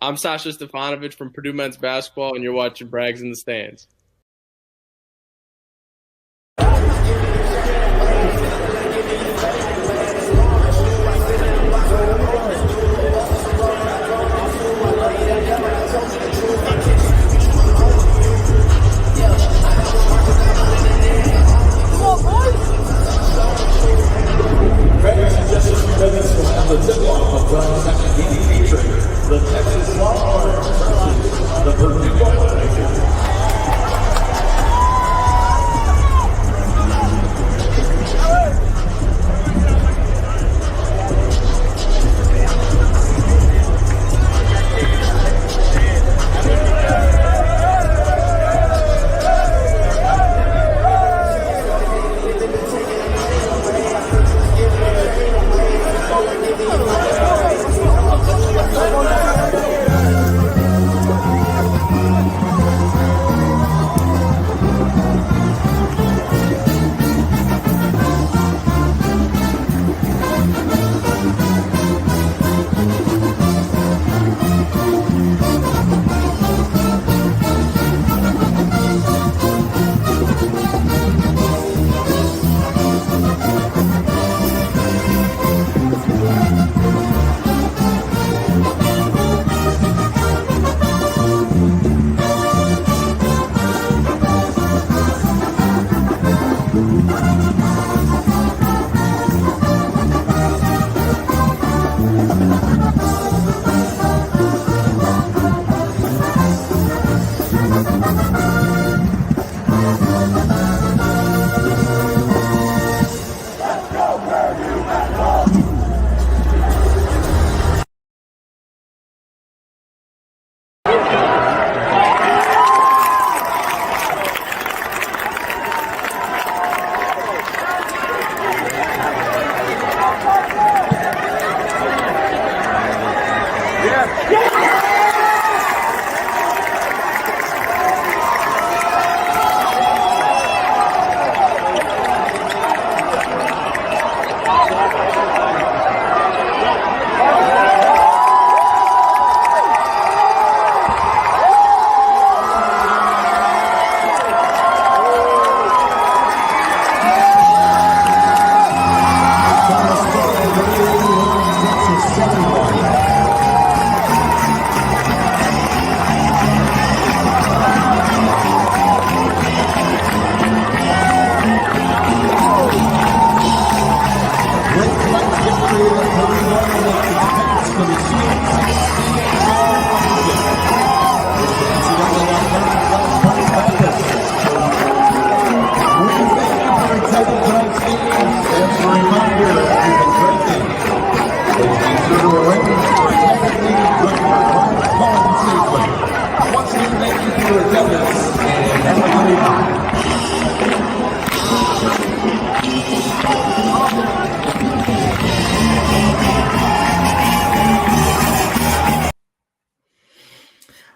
I'm Sasha Stefanovic from Purdue men's basketball, and you're watching Brags in the Stands. The tip-off of the second game featuring the Texas Longhorns versus the Purdue Buckeyes.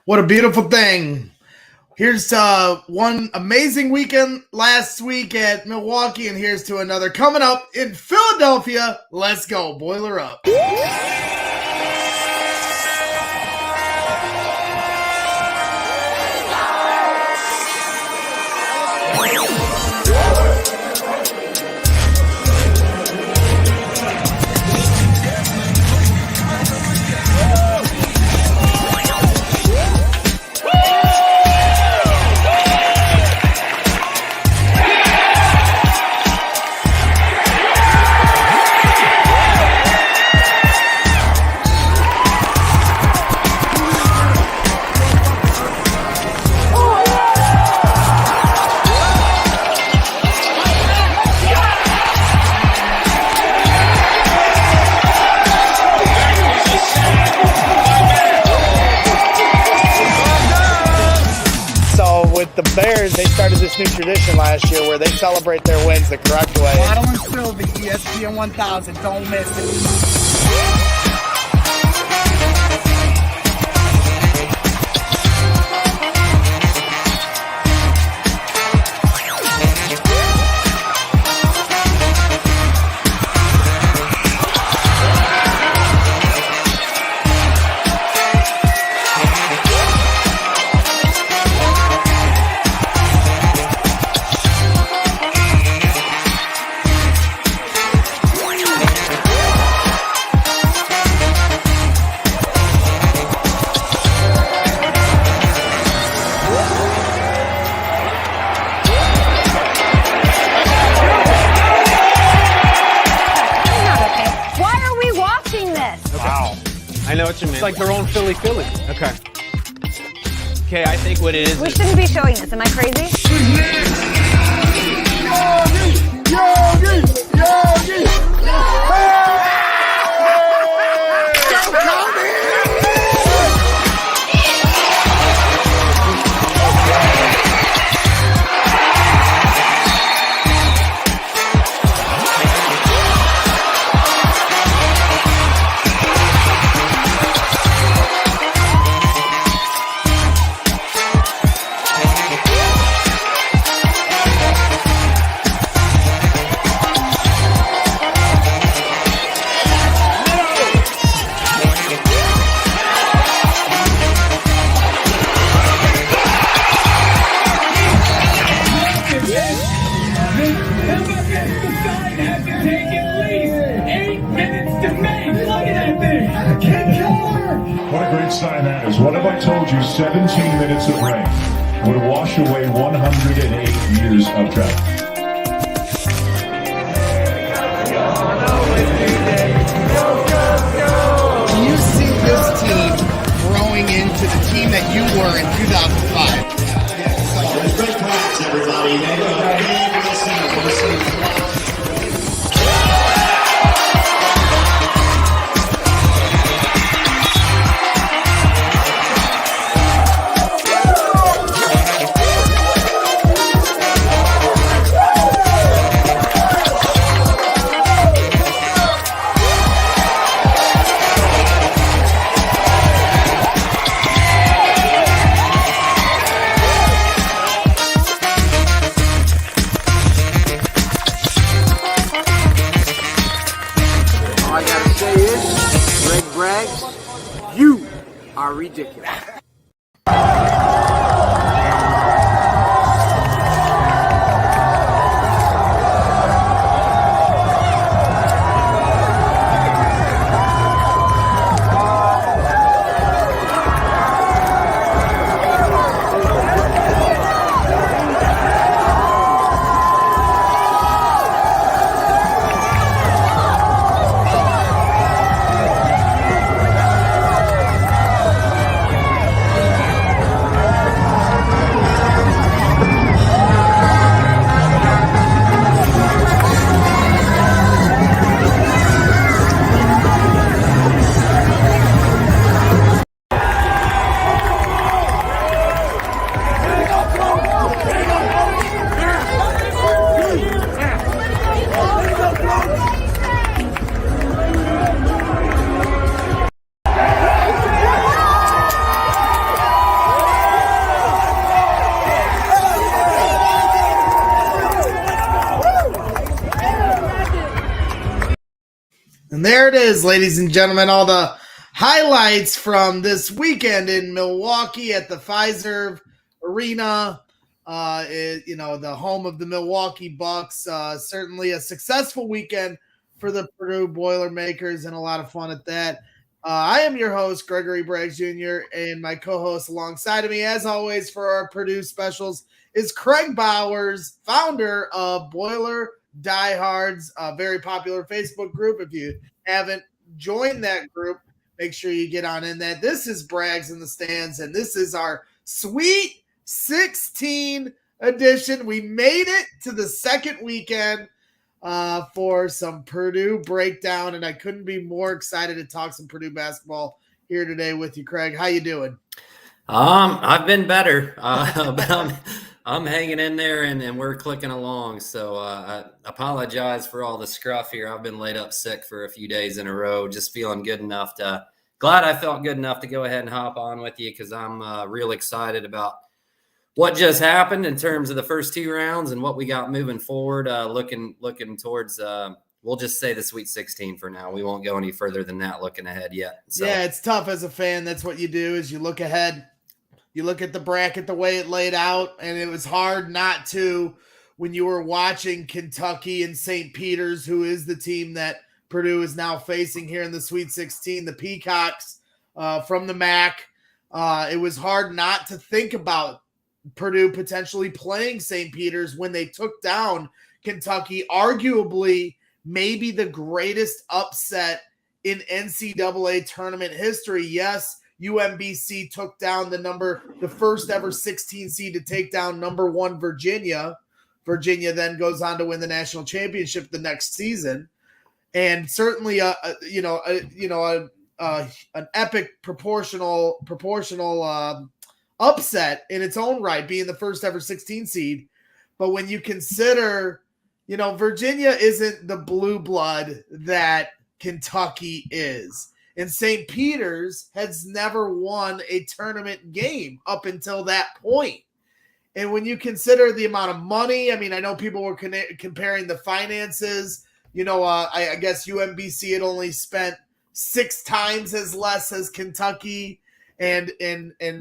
What a beautiful thing. Here's one amazing weekend last week at Milwaukee, and here's to another coming up in Philadelphia. Let's go. Boiler up. The Bears, they started this new tradition last year where they celebrate their wins the correct way. Bottle and Sylvie, ESPN 1000, don't miss it. It's like their own Philly. Okay. Okay, I think what it is. We shouldn't be showing this. Am I crazy? What a great sign that is. What have I told you? 17 minutes of rain would wash away 108 years of drought. Do you see this team growing into the team that you were in 2005? Great practice, everybody. You are ridiculous. And there it is, ladies and gentlemen, all the highlights from this weekend in Milwaukee at the Fiserv Arena, the home of the Milwaukee Bucks. Certainly a successful weekend for the Purdue Boilermakers and a lot of fun at that. I am your host, Gregory Braggs Jr., and my co-host alongside of me, as always, for our Purdue specials is Craig Bowers, founder of Boiler Diehards, a very popular Facebook group. If you haven't joined that group, make sure you get on in that. This is Braggs in the Stands, and this is our Sweet 16 edition. We made it to the second weekend for some Purdue breakdown, and I couldn't be more excited to talk some Purdue basketball here today with you, Craig. How you doing? I've been better, but I'm hanging in there and we're clicking along. So I apologize for all the scruff here. I've been laid up sick for a few days in a row, just feeling glad I felt good enough to go ahead and hop on with you, because I'm real excited about what just happened in terms of the first two rounds and what we got moving forward, looking towards we'll just say the Sweet 16 for now. We won't go any further than that looking ahead yet. So. Yeah, it's tough as a fan. That's what you do, is you look ahead. You look at the bracket the way it laid out, and it was hard not to when you were watching Kentucky and St. Peter's, who is the team that Purdue is now facing here in the Sweet 16, the Peacocks from the MAC. It was hard not to think about Purdue potentially playing St. Peter's when they took down Kentucky, arguably maybe the greatest upset in NCAA tournament history. Yes, UMBC took down the first ever 16 seed to take down number 1 Virginia. Virginia then goes on to win the national championship the next season, and certainly an epic proportional upset in its own right, being the first ever 16 seed. But when you consider, Virginia isn't the blue blood that Kentucky is. And St. Peter's has never won a tournament game up until that point. And when you consider the amount of money, I mean, I know people were comparing the finances. I guess UMBC had only spent 6 times as less as Kentucky. And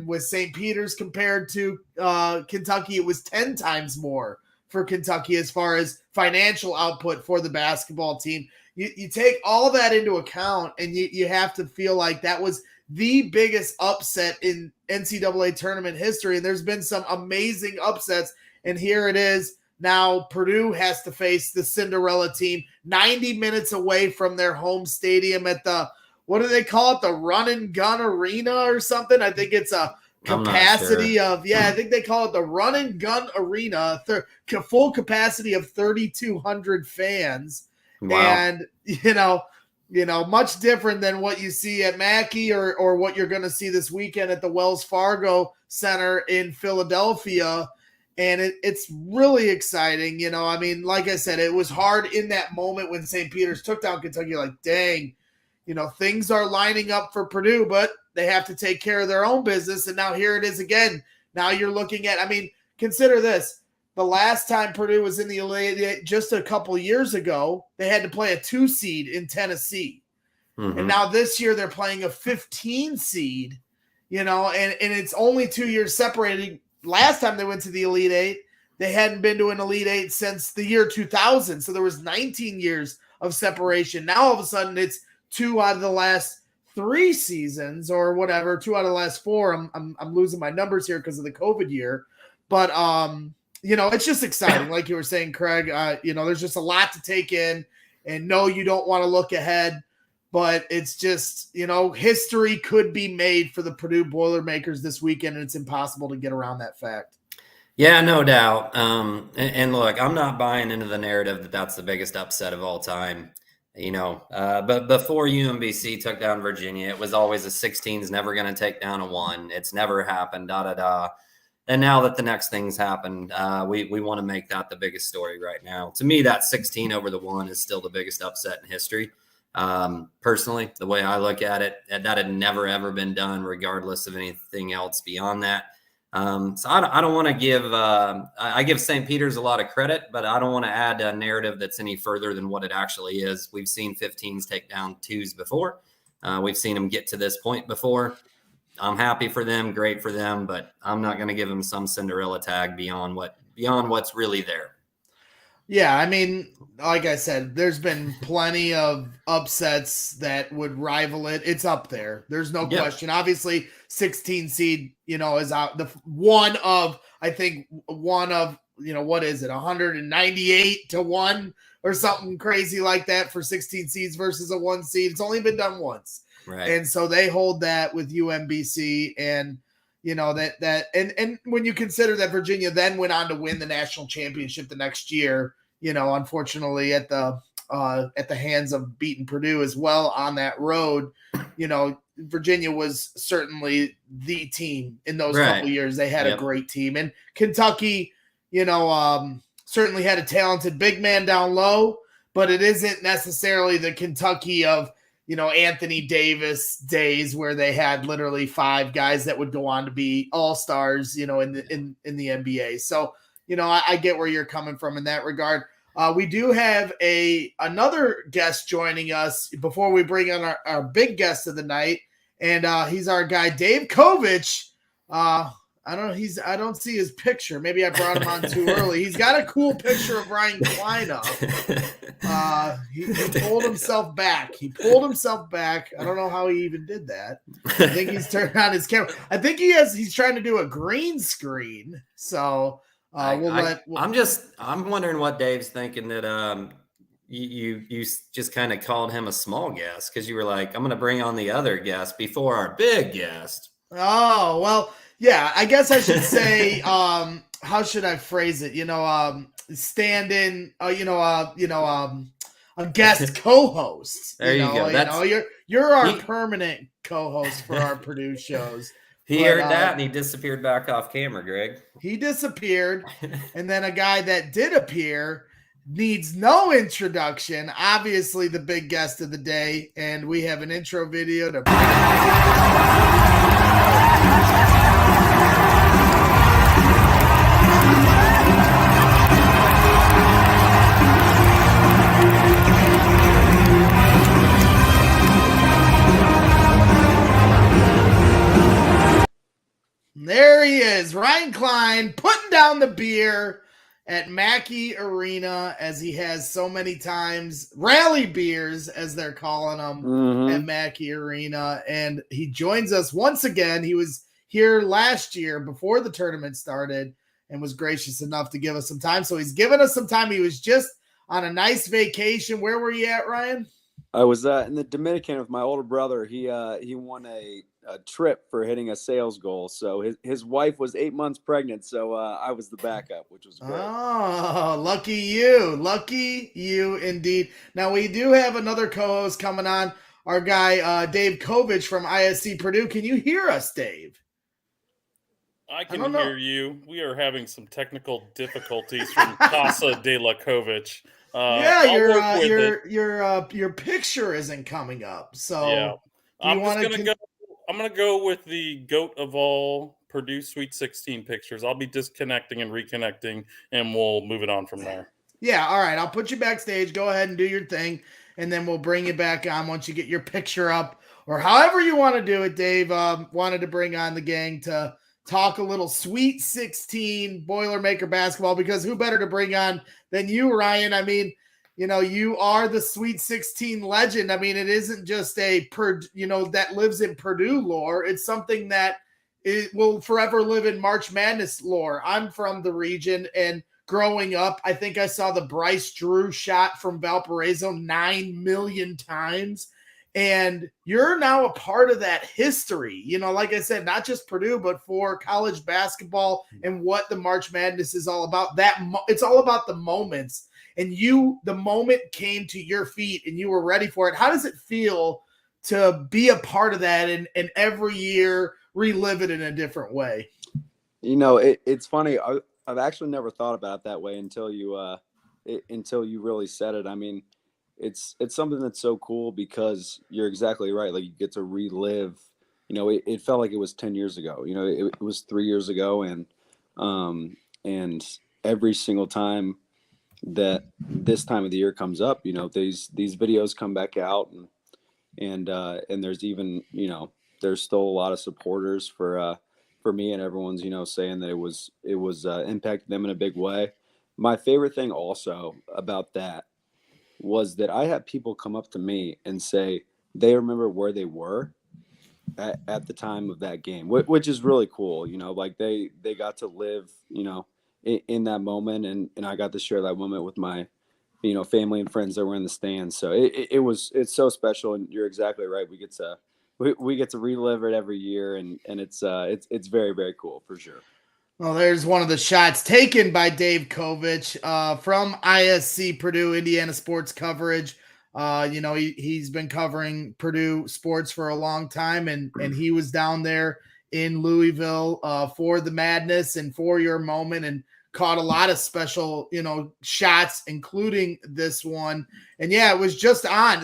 with St. Peter's compared to Kentucky, it was 10 times more for Kentucky as far as financial output for the basketball team. You take all that into account, and you have to feel like that was the biggest upset in NCAA tournament history. And there's been some amazing upsets. And here it is. Now Purdue has to face the Cinderella team 90 minutes away from their home stadium at the, what do they call it? The Run and Gun Arena or something. I think it's a capacity of, I think they call it the Run and Gun Arena, full capacity of 3,200 fans. Wow. And, much different than what you see at Mackey or what you're going to see this weekend at the Wells Fargo Center in Philadelphia. And it's really exciting. I mean, like I said, it was hard in that moment when St. Peter's took down Kentucky. Like, dang, things are lining up for Purdue, but they have to take care of their own business. And now here it is again. Now you're looking at, consider this. The last time Purdue was in the Elite Eight, just a couple years ago, they had to play a 2 seed in Tennessee. Mm-hmm. And now this year they're playing a 15 seed, and it's only 2 years separating. Last time they went to the Elite Eight, they hadn't been to an Elite Eight since the year 2000. So there was 19 years of separation. Now all of a sudden it's 2 out of the last 3 seasons or whatever, 2 out of the last 4. I'm losing my numbers here because of the COVID year. But, it's just exciting. Like you were saying, Craig, there's just a lot to take in, and no, you don't want to look ahead, but it's just, history could be made for the Purdue Boilermakers this weekend, and it's impossible to get around that fact. Yeah, no doubt. And look, I'm not buying into the narrative that that's the biggest upset of all time. But before UMBC took down Virginia, it was always a 16 is never going to take down a 1. It's never happened, And now that the next thing's happened, we want to make that the biggest story right now. To me, that 16 over the 1 is still the biggest upset in history. Personally, the way I look at it, that had never, ever been done, regardless of anything else beyond that. So I don't want to give I give St. Peter's a lot of credit, but I don't want to add a narrative that's any further than what it actually is. We've seen 15s take down 2s before. We've seen them get to this point before. I'm happy for them, great for them, but I'm not going to give them some Cinderella tag beyond what's really there. Yeah, like I said, there's been plenty of upsets that would rival it. It's up there. There's no question. Obviously, 16 seed, is out. One of, what is it, 198 to 1 or something crazy like that for 16 seeds versus a 1 seed. It's only been done once. Right. And so they hold that with UMBC, and and when you consider that Virginia then went on to win the national championship the next year, unfortunately at the hands of beating Purdue as well on that road, Virginia was certainly the team in those couple years. They had a great team, and Kentucky, certainly had a talented big man down low, but it isn't necessarily the Kentucky of Anthony Davis days where they had literally 5 guys that would go on to be all-stars, in the NBA. So, I get where you're coming from in that regard. We do have another guest joining us before we bring on our big guest of the night. And he's our guy, Dave Kovich. I don't see his picture. Maybe I brought him on too early. He's got a cool picture of Ryan Cline up. He pulled himself back. I don't know how he even did that. I think he's turned on his camera. I think he's trying to do a green screen. So I'm wondering what Dave's thinking, that you just kind of called him a small guest because you were like, I'm going to bring on the other guest before our big guest. Oh, well, yeah, I guess I should say, how should I phrase it? Stand in, a guest co-host. There you go. You're our permanent co-host for our Purdue shows. He heard that and he disappeared back off camera, Greg. He disappeared. And then a guy that did appear needs no introduction. Obviously, the big guest of the day. And we have an intro video to There he is, Ryan Cline, putting down the beer at Mackey Arena, as he has so many times. Rally beers, as they're calling them, at Mackey Arena. And he joins us once again. He was here last year before the tournament started and was gracious enough to give us some time. So he's given us some time. He was just on a nice vacation. Where were you at, Ryan? I was in the Dominican with my older brother. He won a trip for hitting a sales goal. So his wife was 8 months pregnant. So I was the backup, which was great. Oh, lucky you. Lucky you indeed. Now we do have another co-host coming on, our guy, Dave Kovich from ISC Purdue. Can you hear us, Dave? I can hear you. We are having some technical difficulties from Casa de la Kovich. Your picture isn't coming up. So yeah, I'm gonna go with the GOAT of all Purdue Sweet 16 pictures. I'll be disconnecting and reconnecting, and we'll move it on from there. Yeah, all right. I'll put you backstage. Go ahead and do your thing, and then we'll bring you back on once you get your picture up, or however you want to do it. Dave wanted to bring on the gang to talk a little Sweet 16 Boilermaker basketball, because who better to bring on than you, Ryan? I mean, you are the Sweet 16 legend. I mean, it isn't just that lives in Purdue lore. It's something that it will forever live in March Madness lore. I'm from the region, and growing up, I think I saw the Bryce Drew shot from Valparaiso 9 million times. And you're now a part of that history, like I said, not just Purdue, but for college basketball and what the March Madness is all about. It's all about the moments, and the moment came to your feet and you were ready for it. How does it feel to be a part of that and every year relive it in a different way? It's funny. I've actually never thought about it that way until you really said it. I mean, it's something that's so cool because you're exactly right. Like, you get to relive, it felt like it was 10 years ago, it was 3 years ago. And every single time that this time of the year comes up, these videos come back out and there's even, there's still a lot of supporters for me, and everyone's, saying that it was impacted them in a big way. My favorite thing also about that was that I had people come up to me and say they remember where they were at the time of that game, which is really cool. Like they got to live, in that moment, and I got to share that moment with my, family and friends that were in the stands. So it's so special, and you're exactly right. We get to relive it every year, and it's very, very cool for sure. Well, there's one of the shots taken by Dave Kovich from ISC Purdue, Indiana sports coverage. He's been covering Purdue sports for a long time, and he was down there in Louisville for the Madness and for your moment, and caught a lot of special, shots, including this one. And yeah, it was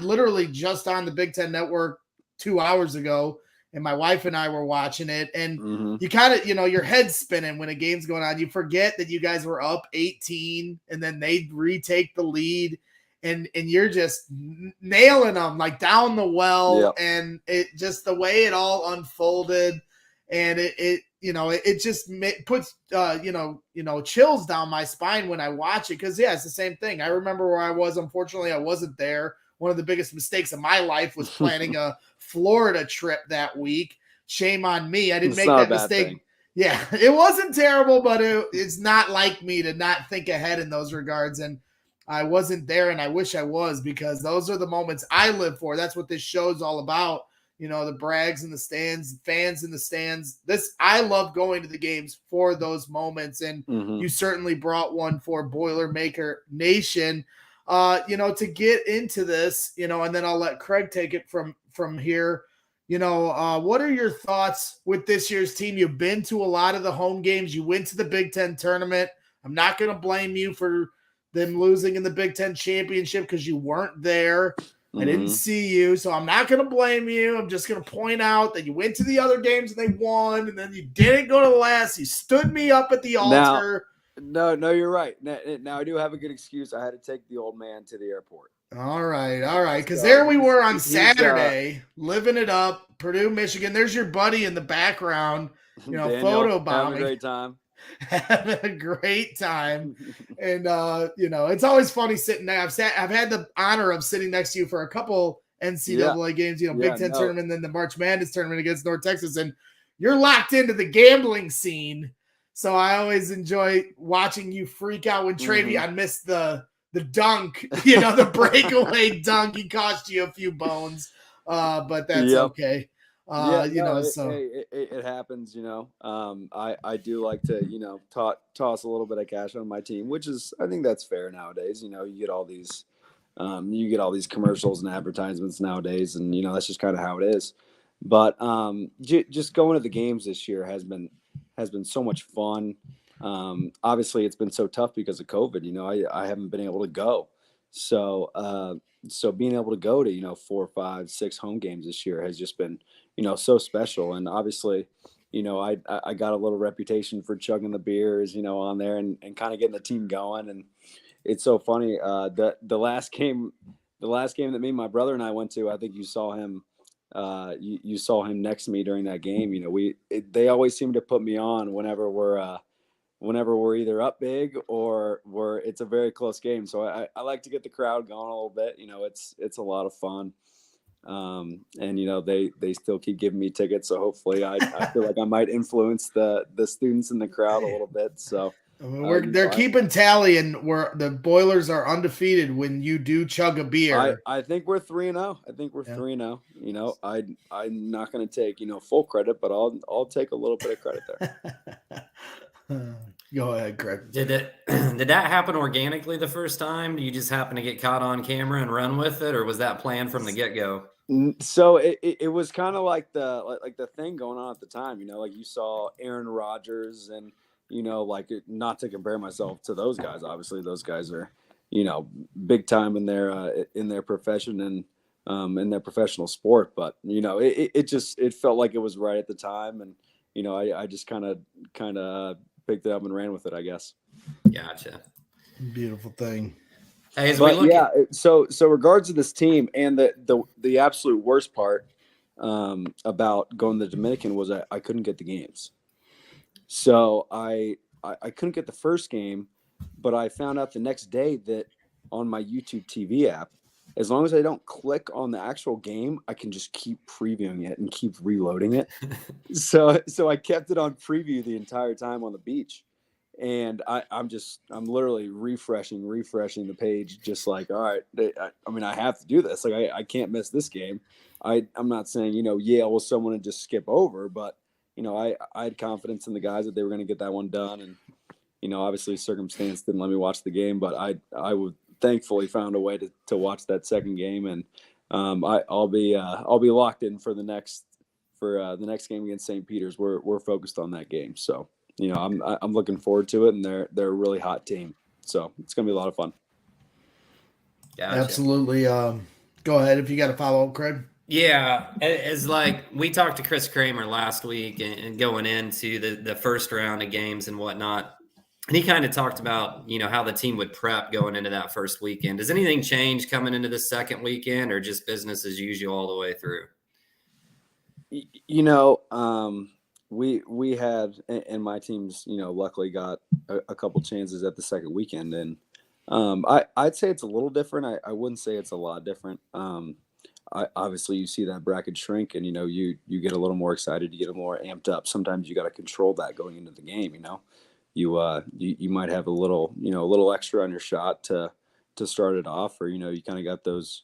literally just on the Big Ten Network 2 hours ago. And my wife and I were watching it, and you kind of, your head's spinning when a game's going on. You forget that you guys were up 18, and then they retake the lead, and you're just nailing them like down the well. Yep. And it just, the way it all unfolded, and it just puts, chills down my spine when I watch it. Cause yeah, it's the same thing. I remember where I was. Unfortunately, I wasn't there. One of the biggest mistakes of my life was planning a Florida trip that week. Shame on me. I didn't make that mistake. Thing. Yeah, it wasn't terrible, but it's not like me to not think ahead in those regards. And I wasn't there, and I wish I was, because those are the moments I live for. That's what this show's all about. You know, the brags in the stands, fans in the stands. I love going to the games for those moments, and you certainly brought one for Boilermaker Nation. To get into this, and then I'll let Craig take it from here. What are your thoughts with this year's team? You've been to a lot of the home games. You went to the Big Ten tournament. I'm not going to blame you for them losing in the Big Ten championship because you weren't there. I didn't see you, so I'm not going to blame you. I'm just going to point out that you went to the other games and they won, and then you didn't go to the last. You stood me up at the altar. No, you're right. Now I do have a good excuse. I had to take the old man to the airport. All right. Because there we were on Saturday, living it up, Purdue, Michigan. There's your buddy in the background, Daniel, photo bombing. Having a great time. Having a great time. And, it's always funny sitting there. I've had the honor of sitting next to you for a couple NCAA games, Big Ten tournament, and then the March Madness tournament against North Texas. And you're locked into the gambling scene. So I always enjoy watching you freak out when Travion missed the dunk, the breakaway dunk. He cost you a few bones, but that's okay. It happens. I do like to toss a little bit of cash on my team, which is, I think that's fair nowadays. You get all these commercials and advertisements nowadays, and that's just kind of how it is. But just going to the games this year has been so much fun. Obviously it's been so tough because of COVID. I haven't been able to go. So being able to go to, 4, 5, 6 home games this year has just been, so special. And obviously, I got a little reputation for chugging the beers, on there and kind of getting the team going. And it's so funny. The last game that me and my brother and I went to, I think you saw him. You saw him next to me during that game. They always seem to put me on whenever we're either up big or it's a very close game. So I like to get the crowd going a little bit. It's a lot of fun. And they still keep giving me tickets. So hopefully I feel like I might influence the students in the crowd a little bit. So they're keeping tally, and the Boilers are undefeated when you do chug a beer. I think we're 3-0. I think we're 3-0. I'm not going to take full credit, but I'll take a little bit of credit there. Go ahead, Craig. Did that happen organically the first time? Did you just happen to get caught on camera and run with it, or was that planned from the get-go? So it was kind of like the thing going on at the time. Like you saw Aaron Rodgers and. Not to compare myself to those guys. Obviously, those guys are, big time in their profession and in their professional sport. But it felt like it was right at the time, and I just kind of picked it up and ran with it, I guess. Gotcha. Beautiful thing. Hey, so regards to this team, and the absolute worst part about going to the Dominican was I couldn't get the games. So I couldn't get the first game, but I found out the next day that on my YouTube TV app, as long as I don't click on the actual game, I can just keep previewing it and keep reloading it. So I kept it on preview the entire time on the beach. And I'm literally refreshing the page, just like, all right, I have to do this. Like I can't miss this game. I'm not saying, Yale was someone to just skip over, but I had confidence in the guys that they were going to get that one done. And, obviously circumstance didn't let me watch the game, but I would thankfully found a way to watch that second game. And I'll be locked in for the next game against St. Peter's. We're focused on that game. So, I'm looking forward to it, and they're a really hot team. So it's going to be a lot of fun. Gotcha. Absolutely. Go ahead if you got a follow-up, Craig. Yeah, it's like we talked to Chris Kramer last week and going into the first round of games and whatnot. And he kind of talked about, how the team would prep going into that first weekend. Does anything change coming into the second weekend, or just business as usual all the way through? We had, and my teams, luckily got a couple chances at the second weekend. And I'd say it's a little different. I wouldn't say it's a lot different. Obviously you see that bracket shrink, and you get a little more excited, you get a more amped up. Sometimes you got to control that going into the game. You might have a little extra on your shot to start it off, or you kind of got those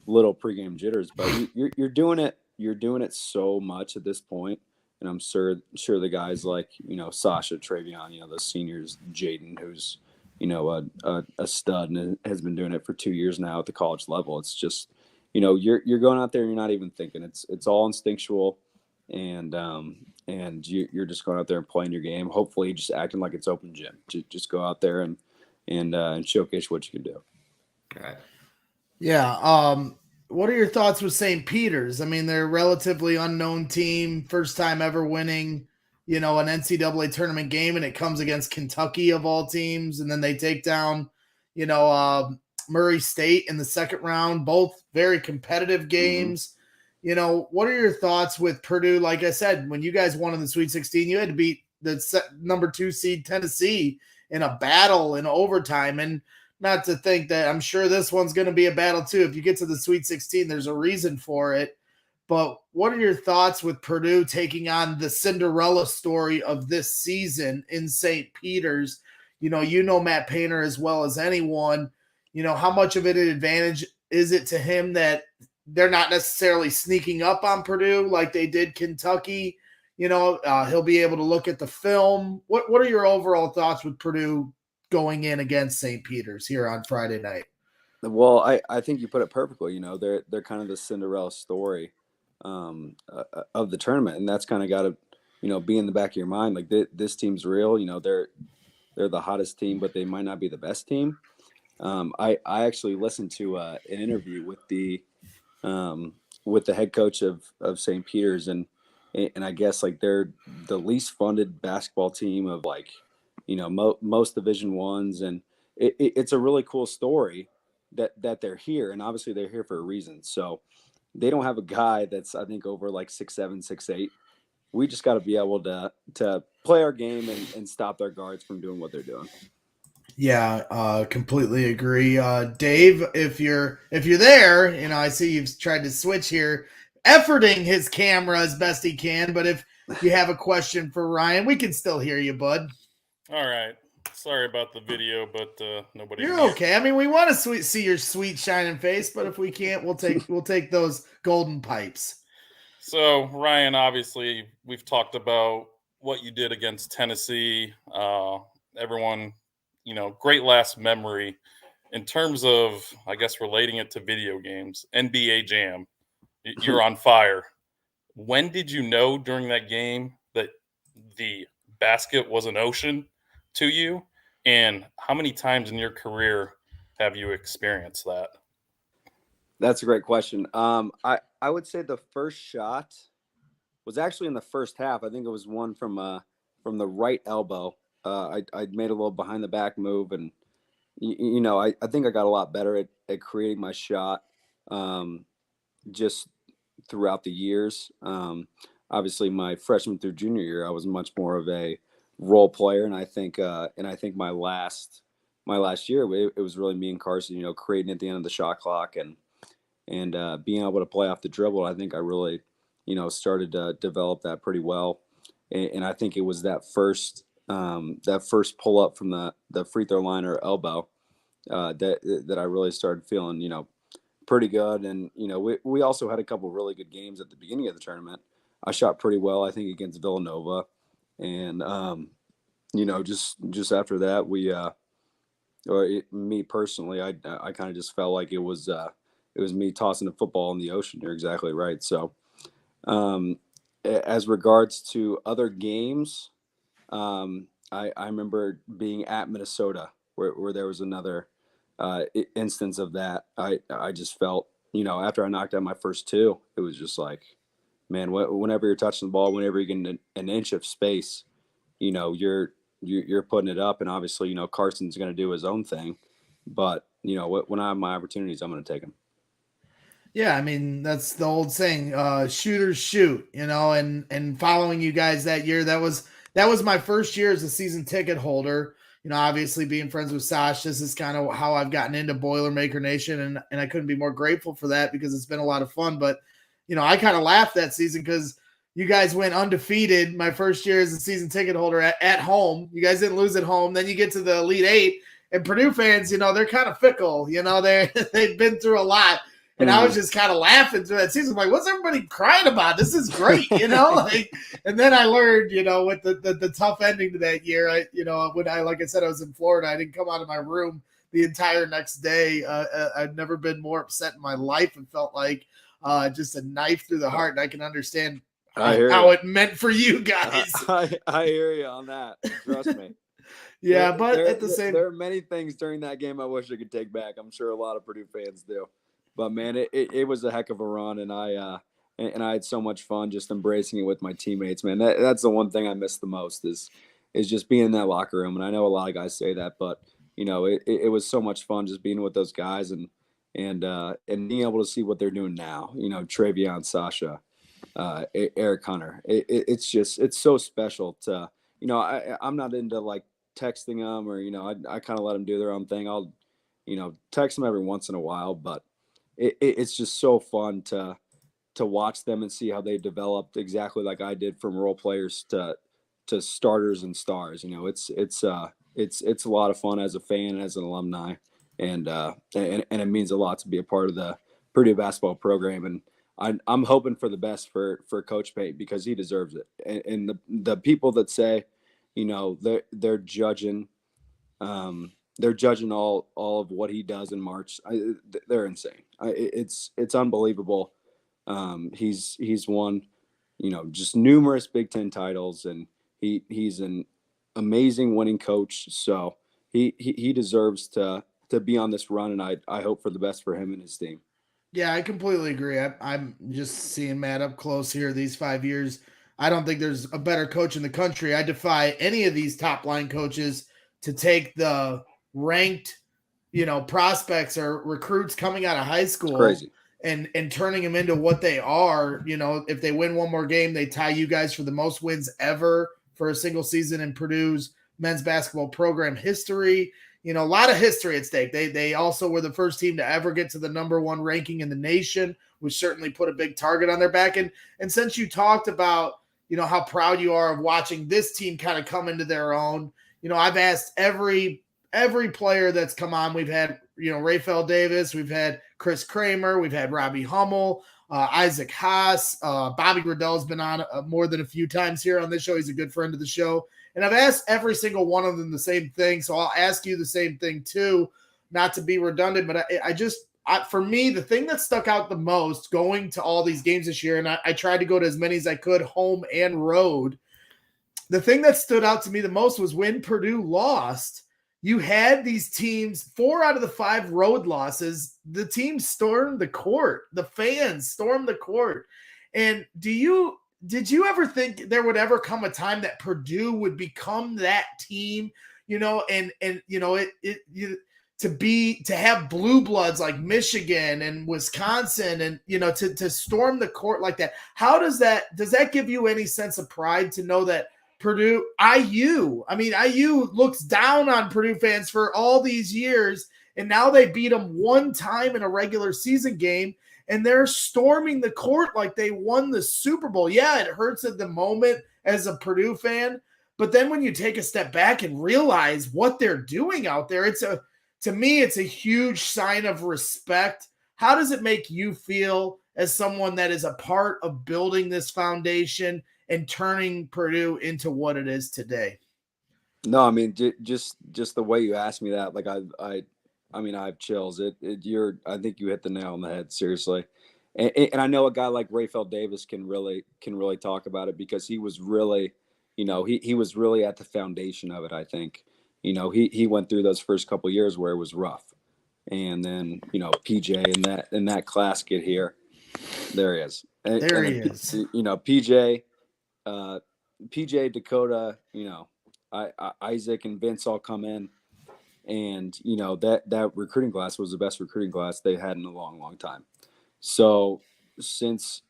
little pregame jitters. But you're doing it. You're doing it so much at this point, and I'm sure the guys like Sasha, Travion, the seniors, Jaden, who's a stud and has been doing it for 2 years now at the college level. It's just you're going out there and you're not even thinking. It's all instinctual, and you're just going out there and playing your game. Hopefully, just acting like it's open gym. Just go out there and showcase what you can do. All right. Yeah. What are your thoughts with St. Peter's? I mean, they're a relatively unknown team, first time ever winning, an NCAA tournament game, and it comes against Kentucky of all teams, and then they take down, Murray State in the second round. Both very competitive games. What are your thoughts with Purdue? Like I said, when you guys won in the Sweet 16, you had to beat the number 2 seed Tennessee in a battle in overtime, and not to think that I'm sure this one's going to be a battle too. If you get to the Sweet 16, there's a reason for it. But what are your thoughts with Purdue taking on the Cinderella story of this season in St. Peter's? Matt Painter as well as anyone. How much of an advantage is it to him that they're not necessarily sneaking up on Purdue like they did Kentucky? He'll be able to look at the film. What are your overall thoughts with Purdue going in against St. Peter's here on Friday night? Well, I think you put it perfectly. They're kind of the Cinderella story of the tournament, and that's kind of got to be in the back of your mind. Like this team's real. They're the hottest team, but they might not be the best team. I actually listened to an interview with the head coach of St. Peter's, and I guess like they're the least funded basketball team of most Division I's, and it's a really cool story that they're here, and obviously they're here for a reason. So they don't have a guy that's I think over like 6'7", 6'8". We just got to be able to play our game and stop their guards from doing what they're doing. Yeah, completely agree. Dave, if you're there, I see you've tried to switch here, efforting his camera as best he can. But if you have a question for Ryan, we can still hear you, bud. All right. Sorry about the video, but nobody. You're okay. I mean, we want to see your sweet shining face, but if we can't, we'll take those golden pipes. So Ryan, obviously, we've talked about what you did against Tennessee. Everyone, great last memory. In terms of, I guess, relating it to video games, NBA Jam, you're on fire. When did you know during that game that the basket was an ocean to you? And how many times in your career have you experienced that? That's a great question. I would say the first shot was actually in the first half. I think it was one from the right elbow. I made a little behind the back move, and I think I got a lot better at creating my shot just throughout the years. Obviously, my freshman through junior year, I was much more of a role player, and I think my last year it was really me and Carson, creating at the end of the shot clock and being able to play off the dribble. I think I really started to develop that pretty well, and I think it was that first pull up from the free throw line or elbow that I really started feeling pretty good. And we also had a couple of really good games at the beginning of the tournament. I shot pretty well, I think, against Villanova. And, just after that, me personally, I kind of just felt like it was me tossing the football in the ocean. You're exactly right. So, as regards to other games, I remember being at Minnesota where there was another instance of that. I just felt, after I knocked out my first two, it was just like, man, whenever you're touching the ball, whenever you get an inch of space, you're putting it up. And obviously, Carson's going to do his own thing. But, when I have my opportunities, I'm going to take them. Yeah, I mean, that's the old saying, shooters shoot, and following you guys that year, that was my first year as a season ticket holder. Obviously being friends with Sash, this is kind of how I've gotten into Boilermaker Nation, and I couldn't be more grateful for that because it's been a lot of fun. But, I kind of laughed that season because you guys went undefeated my first year as a season ticket holder at home. You guys didn't lose at home. Then you get to the Elite Eight, And Purdue fans, they're kind of fickle. They've been through a lot. And I was just kind of laughing through that season. Like, what's everybody crying about? This is great, and then I learned, with the tough ending to that year, like I said, I was in Florida. I didn't come out of my room the entire next day. I've never been more upset in my life and felt like just a knife through the heart. And I can understand how it meant for you guys. I hear you on that. Trust me. Yeah, but at the same, there are many things during that game I wish I could take back. I'm sure a lot of Purdue fans do. But man, it was a heck of a run, and I had so much fun just embracing it with my teammates. Man, that's the one thing I miss the most is just being in that locker room. And I know a lot of guys say that, but it was so much fun just being with those guys and being able to see what they're doing now. Travion, Sasha, Eric Hunter. It's so special to I'm not into like texting them or I kind of let them do their own thing. I'll text them every once in a while, but it's just so fun to watch them and see how they developed exactly like I did from role players to starters and stars. It's a lot of fun as a fan and as an alumni, and it means a lot to be a part of the Purdue basketball program. And I'm hoping for the best for Coach Pate because he deserves it. And the people that say, they're judging. They're judging all of what he does in March. They're insane. It's unbelievable. He's won, just numerous Big Ten titles, and he's an amazing winning coach. So he deserves to be on this run, and I hope for the best for him and his team. Yeah, I completely agree. I'm just seeing Matt up close here these 5 years. I don't think there's a better coach in the country. I defy any of these top line coaches to take the ranked, prospects or recruits coming out of high school and turning them into what they are. If they win one more game, they tie you guys for the most wins ever for a single season in Purdue's men's basketball program history. A lot of history at stake. They also were the first team to ever get to the number 1 ranking in the nation, which certainly put a big target on their back. And since you talked about, how proud you are of watching this team kind of come into their own, I've asked every player that's come on. We've had, Rafael Davis, we've had Chris Kramer, we've had Robbie Hummel, Isaac Haas, Bobby Riddell's been on more than a few times here on this show. He's a good friend of the show. And I've asked every single one of them the same thing. So I'll ask you the same thing too, not to be redundant, but for me, the thing that stuck out the most going to all these games this year, and I tried to go to as many as I could, home and road. The thing that stood out to me the most was when Purdue lost, you had these teams, 4 out of the 5 road losses, the team stormed the court. The fans stormed the court. And did you ever think there would ever come a time that Purdue would become that team, to have blue bloods like Michigan and Wisconsin and, to storm the court like that? How does that give you any sense of pride to know that Purdue, IU looks down on Purdue fans for all these years, and now they beat them one time in a regular season game, and they're storming the court like they won the Super Bowl. Yeah, it hurts at the moment as a Purdue fan, but then when you take a step back and realize what they're doing out there, to me, it's a huge sign of respect. How does it make you feel as someone that is a part of building this foundation and turning Purdue into what it is today? No, I mean, just the way you asked me that, like I have chills. I think you hit the nail on the head, seriously. And I know a guy like Rafael Davis can really talk about it because he was really, he was really at the foundation of it. I think, he went through those first couple of years where it was rough, and then PJ and that class get here. There he is. There he is. PJ, Dakota, Isaac and Vince all come in, and that recruiting class was the best recruiting class they had in a long, long time. So since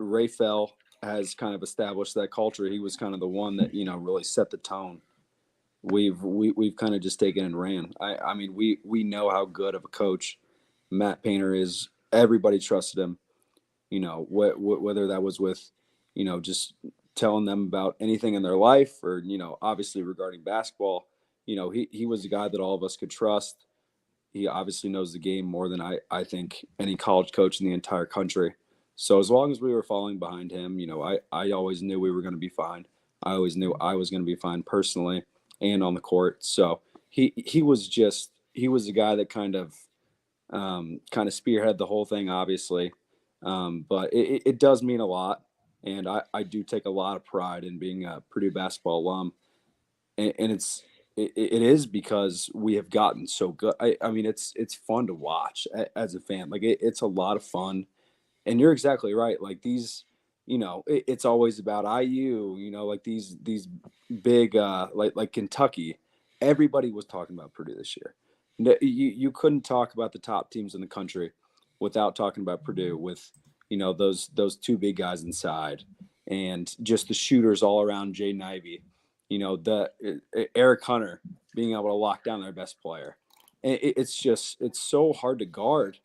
Rafael has kind of established that culture, he was kind of the one that really set the tone. We've kind of just taken and ran. I mean we know how good of a coach Matt Painter is. Everybody trusted him. Whether that was with just telling them about anything in their life or obviously regarding basketball, he was a guy that all of us could trust. He obviously knows the game more than I think any college coach in the entire country. So as long as we were falling behind him, I always knew we were going to be fine. I always knew I was going to be fine personally and on the court. So he was the guy that kind of spearheaded the whole thing, obviously. But it does mean a lot, and I do take a lot of pride in being a Purdue basketball alum, and it is because we have gotten so good. I mean, it's fun to watch as a fan. Like it's a lot of fun. And you're exactly right. Like these, it's always about IU, like these big, like Kentucky. Everybody was talking about Purdue this year. You couldn't talk about the top teams in the country without talking about Purdue with, those two big guys inside and just the shooters all around Jaden Ivey, Eric Hunter being able to lock down their best player. It's so hard to guard.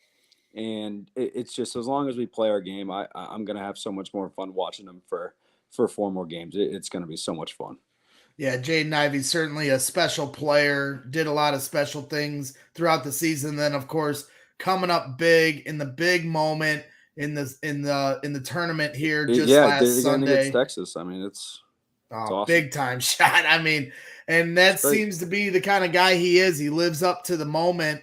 And it's just, as long as we play our game, I'm going to have so much more fun watching them for 4 more games. It's going to be so much fun. Yeah, Jaden Ivey's certainly a special player, did a lot of special things throughout the season. Then, of course, coming up big in the big moment in the tournament here just last Sunday against Texas. I mean, it's awesome. Big time shot. I mean, and that seems to be the kind of guy he is. He lives up to the moment.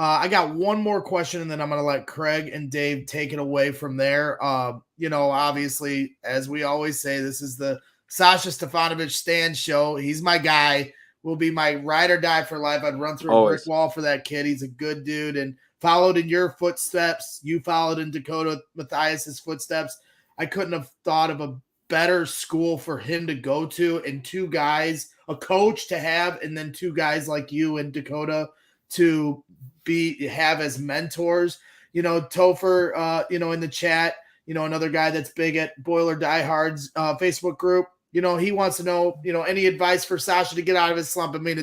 I got one more question, and then I'm going to let Craig and Dave take it away from there. Obviously, as we always say, this is the Sasha Stefanovic Stan show. He's my guy. Will be my ride or die for life. I'd run through a brick wall for that kid. He's a good dude and followed in your footsteps. You followed in Dakota Mathias's footsteps. I couldn't have thought of a better school for him to go to, and 2 guys, a coach to have, and then 2 guys like you and Dakota to have as mentors. Topher, in the chat, another guy that's big at Boiler Diehards Facebook group, he wants to know, any advice for Sasha to get out of his slump. I mean,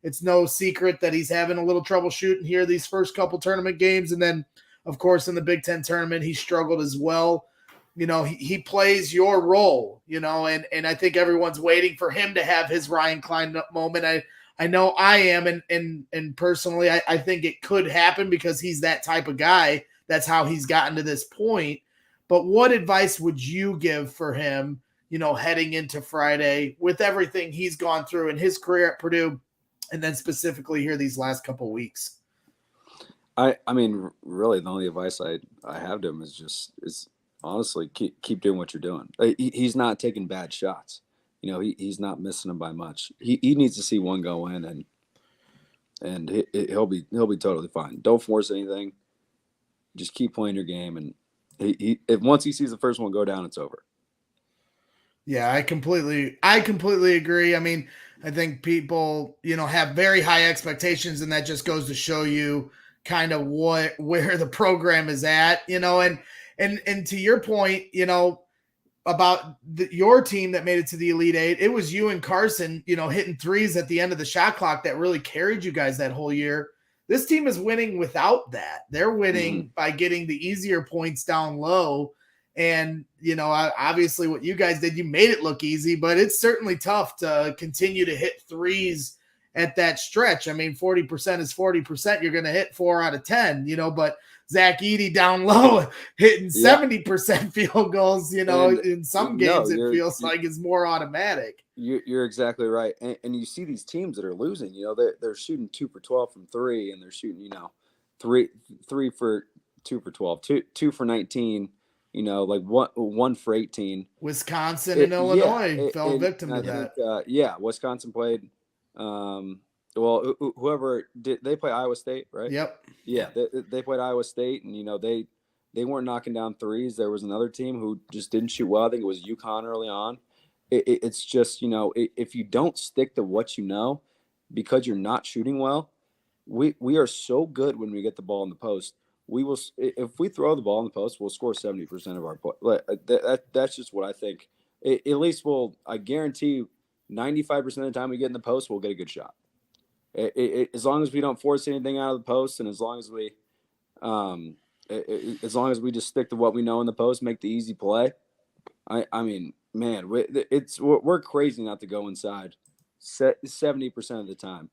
it's no secret that he's having a little trouble shooting here these first couple tournament games. And then, of course, in the Big Ten tournament, he struggled as well. He plays your role, and I think everyone's waiting for him to have his Ryan Cline moment. I know I am, and personally, I think it could happen because he's that type of guy. That's how he's gotten to this point. But what advice would you give for him, heading into Friday with everything he's gone through in his career at Purdue, and then specifically here these last couple weeks? I mean, really, the only advice I have to him is honestly keep doing what you're doing. He's not taking bad shots. He's not missing them by much. He needs to see one go in, and he'll be totally fine. Don't force anything. Just keep playing your game, and if once he sees the first one go down, it's over. Yeah, I completely agree. I mean, I think people, have very high expectations, and that just goes to show you kind of where the program is at, and to your point, about your team that made it to the Elite Eight. It was you and Carson, hitting threes at the end of the shot clock that really carried you guys that whole year. This team is winning without that. They're winning by getting the easier points down low. And, obviously what you guys did, you made it look easy, but it's certainly tough to continue to hit threes at that stretch. I mean, 40% is 40%. You're going to hit 4 out of 10, but Zach Edey down low hitting 70% field goals, in some games it feels like it's more automatic. You're exactly right. And you see these teams that are losing, they're shooting 2 for 12 from 3, and they're shooting, 3 for 2 for 12, 2 for 19, like 1 for 18. Wisconsin and Illinois fell victim to that. Wisconsin played, well, whoever did, they play Iowa State, right? Yep. Yeah, they played Iowa State, and they weren't knocking down threes. There was another team who just didn't shoot well. I think it was UConn early on. It's just, if you don't stick to what you know, because you're not shooting well, we are so good when we get the ball in the post. We will, if we throw the ball in the post, we'll score 70% of our play. That's just what I think. At least I guarantee you, 95% of the time we get in the post, we'll get a good shot. As long as we don't force anything out of the post, and as long as we just stick to what we know in the post, make the easy play. I mean, man, we're crazy not to go inside 70% of the time.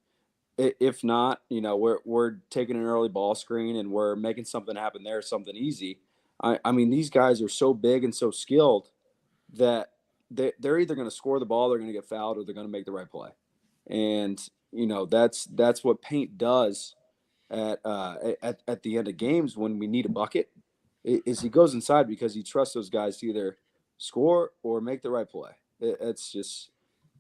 If not, we're taking an early ball screen and we're making something happen there, something easy. I mean, these guys are so big and so skilled that they're either going to score the ball, they're going to get fouled, or they're going to make the right play. And that's what Paint does at the end of games when we need a bucket. Is he goes inside because he trusts those guys to either score or make the right play. It's just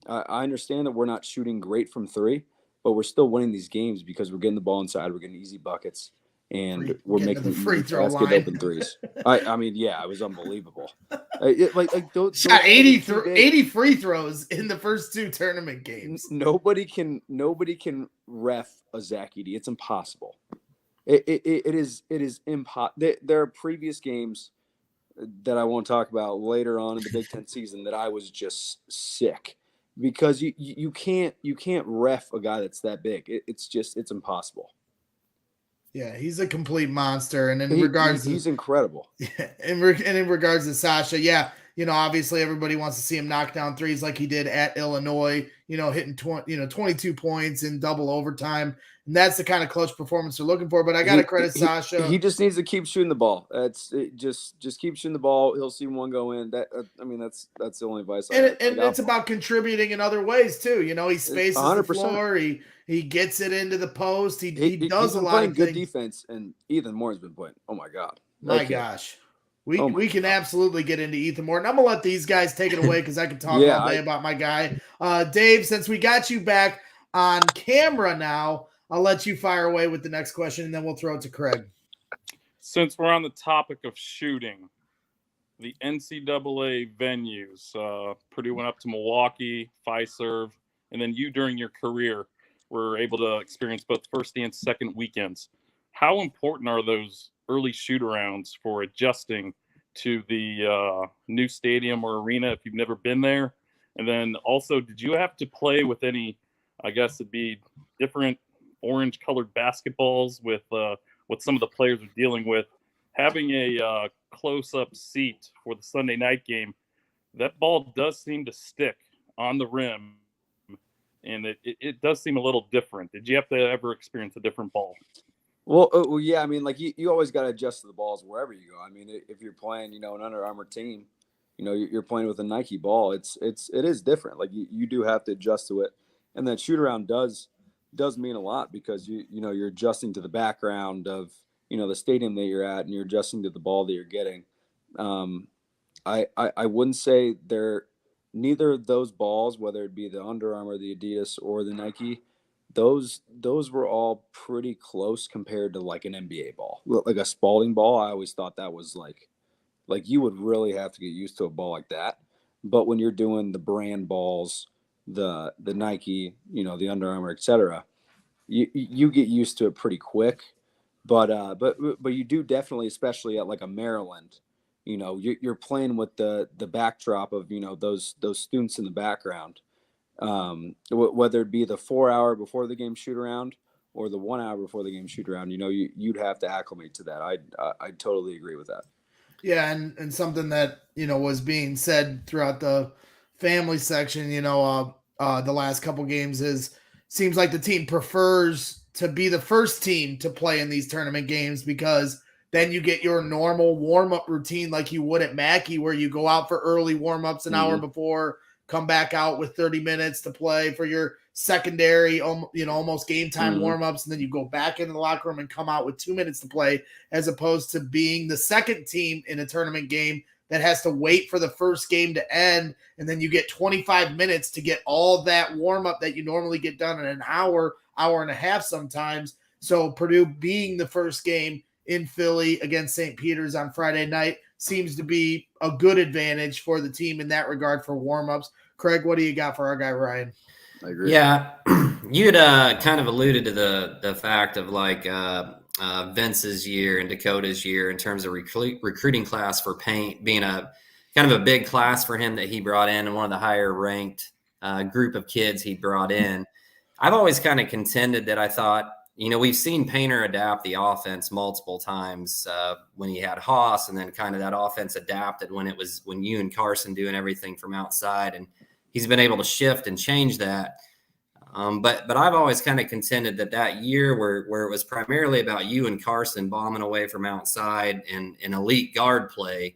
I understand that we're not shooting great from three, but we're still winning these games because we're getting the ball inside, we're getting easy buckets, and we're making the free throw basket line. open threes. I mean, yeah, it was unbelievable. Those Shot 80 free throws in the first 2 tournament games. Nobody can ref a Zach Edey. It's impossible. It is impossible. There are previous games that I won't talk about later on in the Big Ten season that I was just sick because you can't ref a guy that's that big. It's impossible. Yeah, he's a complete monster. And he's incredible. Yeah, in regards to Sasha, yeah, obviously everybody wants to see him knock down threes like he did at Illinois, hitting 22 points in double overtime. And that's the kind of clutch performance they're looking for. But I got to credit Sasha. He just needs to keep shooting the ball. Just keep shooting the ball. He'll see one go in. That's the only advice. And it's about contributing in other ways too. He spaces 100%. The floor. He gets it into the post. He does a lot of good defense. And Ethan Moore's been playing. Oh my God. My gosh. We can absolutely get into Ethan Moore. And I'm going to let these guys take it away because I can talk all day about my guy. Dave, since we got you back on camera now, I'll let you fire away with the next question, and then we'll throw it to Craig. Since we're on the topic of shooting, the NCAA venues, Purdue went up to Milwaukee, Fiserv, and then you during your career were able to experience both first and second weekends. How important are those early shoot-arounds for adjusting to the new stadium or arena if you've never been there? And then also, did you have to play with any, I guess it'd be different orange-colored basketballs with what some of the players are dealing with? Having a close-up seat for the Sunday night game, that ball does seem to stick on the rim, and it does seem a little different. Did you have to ever experience a different ball? Well, yeah. I mean, like you always got to adjust to the balls wherever you go. I mean, if you're playing, an Under Armour team, you're playing with a Nike ball. It is different. Like you do have to adjust to it, and that shoot around does mean a lot because you're adjusting to the background of the stadium that you're at, and you're adjusting to the ball that you're getting. I wouldn't say neither of those balls, whether it be the Under Armour, the Adidas, or the Nike. Those were all pretty close compared to like an NBA ball, like a Spalding ball. I always thought that was like you would really have to get used to a ball like that. But when you're doing the brand balls, the Nike, the Under Armour, etc., you get used to it pretty quick. But you do definitely, especially at like a Maryland, you're playing with the backdrop of those students in the background. Whether it be the 4 hour before the game shoot around or the 1 hour before the game shoot around, you'd have to acclimate to that. I totally agree with that. Yeah. And something that, was being said throughout the family section, the last couple games seems like the team prefers to be the first team to play in these tournament games because then you get your normal warm-up routine like you would at Mackey where you go out for early warm-ups an hour before, come back out with 30 minutes to play for your secondary, almost game time warm-ups, and then you go back into the locker room and come out with 2 minutes to play, as opposed to being the second team in a tournament game that has to wait for the first game to end, and then you get 25 minutes to get all that warm-up that you normally get done in an hour and a half sometimes. So Purdue being the first game in Philly against St. Peter's on Friday night seems to be a good advantage for the team in that regard for warm-ups. Craig, what do you got for our guy Ryan? I agree. Yeah, you'd kind of alluded to the fact of like Vince's year and Dakota's year in terms of recruiting class for Paint being a kind of a big class for him that he brought in and one of the higher ranked group of kids he brought in. I've always kind of contended that I thought, we've seen Painter adapt the offense multiple times when he had Haas, and then kind of that offense adapted when you and Carson doing everything from outside, and he's been able to shift and change that. But I've always kind of contended that year where it was primarily about you and Carson bombing away from outside and elite guard play,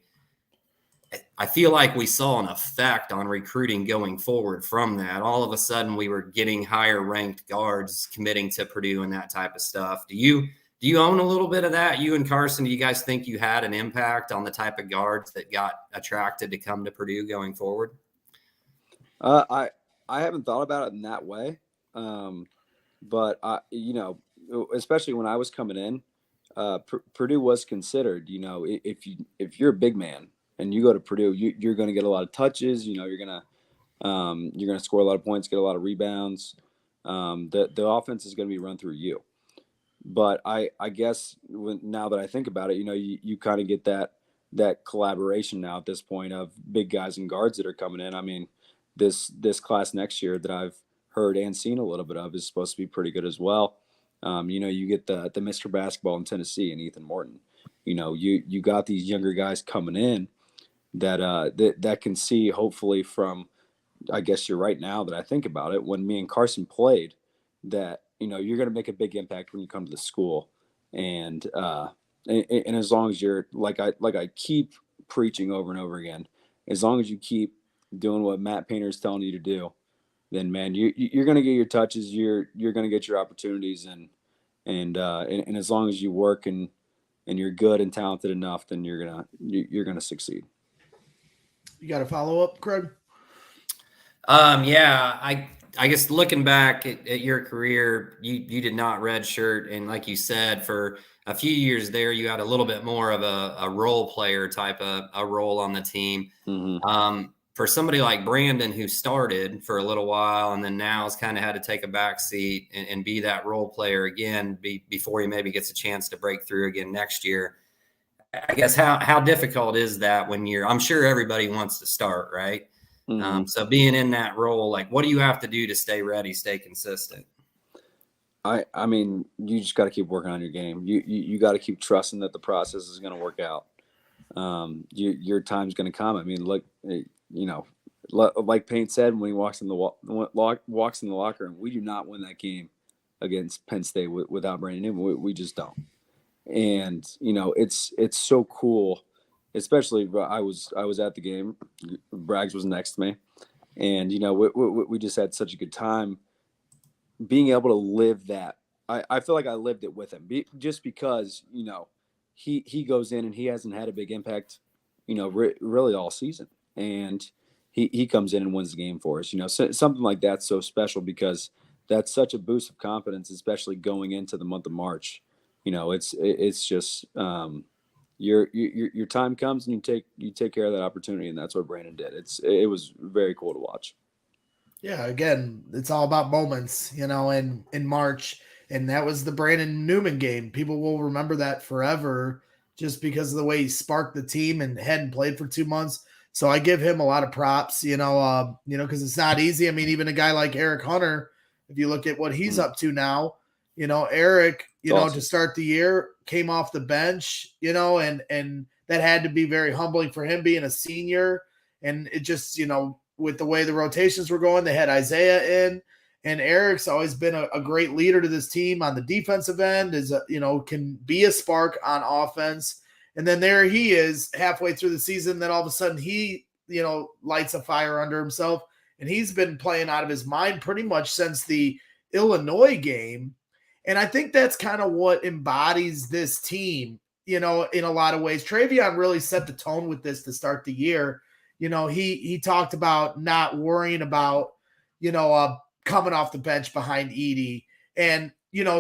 I feel like we saw an effect on recruiting going forward from that. All of a sudden, we were getting higher ranked guards committing to Purdue and that type of stuff. Do you own a little bit of that? You and Carson, do you guys think you had an impact on the type of guards that got attracted to come to Purdue going forward? I haven't thought about it in that way, but especially when I was coming in, Purdue was considered. If you're a big man and you go to Purdue, you're going to get a lot of touches. You're going to score a lot of points, get a lot of rebounds. The offense is going to be run through you. But I guess now that I think about it, you kind of get that collaboration now at this point of big guys and guards that are coming in. I mean, this class next year that I've heard and seen a little bit of is supposed to be pretty good as well. You get the Mr. Basketball in Tennessee and Ethan Morton. You got these younger guys coming in that can see, hopefully, from, I guess you're right now that I think about it, when me and Carson played, that you're going to make a big impact when you come to the school, and as long as you're like I keep preaching over and over again, as long as you keep doing what Matt Painter is telling you to do, then man, you're going to get your touches, you're going to get your opportunities, and as long as you work and you're good and talented enough, then you're gonna succeed. You got a follow up, Craig? Yeah, I guess looking back at your career, you did not redshirt, and like you said, for a few years there, you had a little bit more of a role player type of a role on the team. Mm-hmm. For somebody like Brandon, who started for a little while and then now has kind of had to take a back seat and be that role player again before he maybe gets a chance to break through again next year. I guess how difficult is that when I'm sure everybody wants to start, right? Mm-hmm. So being in that role, like, what do you have to do to stay ready, stay consistent? I mean, you just got to keep working on your game. You got to keep trusting that the process is going to work out. Your time's going to come. I mean, look, like Payne said when he walks in the locker room, we do not win that game against Penn State without Brandon Newman. We just don't. And it's so cool. Especially, I was at the game. Braggs was next to me, and we just had such a good time being able to live that. I feel like I lived it with him, just because he goes in and he hasn't had a big impact, really all season, and he comes in and wins the game for us. Something like that's so special because that's such a boost of confidence, especially going into the month of March. It's just. Your time comes and you take care of that opportunity, and that's what Brandon did. It was very cool to watch. Yeah, again, it's all about moments, in March, and that was the Brandon Newman game. People will remember that forever just because of the way he sparked the team and hadn't played for 2 months. So I give him a lot of props, because it's not easy. I mean, even a guy like Eric Hunter, if you look at what he's up to now, Eric, awesome. To start the year, came off the bench, and that had to be very humbling for him being a senior. And it just, with the way the rotations were going, they had Isaiah in, and Eric's always been a great leader to this team on the defensive end, can be a spark on offense. And then there he is halfway through the season. Then all of a sudden he, lights a fire under himself, and he's been playing out of his mind pretty much since the Illinois game. And I think that's kind of what embodies this team, in a lot of ways. Travion really set the tone with this to start the year. He talked about not worrying about, coming off the bench behind Edey. And,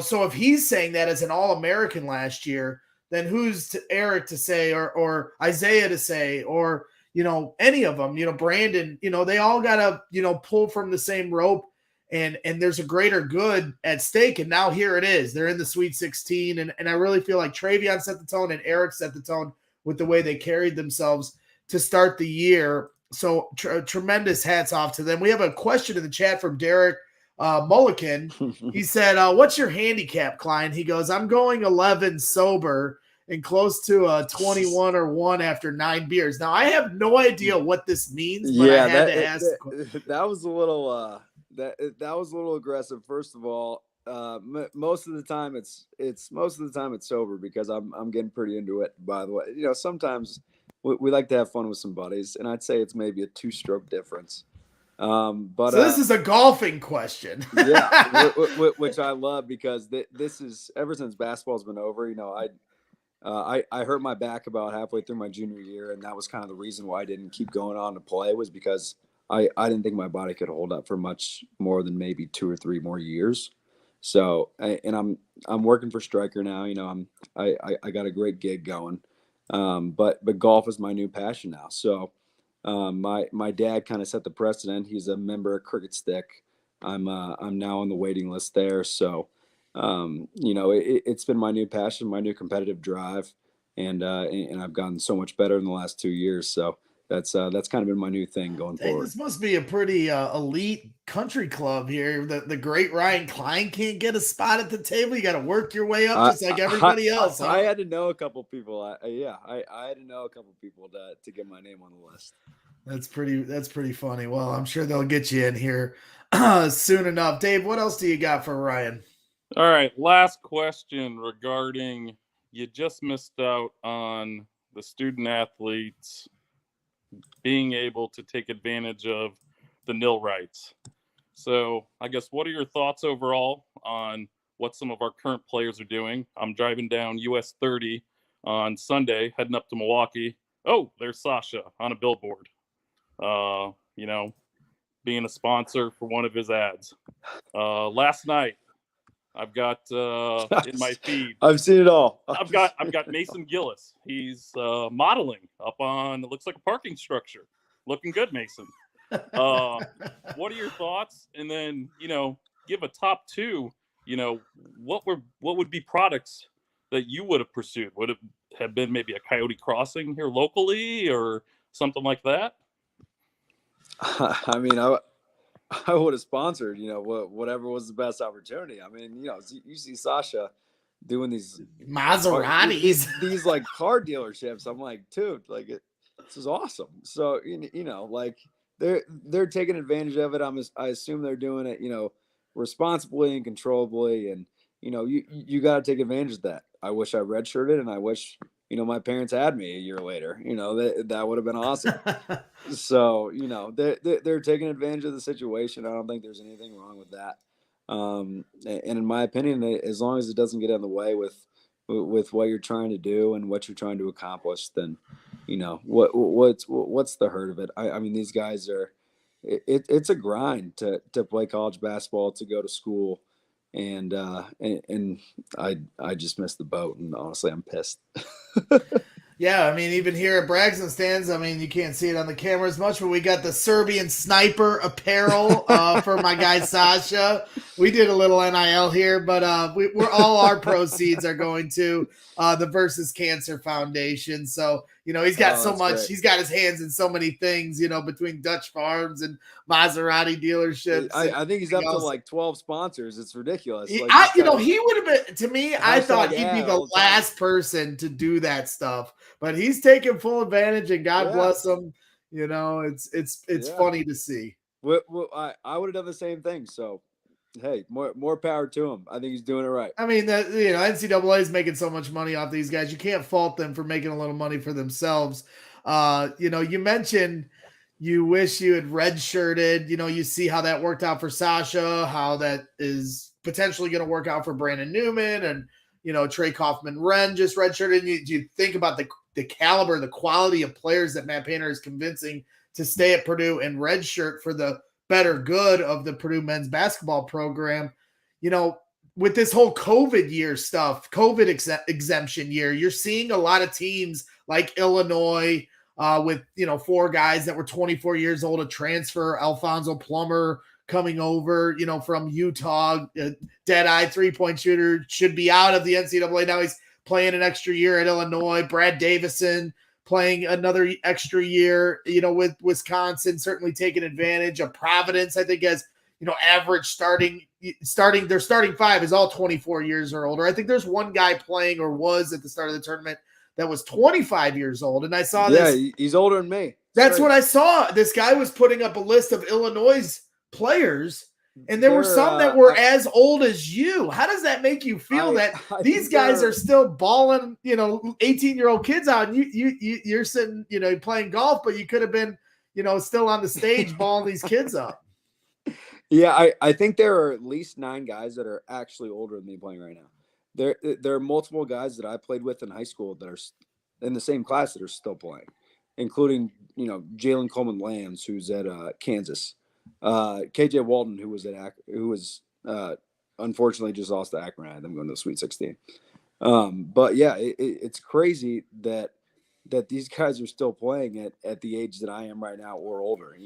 so if he's saying that as an All-American last year, then who's Eric to say or Isaiah to say or, any of them, Brandon, they all got to, pull from the same rope. And there's a greater good at stake. And now here it is. They're in the Sweet 16. And I really feel like Travion set the tone and Eric set the tone with the way they carried themselves to start the year. So tremendous hats off to them. We have a question in the chat from Derek Mulligan. He said, what's your handicap, Cline? He goes, I'm going 11 sober and close to a 21 or 1 after 9 beers. Now, I have no idea what this means, but I had to ask. That was a little that was a little aggressive. First of all, most of the time it's sober because I'm getting pretty into it. By the way, sometimes we like to have fun with some buddies, and I'd say it's maybe a 2-stroke difference. But so this is a golfing question. Yeah, which I love because this is ever since basketball's been over. I hurt my back about halfway through my junior year, and that was kind of the reason why I didn't keep going on to play, was because I didn't think my body could hold up for much more than maybe 2 or 3 more years. So, and I'm working for Stryker now. I got a great gig going, but golf is my new passion now. So, my dad kind of set the precedent. He's a member of Cricket Stick. I'm now on the waiting list there. So, it's been my new passion, my new competitive drive, and I've gotten so much better in the last 2 years. So that's kind of been my new thing going forward. This must be a pretty elite country club here. The great Ryan Cline can't get a spot at the table. You got to work your way up just like everybody else. Huh? I had to know a couple people. I had to know a couple people to get my name on the list. That's pretty funny. Well, I'm sure they'll get you in here soon enough. Dave, what else do you got for Ryan? All right, last question regarding, you just missed out on the student athletes being able to take advantage of the nil rights. So I guess, what are your thoughts overall on what some of our current players are doing? I'm driving down US 30 on Sunday, heading up to Milwaukee. Oh, there's Sasha on a billboard, being a sponsor for one of his ads. Last night, I've got in my feed. I've seen it all. I've got Mason Gillis. He's modeling up on, it looks like a parking structure. Looking good, Mason. What are your thoughts? And then, give a top 2. What would be products that you would have pursued? Would it have been maybe a Coyote Crossing here locally or something like that? I mean, I would have sponsored, whatever was the best opportunity. I mean, you see Sasha doing these Maseratis, these like car dealerships. I'm like, dude, like this is awesome. So, like they're taking advantage of it. I assume they're doing it, responsibly and controllably. And, you got to take advantage of that. I wish I redshirted, and I wish, my parents had me a year later. That would have been awesome. So, they're taking advantage of the situation. I don't think there's anything wrong with that. And in my opinion, as long as it doesn't get in the way with what you're trying to do and what you're trying to accomplish, then, what's the hurt of it? I mean, these guys are, it's a grind to play college basketball, to go to school. And I just missed the boat, and honestly, I'm pissed. Yeah, I mean, even here at Braxton Stands, I mean, you can't see it on the camera as much, but we got the Serbian sniper apparel for my guy Sasha. We did a little NIL here, but we're all our proceeds are going to the Versus Cancer Foundation. So, he's got so much. Great. He's got his hands in so many things, between Dutch Farms and Maserati dealerships. I think he's up to like 12 sponsors. It's ridiculous. He would have been, to me, I thought he'd be the last person to do that stuff. But he's taking full advantage, and God bless him. It's funny to see. Well, I would have done the same thing. So, hey, more power to him. I think he's doing it right. I mean, NCAA is making so much money off these guys. You can't fault them for making a little money for themselves. You mentioned you wish you had redshirted. You see how that worked out for Sasha, how that is potentially going to work out for Brandon Newman, and Trey Kaufman-Renn just redshirted. You think about the caliber, the quality of players that Matt Painter is convincing to stay at Purdue and redshirt for the better good of the Purdue men's basketball program. With this whole COVID year stuff, COVID exemption year, you're seeing a lot of teams like Illinois with, 4 guys that were 24 years old, a transfer, Alfonso Plummer coming over, from Utah, dead-eye three-point shooter, should be out of the NCAA. Now he's playing an extra year at Illinois. Brad Davison playing another extra year, with Wisconsin, certainly taking advantage of Providence. I think as, average starting, their starting 5 is all 24 years or older. I think there's one guy playing, or was at the start of the tournament, that was 25 years old. And I saw this. Yeah, he's older than me. That's what I saw. This guy was putting up a list of Illinois players, And there were some that were as old as you. How does that make you feel that these guys are still balling, 18-year-old kids out, and you're sitting, playing golf, but you could have been, still on the stage balling these kids up. Yeah, I think there are at least 9 guys that are actually older than me playing right now. There are multiple guys that I played with in high school that are in the same class that are still playing, including, Jalen Coleman Lambs, who's at Kansas. KJ Walton, who was unfortunately just lost to Akron. I had them going to the Sweet 16. But yeah, it's crazy that these guys are still playing at the age that I am right now or older.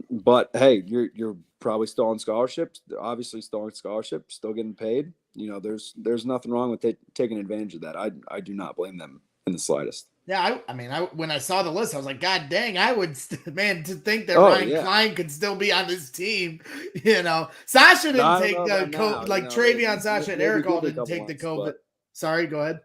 But hey, you're probably still on scholarships. Obviously, still on scholarship, still getting paid. There's nothing wrong with taking advantage of that. I do not blame them in the slightest. Yeah, I mean, when I saw the list, I was like, God dang, I would, man, to think that Ryan Cline could still be on this team, Sasha didn't take the COVID, Travion, Sasha, and Eric all didn't take the COVID. Sorry, go ahead.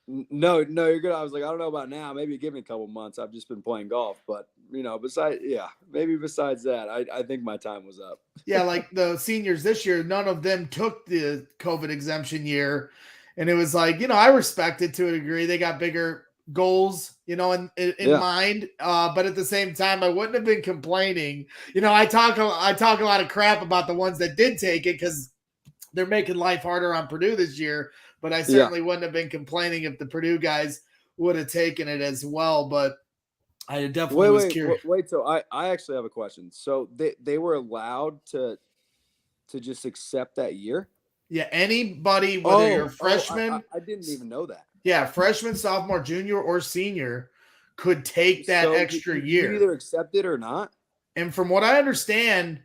No, you're good. I was like, I don't know about now. Maybe give me a couple months. I've just been playing golf, but besides that, I think my time was up. Yeah, like the seniors this year, none of them took the COVID exemption year, and it was like, I respect it to a degree. They got bigger goals, in mind. But at the same time, I wouldn't have been complaining. I talk a lot of crap about the ones that did take it because they're making life harder on Purdue this year. But I certainly wouldn't have been complaining if the Purdue guys would have taken it as well. But I definitely was curious. Wait, so I actually have a question. So they were allowed to just accept that year? Yeah, anybody, whether you're a freshman. I didn't even know that. Yeah, freshman, sophomore, junior, or senior could take that extra year. You either accept it or not. And from what I understand,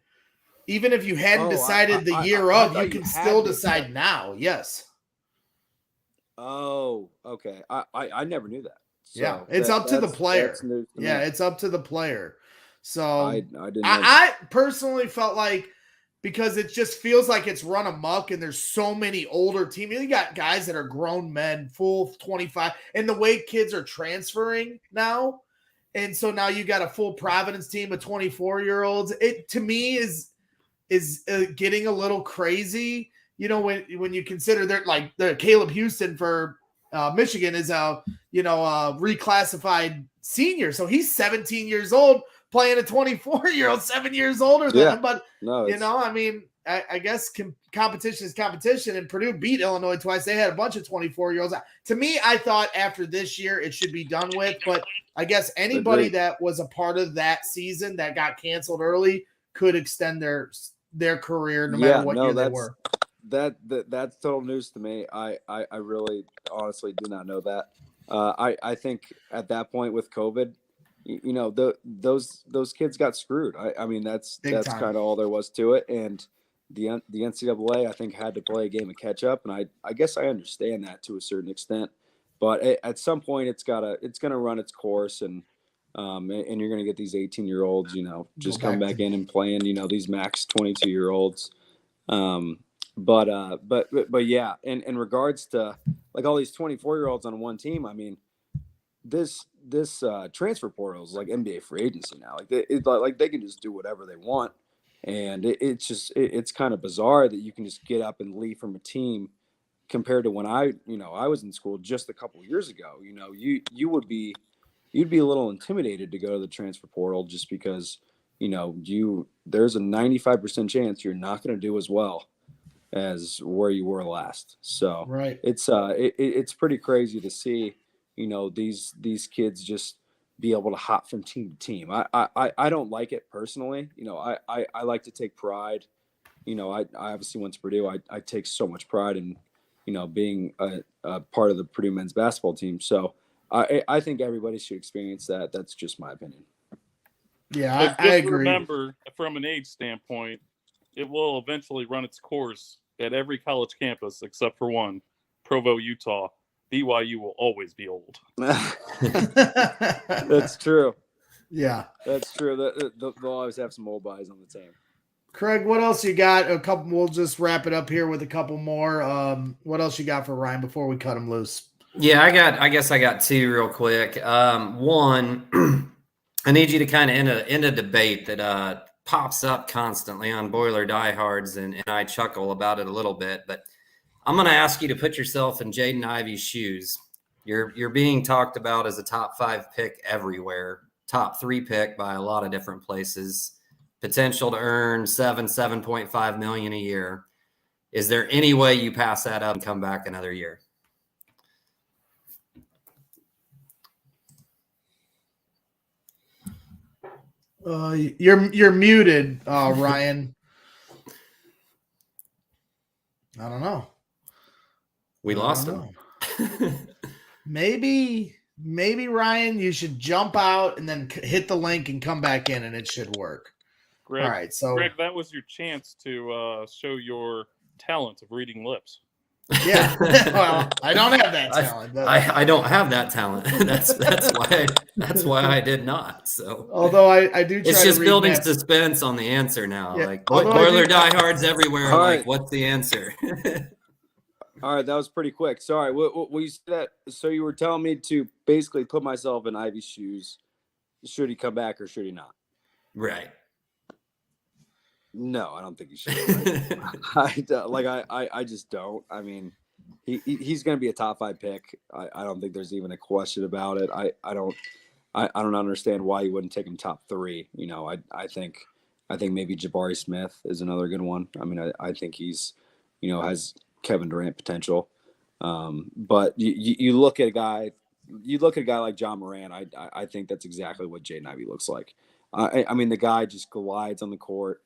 even if you hadn't decided the year of, you can still decide now. Yes. Oh, okay. I never knew that. So yeah, it's up to the player. Yeah, it's up to the player. So I personally felt like, because it just feels like it's run amok and there's so many older teams. You got guys that are grown men, full 25, and the way kids are transferring now. And so now you got a full Providence team of 24-year-olds. It, to me, is getting a little crazy. When you consider the Caleb Houston for Michigan is a reclassified senior. So he's 17 years old, playing a 24-year-old, 7 years older than him. But, I guess competition is competition, and Purdue beat Illinois twice. They had a bunch of 24-year-olds. To me, I thought after this year it should be done with, but I guess anybody that was a part of that season that got canceled early could extend their career no matter what year they were. That's total news to me. I really honestly do not know that. I think at that point with COVID, those kids got screwed. I mean, that's kind of all there was to it. And the NCAA, I think, had to play a game of catch up. And I guess I understand that to a certain extent. But at some point, it's going to run its course, and you're going to get these 18-year-olds, just come back in and playing, these max 22-year-olds. But yeah, in regards to like all these 24-year-olds on one team, I mean, this transfer portal is like NBA free agency now. Like they can just do whatever they want, and it's kind of bizarre that you can just get up and leave from a team compared to when I was in school just a couple of years ago. You'd be a little intimidated to go to the transfer portal just because there's a 95% chance you're not going to do as well as where you were last. So right. It's pretty crazy to see, these kids just be able to hop from team to team. I don't like it personally. I like to take pride. I obviously went to Purdue. I take so much pride in, being a part of the Purdue men's basketball team. So I think everybody should experience that. That's just my opinion. Yeah, I agree. Remember, from an age standpoint, it will eventually run its course at every college campus except for one, Provo, Utah. BYU will always be old. That's true. Yeah, that's true. They'll always have some old guys on the team. Craig, what else you got? A couple. We'll just wrap it up here with a couple more. What else you got for Ryan before we cut him loose? Yeah, I guess I got two real quick. One, I need you to kind of end a debate that pops up constantly on Boiler Diehards, and I chuckle about it a little bit. But I'm going to ask you to put yourself in Jaden Ivey's shoes. You're being talked about as a top 5 pick everywhere, top 3 pick by a lot of different places, potential to earn $7.5 million a year. Is there any way you pass that up and come back another year? You're muted, Ryan. I don't know. We lost him. Maybe Ryan, you should jump out and then hit the link and come back in, and it should work. Greg, all right, so Greg, that was your chance to show your talent of reading lips. Yeah, well, I don't have that talent. I don't have that talent. That's why I did not. So, although I do, try it's just to building suspense on the answer now. Yeah, like Boiler Diehards everywhere. All like, right. what's the answer? All right, that was pretty quick. Sorry, what you said. So you were telling me to basically put myself in Ivy's shoes. Should he come back or should he not? Right. No, I don't think he should. I just don't. I mean, he's going to be a top 5 pick. I don't think there's even a question about it. I don't understand why you wouldn't take him top 3. You know, I think maybe Jabari Smith is another good one. I mean, I think he's, you know, has Kevin Durant potential. But you look at a guy like John Moran. I think that's exactly what Jaden Ivey looks like. I mean, the guy just glides on the court.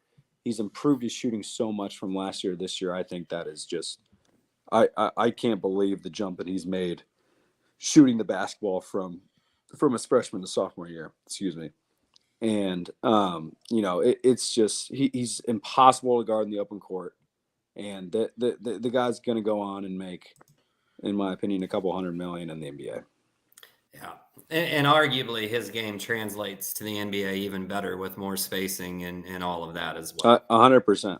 He's improved his shooting so much from last year to this year. I think that is just I can't believe the jump that he's made shooting the basketball from his freshman to sophomore year. Excuse me. And you know, it's just he's impossible to guard in the open court. And the guy's going to go on and make, in my opinion, a couple $100 million in the NBA. Yeah. And arguably his game translates to the NBA even better with more spacing and all of that as well. 100%.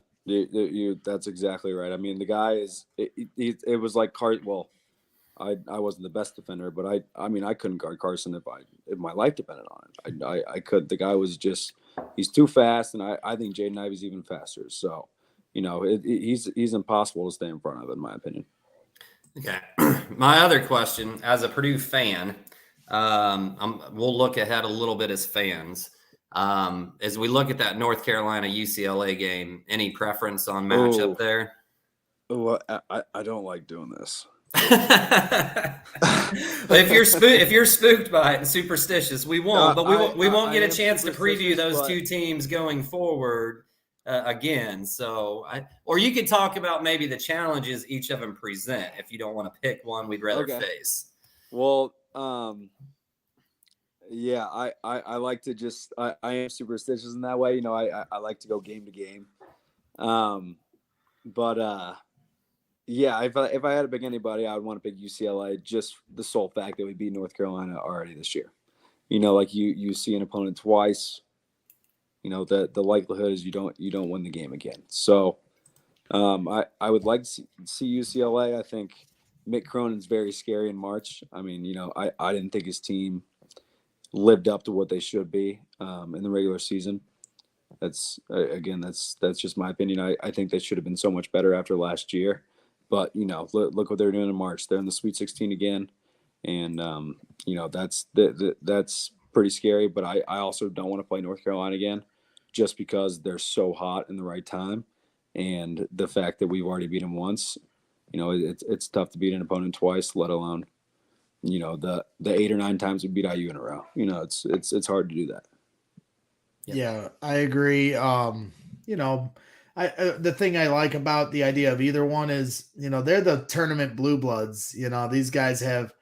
That's exactly right. I mean, the guy is it was like well, I wasn't the best defender, but I mean, I couldn't guard Carson if my life depended on it. I could. The guy was just, he's too fast, and I think Jaden Ivey's even faster. So, you know, he's impossible to stay in front of, in my opinion. Okay. My other question, as a Purdue fan, we'll look ahead a little bit as fans. As we look at that North Carolina UCLA game, any preference on matchup there? Oh, I don't like doing this. if you're spooked by it and superstitious, we won't. But we won't get a chance to preview those two teams going forward again. So, or you could talk about maybe the challenges each of them present. If you don't want to pick one, we'd rather face. Well, yeah, I like to just I am superstitious in that way. You know, I like to go game to game. Yeah, if I had to pick anybody, I would want to pick UCLA. Just the sole fact that we beat North Carolina already this year. You know, like you see an opponent twice. You know, the likelihood is you don't win the game again. So, I would like to see UCLA. I think Mick Cronin's very scary in March. I mean, you know, I didn't think his team lived up to what they should be in the regular season. That's just my opinion. I think they should have been so much better after last year. But, you know, look what they're doing in March. They're in the Sweet 16 again. And, you know, that's pretty scary. But I also don't want to play North Carolina again just because they're so hot in the right time. And the fact that we've already beat them once, you know, it's tough to beat an opponent twice, let alone, you know, the 8 or 9 times we beat IU in a row. You know, it's hard to do that. Yeah, I agree. You know, the thing I like about the idea of either one is, you know, they're the tournament blue bloods. You know, these guys have,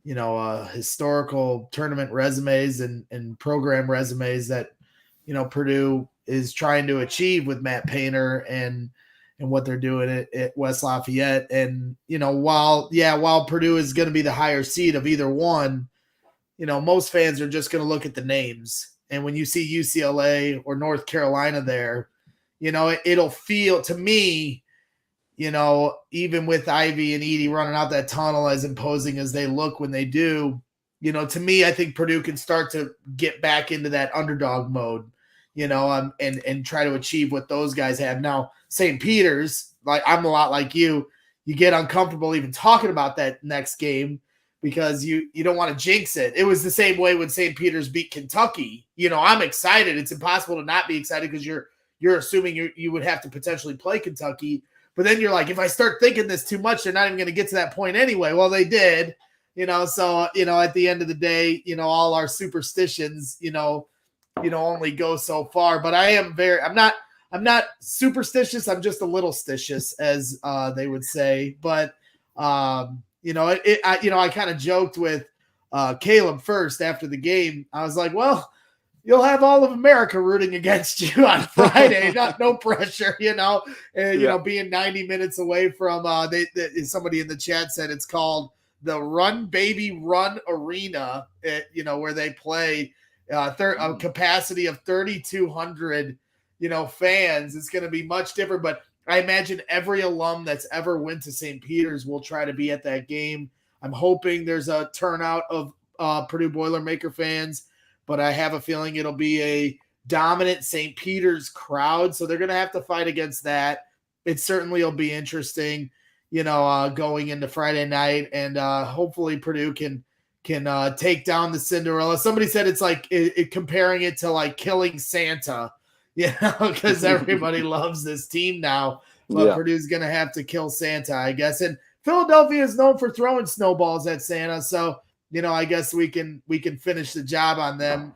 you know, historical tournament resumes and program resumes that, you know, Purdue is trying to achieve with Matt Painter and what they're doing at West Lafayette. And, you know, while Purdue is going to be the higher seed of either one, you know, most fans are just going to look at the names. And when you see UCLA or North Carolina there, you know, it'll feel to me, you know, even with Ivy and Edey running out that tunnel as imposing as they look when they do, you know, to me, I think Purdue can start to get back into that underdog mode. and try to achieve what those guys have. Now, St. Peter's, like I'm a lot like you get uncomfortable even talking about that next game because you don't want to jinx it. It was the same way when St. Peter's beat Kentucky. I'm excited. It's impossible to not be excited because you're assuming you would have to potentially play Kentucky. But then you're like, if I start thinking this too much, they're not even going to get to that point anyway. Well, they did, so, at the end of the day, all our superstitions, only go so far. But I'm not superstitious. I'm just a little stitious, as they would say. But, I kind of joked with Caleb first after the game. I was like, well, you'll have all of America rooting against you on Friday. No pressure, and, being 90 minutes away from somebody in the chat said it's called the Run Baby Run Arena, where they play a capacity of 3,200, fans. It's going to be much different, but I imagine every alum that's ever went to St. Peter's will try to be at that game. I'm hoping there's a turnout of Purdue Boilermaker fans, but I have a feeling it'll be a dominant St. Peter's crowd. So they're going to have to fight against that. It certainly will be interesting, going into Friday night, and hopefully Purdue can take down the Cinderella. Somebody said it's like comparing it to like killing Santa, because everybody loves this team now. But Purdue's going to have to kill Santa, I guess. And Philadelphia is known for throwing snowballs at Santa, so I guess we can finish the job on them.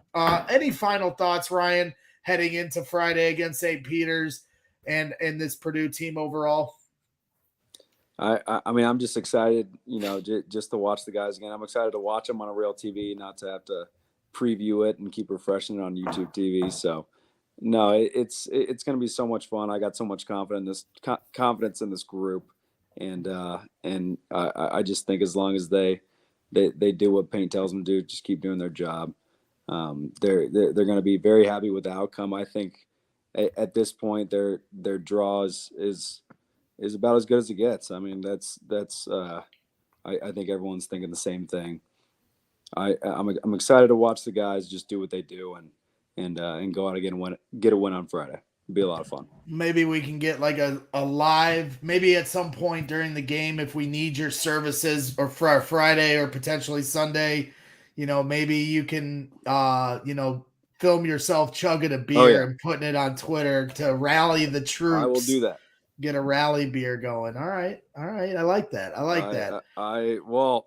Any final thoughts, Ryan, heading into Friday against St. Peter's and this Purdue team overall? I mean, I'm just excited, just to watch the guys again. I'm excited to watch them on a real TV, not to have to preview it and keep refreshing it on YouTube TV. So, no, it's going to be so much fun. I got so much confidence in this group, and I just think as long as they do what Paint tells them to do, just keep doing their job. They're going to be very happy with the outcome. I think at this point their draws is about as good as it gets. I mean, I think everyone's thinking the same thing. I'm excited to watch the guys just do what they do and go out again and get a win on Friday. It'd be a lot of fun. Maybe we can get like a live, maybe at some point during the game, if we need your services, or for our Friday or potentially Sunday, maybe you can, film yourself chugging a beer and putting it on Twitter to rally the troops. I will do that. Get a rally beer going. All right. I like that. Well,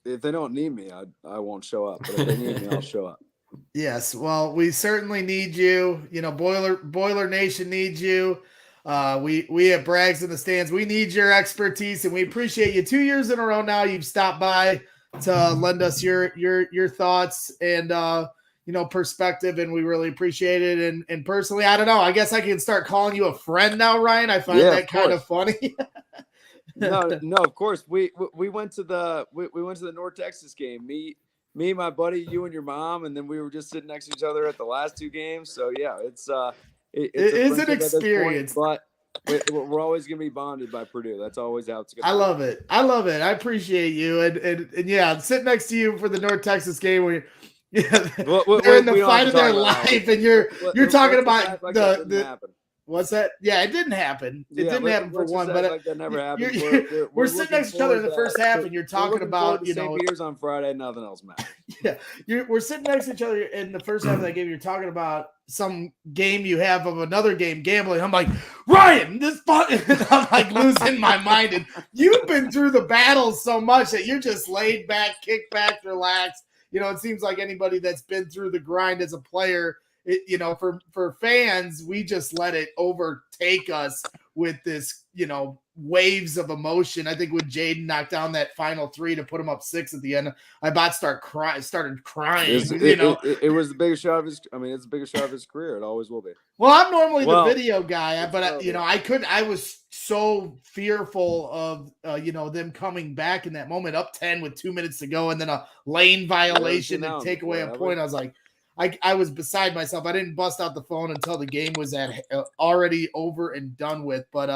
if they don't need me, I won't show up. But if they need me, I'll show up. Yes, well, we certainly need you. Boiler Nation needs you. We at Brags in the Stands, we need your expertise, and we appreciate you. 2 years in a row now, you've stopped by to lend us your thoughts and perspective, and we really appreciate it. And personally, I don't know. I guess I can start calling you a friend now, Ryan. I find that kind of funny. No, of course. We went to the North Texas game. Me, my buddy, you and your mom, and then we were just sitting next to each other at the last two games. So yeah, it's an experience. But we're always gonna be bonded by Purdue. That's always how it's gonna I love it. I appreciate you, and yeah, sit next to you for the North Texas game where they're in the fight of their life, and you're talking about the. What's that? Yeah, it didn't happen. It didn't happen for one, but that never happened. We're sitting next to each other in the first half, and you're talking about St. Peter's on Friday. Nothing else matters. Yeah, we're sitting next to each other in the first half of that game. You're talking about some game you have of another game gambling. I'm like, Ryan, this fun. I'm like losing my mind, and you've been through the battles so much that you're just laid back, kick back, relaxed. It seems like anybody that's been through the grind as a player. For fans, we just let it overtake us with this, waves of emotion. I think when Jaden knocked down that final three to put him up 6 at the end, I about started crying. It was the biggest shot of his. I mean, it's the biggest shot of his career. It always will be. Well, I'm normally the video guy, but I couldn't. I was so fearful of them coming back in that moment, up 10 with 2 minutes to go, and then a lane violation and take away a point. I was like. I was beside myself. I didn't bust out the phone until the game was already over and done with. But,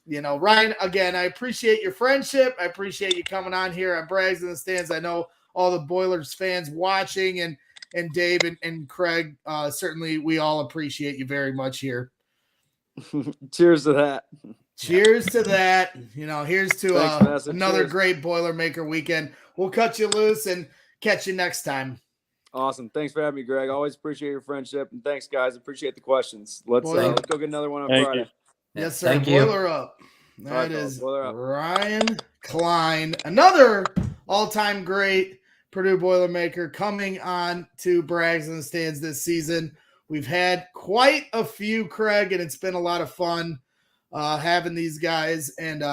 Ryan, again, I appreciate your friendship. I appreciate you coming on here on Brags in the Stands. I know all the Boilers fans watching, and and Dave and Craig. Certainly, we all appreciate you very much here. Cheers to that. Cheers to that. Here's to Thanks, another Cheers. great Boilermaker weekend. We'll cut you loose and catch you next time. Awesome. Thanks for having me, Greg. Always appreciate your friendship. And thanks, guys. Appreciate the questions. Let's go get another one on Friday. You. Yes, sir. Thank you. Boiler up. That is Boiler up. Ryan Cline, another all-time great Purdue Boilermaker coming on to Brags in the Stands this season. We've had quite a few, Craig, and it's been a lot of fun having these guys. And,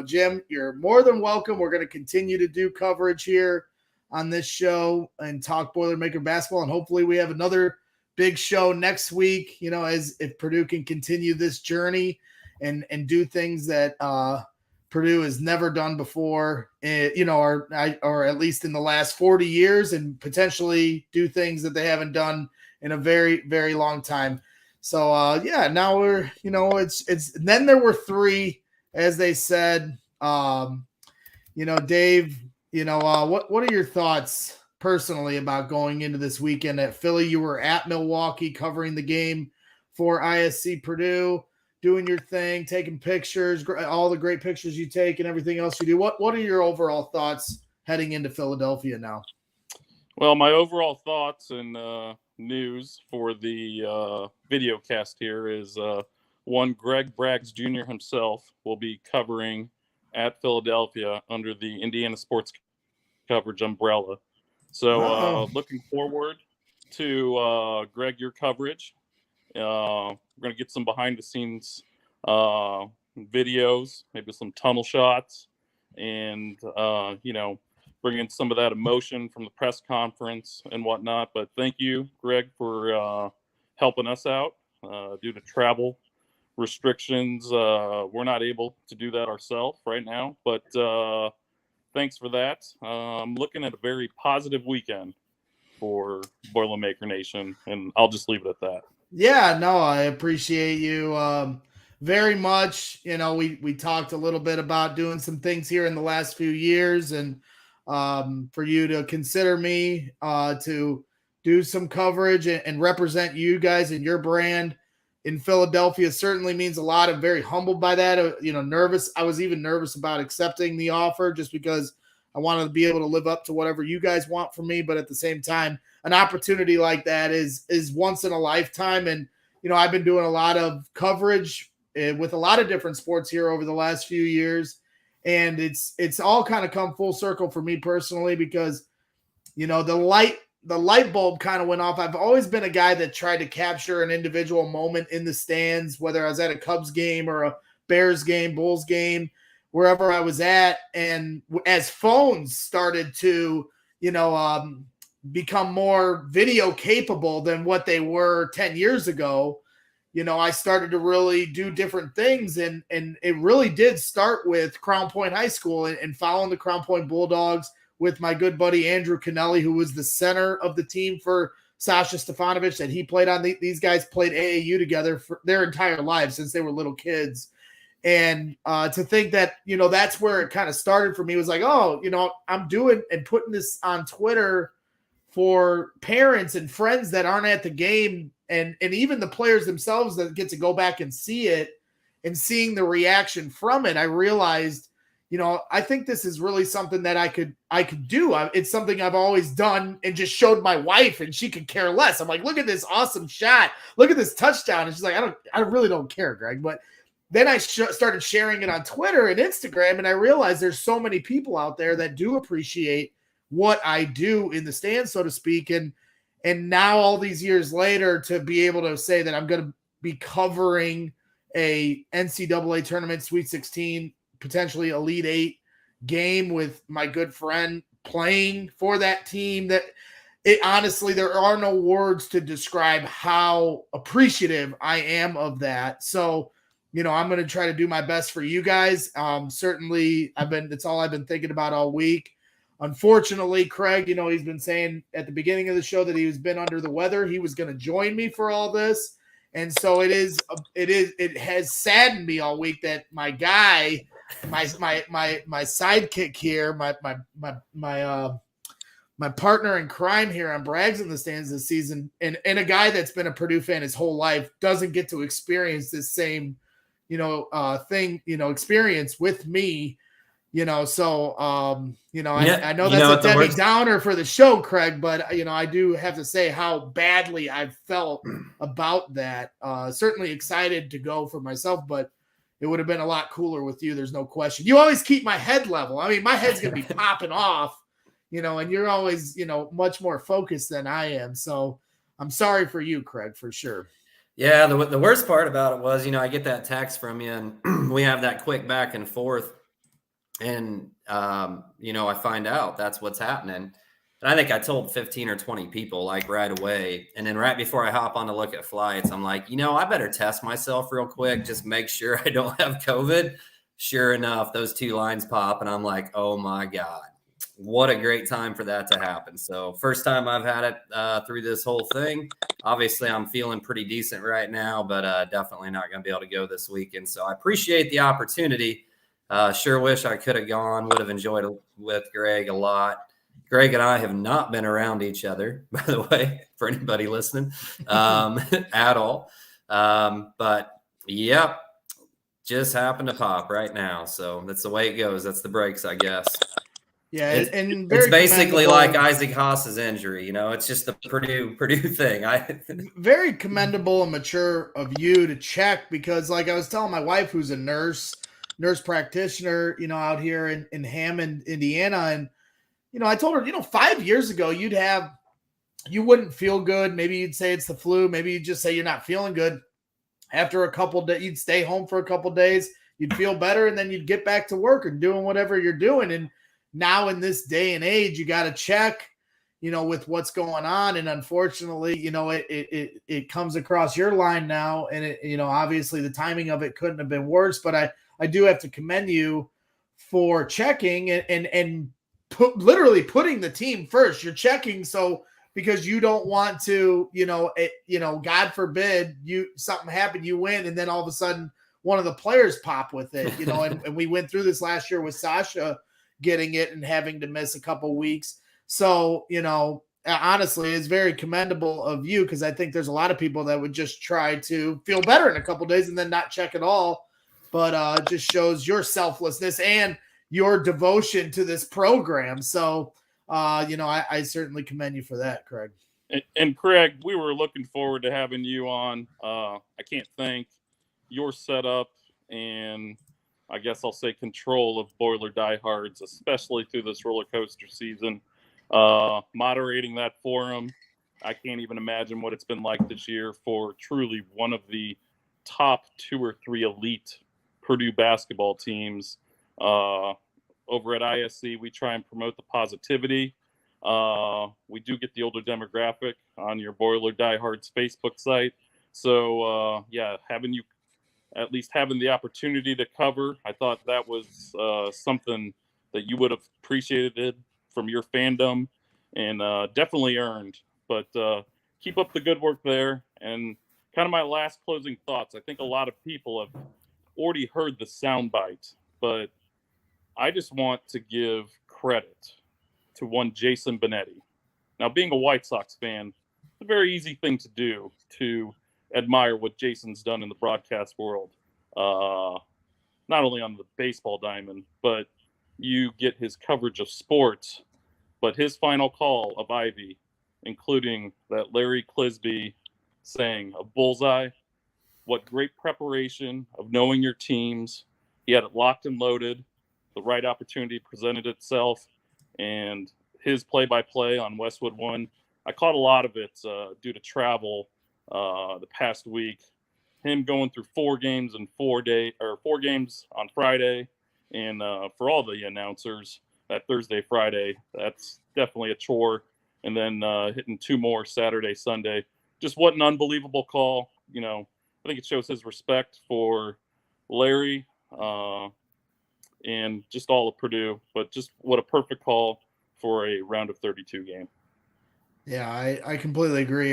Jim, you're more than welcome. We're going to continue to do coverage here on this show and talk Boilermaker basketball. And hopefully we have another big show next week, as if Purdue can continue this journey and do things that Purdue has never done before, or at least in the last 40 years, and potentially do things that they haven't done in a very, very long time. So, now we're, it's then there were three, as they said. Dave, what are your thoughts personally about going into this weekend at Philly? You were at Milwaukee covering the game for ISC Purdue, doing your thing, taking pictures, all the great pictures you take and everything else you do. What are your overall thoughts heading into Philadelphia now? Well, my overall thoughts and news for the video cast here is one, Greg Braggs Jr. himself will be covering at Philadelphia under the Indiana Sports Coverage umbrella. So looking forward to, Greg, your coverage. We're going to get some behind-the-scenes videos, maybe some tunnel shots, and, bring in some of that emotion from the press conference and whatnot. But thank you, Greg, for helping us out due to travel restrictions. We're not able to do that ourselves right now, but thanks for that. I'm looking at a very positive weekend for Boilermaker Nation, and I'll just leave it at that. Yeah, no, I appreciate you very much. We talked a little bit about doing some things here in the last few years, and for you to consider me to do some coverage and represent you guys and your brand in Philadelphia certainly means a lot. I'm very humbled by that. Nervous. I was even nervous about accepting the offer just because I wanted to be able to live up to whatever you guys want from me. But at the same time, an opportunity like that is once in a lifetime. And, I've been doing a lot of coverage with a lot of different sports here over the last few years. And it's all kind of come full circle for me personally because, the light bulb kind of went off. I've always been a guy that tried to capture an individual moment in the stands, whether I was at a Cubs game or a Bears game, Bulls game, wherever I was at. And as phones started to, become more video capable than what they were 10 years ago, I started to really do different things. And it really did start with Crown Point High School and following the Crown Point Bulldogs with my good buddy Andrew Kennelly, who was the center of the team for Sasha Stefanovic that he played on. These guys played AAU together for their entire lives since they were little kids. And to think that, that's where it kind of started for me was like, I'm doing and putting this on Twitter for parents and friends that aren't at the game and even the players themselves that get to go back and see it and seeing the reaction from it. I realized, I think this is really something that I could do. It's something I've always done and just showed my wife and she could care less. I'm like, look at this awesome shot. Look at this touchdown. And she's like, I really don't care, Greg. But then I started sharing it on Twitter and Instagram. And I realized there's so many people out there that do appreciate what I do in the stands, so to speak. And now all these years later to be able to say that I'm going to be covering a NCAA tournament, Sweet 16, potentially Elite Eight game with my good friend playing for that team, that it honestly, there are no words to describe how appreciative I am of that. So, I'm going to try to do my best for you guys. Certainly it's all I've been thinking about all week. Unfortunately, Craig, he's been saying at the beginning of the show that he's been under the weather. He was going to join me for all this. And so it has saddened me all week that my guy, my sidekick here, my partner in crime here on Brags in the Stands this season, and a guy that's been a Purdue fan his whole life doesn't get to experience this same, experience with me, So, I know that's a Debbie Downer for the show, Craig, but I do have to say how badly I've felt about that. Certainly excited to go for myself, but it would have been a lot cooler with you. There's no question. You always keep my head level. I mean, my head's going to be popping off, and you're always, much more focused than I am. So I'm sorry for you, Craig, for sure. Yeah. The worst part about it was, I get that text from you and we have that quick back and forth. And, I find out that's what's happening. And I think I told 15 or 20 people like right away. And then right before I hop on to look at flights, I'm like, I better test myself real quick. Just make sure I don't have COVID. Sure enough, those 2 lines pop and I'm like, oh my God, what a great time for that to happen. So first time I've had it through this whole thing. Obviously I'm feeling pretty decent right now, but definitely not going to be able to go this weekend. So I appreciate the opportunity. Sure wish I could have gone, would have enjoyed it with Greg a lot. Greg and I have not been around each other, by the way, for anybody listening, at all. But yep, just happened to pop right now. So that's the way it goes. That's the breaks, I guess. Yeah, it's basically like Isaac Haas's injury. It's just the Purdue thing. Very commendable and mature of you to check, because like I was telling my wife, who's a nurse practitioner, out here in Hammond, Indiana. And, I told her, 5 years ago, you wouldn't feel good. Maybe you'd say it's the flu. Maybe you'd just say you're not feeling good. After a couple days, you'd stay home for a couple days. You'd feel better. And then you'd get back to work and doing whatever you're doing. And now in this day and age, you got to check, with what's going on. And unfortunately, it comes across your line now. And obviously the timing of it couldn't have been worse, but I do have to commend you for checking and literally putting the team first. You're checking because you don't want to, God forbid something happened, you win, and then all of a sudden one of the players pop with it, and we went through this last year with Sasha getting it and having to miss a couple weeks. So, honestly, it's very commendable of you, because I think there's a lot of people that would just try to feel better in a couple days and then not check at all. But it just shows your selflessness and your devotion to this program. So, I certainly commend you for that, Craig. And Craig, we were looking forward to having you on. I can't thank your setup and I guess I'll say control of Boiler diehards, especially through this roller coaster season. Moderating that forum, I can't even imagine what it's been like this year for truly one of the top 2 or 3 elite Purdue basketball teams. Over at ISC, we try and promote the positivity. We do get the older demographic on your Boiler Diehards Facebook site. So, having you at least having the opportunity to cover, I thought that was something that you would have appreciated from your fandom and definitely earned. But keep up the good work there. And kind of my last closing thoughts. I think a lot of people have already heard the soundbite, but I just want to give credit to one Jason Benetti. Now, being a White Sox fan, it's a very easy thing to do to admire what Jason's done in the broadcast world. Not only on the baseball diamond, but you get his coverage of sports, but his final call of Ivy, including that Larry Clisby saying a bullseye, what great preparation of knowing your teams. He had it locked and loaded. The right opportunity presented itself, and his play-by-play on Westwood One. I caught a lot of it due to travel the past week. Him going through 4 games in 4 days, or 4 games on Friday, and for all the announcers, that Thursday, Friday, that's definitely a chore. And then hitting 2 more Saturday, Sunday. Just what an unbelievable call. I think it shows his respect for Larry and just all of Purdue, but just what a perfect call for a round of 32 game. Yeah, I completely agree.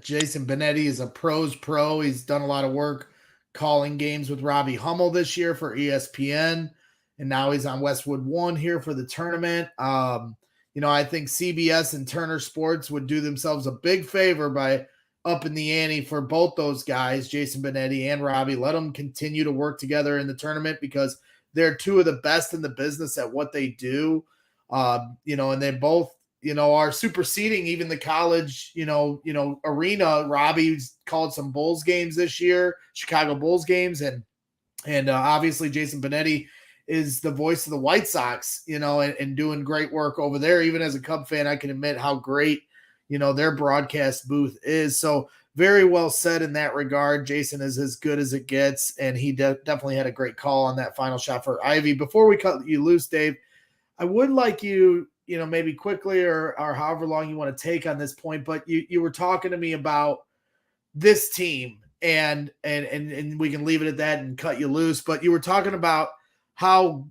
Jason Benetti is a pro's pro. He's done a lot of work calling games with Robbie Hummel this year for ESPN, and now he's on Westwood One here for the tournament. I think CBS and Turner Sports would do themselves a big favor by upping the ante for both those guys, Jason Benetti and Robbie. Let them continue to work together in the tournament because they're two of the best in the business at what they do. And they both, are superseding even the college, arena. Robbie's called some Bulls games this year, Chicago Bulls games, and obviously Jason Benetti is the voice of the White Sox, and doing great work over there. Even as a Cub fan, I can admit how great, their broadcast booth is. So very well said in that regard. Jason is as good as it gets, and he definitely had a great call on that final shot for Ivy. Before we cut you loose, Dave, I would like you, maybe quickly or however long you want to take on this point, but you were talking to me about this team and we can leave it at that and cut you loose. But you were talking about how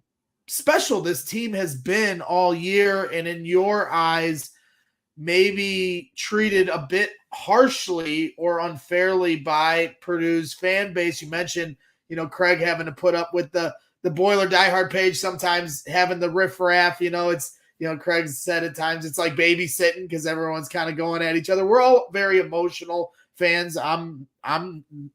special this team has been all year, and in your eyes, maybe treated a bit harshly or unfairly by Purdue's fan base. You mentioned, Craig having to put up with the Boiler diehard page, sometimes having the riffraff, it's, Craig said at times it's like babysitting because everyone's kind of going at each other. We're all very emotional fans. I'm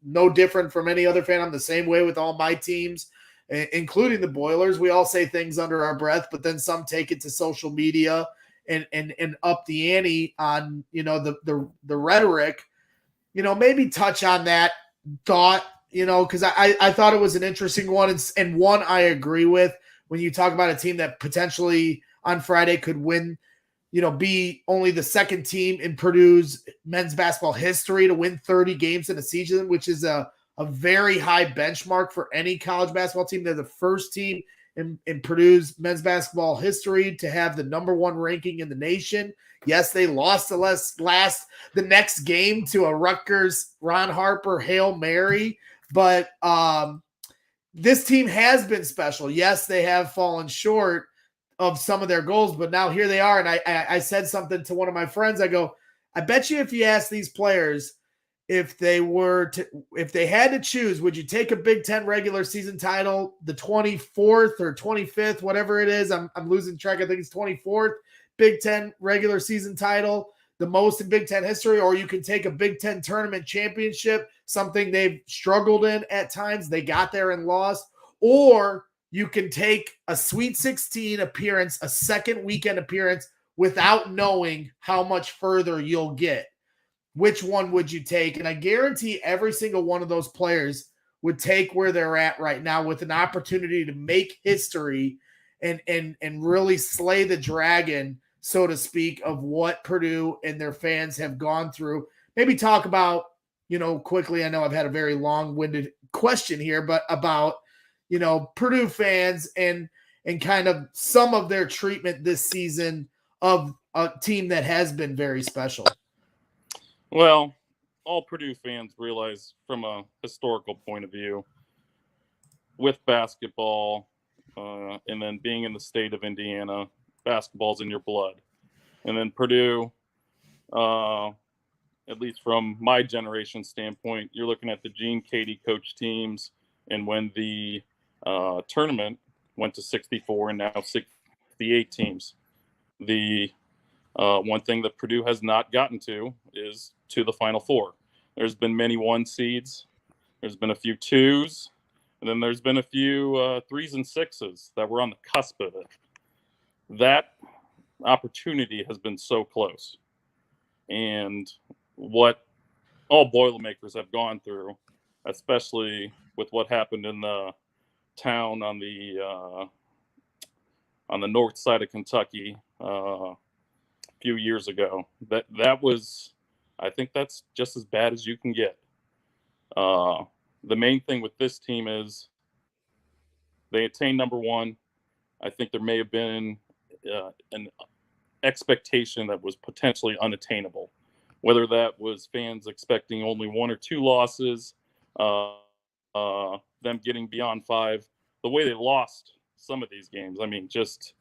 no different from any other fan. I'm the same way with all my teams, including the Boilers. We all say things under our breath, but then some take it to social media and up the ante on, the rhetoric. Maybe touch on that thought, because I thought it was an interesting one, and one I agree with when you talk about a team that potentially on Friday could win, be only the second team in Purdue's men's basketball history to win 30 games in a season, which is a very high benchmark for any college basketball team. They're the first team in Purdue's men's basketball history to have the number one ranking in the nation. Yes, they lost the next game to a Rutgers Ron Harper Hail Mary, but this team has been special. Yes, they have fallen short of some of their goals, but now here they are. And I said something to one of my friends. I go, I bet you if you ask these players if they had to choose, would you take a Big Ten regular season title, the 24th or 25th, whatever it is? I'm losing track. I think it's 24th Big Ten regular season title, the most in Big Ten history, or you can take a Big Ten tournament championship, something they've struggled in at times. They got there and lost, or you can take a Sweet 16 appearance, a second weekend appearance without knowing how much further you'll get. Which one would you take? And I guarantee every single one of those players would take where they're at right now with an opportunity to make history and really slay the dragon, so to speak, of what Purdue and their fans have gone through. Maybe talk about, quickly, I know I've had a very long-winded question here, but about, Purdue fans and kind of some of their treatment this season of a team that has been very special. Well, all Purdue fans realize from a historical point of view, with basketball and then being in the state of Indiana, basketball's in your blood. And then Purdue, at least from my generation standpoint, you're looking at the Gene Katie coach teams. And when the tournament went to 64 and now 68 teams, the one thing that Purdue has not gotten to is to the Final Four. There's been many 1 seeds. There's been a few 2s. And then there's been a few 3s and 6s that were on the cusp of it. That opportunity has been so close. And what all Boilermakers have gone through, especially with what happened in the town on the north side of Kentucky a few years ago, that was, I think that's just as bad as you can get. The main thing with this team is they attained number one. I think there may have been an expectation that was potentially unattainable, whether that was fans expecting only 1 or 2 losses, them getting beyond 5. The way they lost some of these games, I mean, just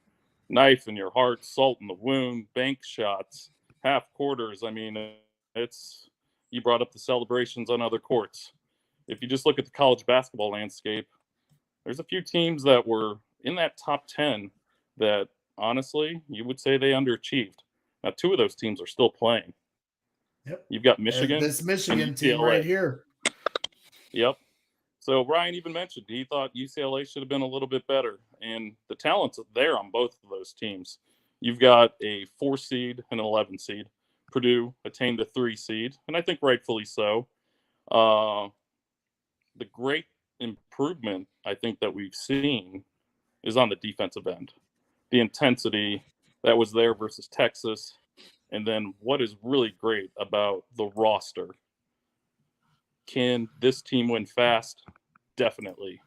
knife in your heart, salt in the wound, bank shots, half quarters. I mean, you brought up the celebrations on other courts. If you just look at the college basketball landscape, there's a few teams that were in that top 10 that honestly, you would say they underachieved. Now, 2 of those teams are still playing. Yep. You've got Michigan. This Michigan and team UCLA. right here. Yep. So Ryan even mentioned he thought UCLA should have been a little bit better, and the talent's there on both of those teams. You've got a 4 seed and an 11 seed. Purdue attained a 3 seed, and I think rightfully so. The great improvement I think that we've seen is on the defensive end. The intensity that was there versus Texas, and then what is really great about the roster. Can this team win fast? Definitely.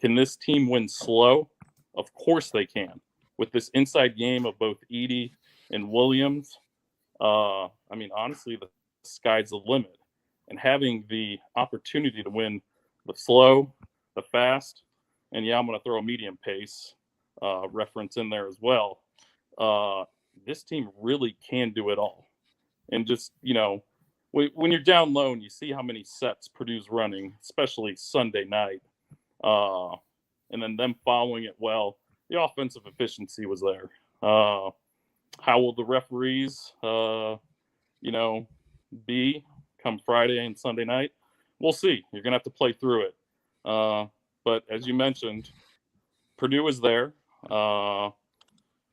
Can this team win slow? Of course they can. With this inside game of both Edey and Williams, honestly, the sky's the limit. And having the opportunity to win the slow, the fast, and I'm going to throw a medium pace reference in there as well. This team really can do it all. And just, when you're down low and you see how many sets Purdue's running, especially Sunday night, and then them following it well, the offensive efficiency was there. How will the referees, be come Friday and Sunday night? We'll see. You're going to have to play through it. But as you mentioned, Purdue is there.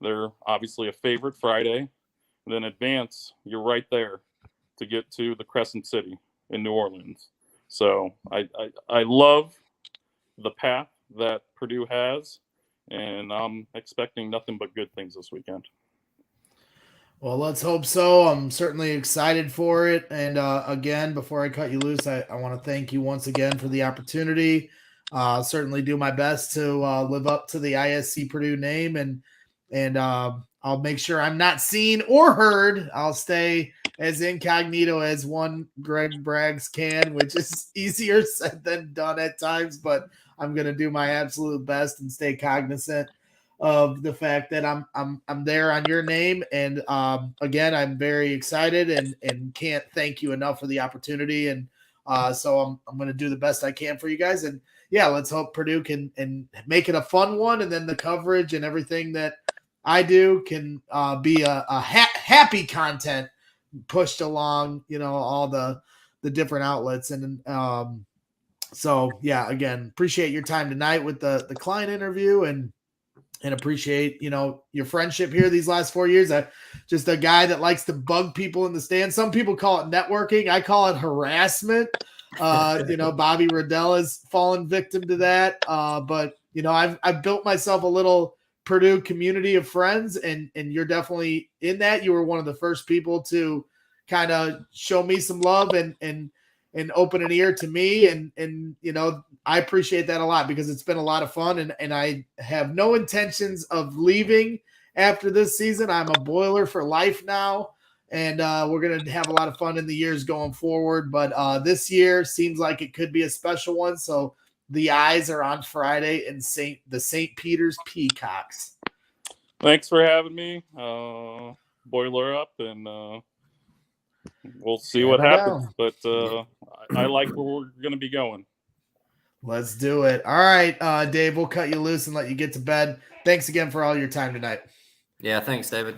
They're obviously a favorite Friday. And then advance, you're right there to get to the Crescent City in New Orleans. So I love the path that Purdue has, and I'm expecting nothing but good things this weekend. Well, let's hope so. I'm certainly excited for it. And again, before I cut you loose, I want to thank you once again for the opportunity. Certainly do my best to live up to the ISC Purdue name, and I'll make sure I'm not seen or heard. I'll stay as incognito as one Greg Braggs can, which is easier said than done at times, but I'm going to do my absolute best and stay cognizant of the fact that I'm there on your name. And again, I'm very excited and can't thank you enough for the opportunity. And so I'm going to do the best I can for you guys. And yeah, let's hope Purdue can and make it a fun one. And then the coverage and everything that I do can be a happy content pushed along, all the different outlets. And so yeah, again, appreciate your time tonight with the Cline interview and appreciate, your friendship here these last 4 years. Just a guy that likes to bug people in the stands. Some people call it networking. I call it harassment. Bobby Riddell has fallen victim to that. But I've built myself a little Purdue community of friends, and you're definitely in that. You were one of the first people to kind of show me some love and open an ear to me. And I appreciate that a lot because it's been a lot of fun, and I have no intentions of leaving after this season. I'm a Boiler for life now, and we're going to have a lot of fun in the years going forward. But this year seems like it could be a special one. So the eyes are on Friday in the St. Peter's Peacocks. Thanks for having me. Boiler up, and we'll see what happens. But I like where we're going to be going. Let's do it. All right, Dave, we'll cut you loose and let you get to bed. Thanks again for all your time tonight. Yeah, thanks, David.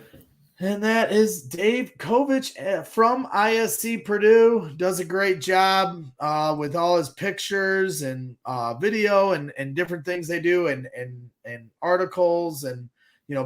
And that is Dave Kovich from ISC Purdue. Does a great job with all his pictures and video and different things they do and articles and,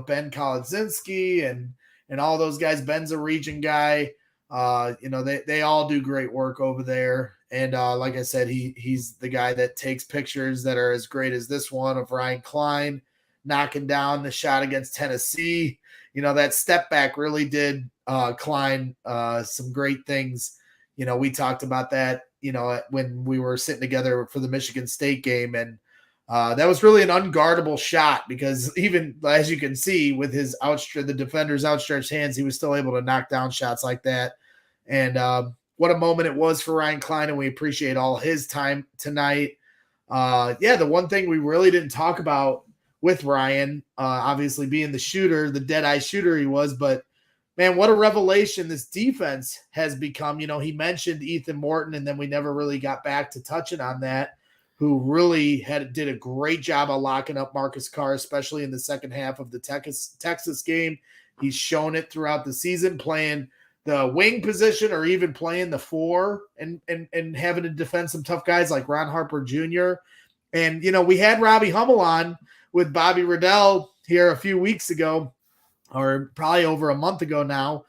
Ben Kolodzinski and all those guys. Ben's a region guy. They all do great work over there. And like I said, he's the guy that takes pictures that are as great as this one of Ryan Cline knocking down the shot against Tennessee. That step back really did Cline some great things. We talked about that, when we were sitting together for the Michigan State game. And that was really an unguardable shot because even as you can see with the defender's outstretched hands, he was still able to knock down shots like that. And what a moment it was for Ryan Cline, and we appreciate all his time tonight. The one thing we really didn't talk about with Ryan, obviously being the shooter, the dead-eye shooter he was, but man, what a revelation this defense has become. He mentioned Ethan Morton, and then we never really got back to touching on that. who really did a great job of locking up Marcus Carr, especially in the second half of the Texas game. He's shown it throughout the season, playing the wing position or even playing the 4 and having to defend some tough guys like Ron Harper Jr. And, we had Robbie Hummel on with Bobby Riddell here a few weeks ago, or probably over a month ago now.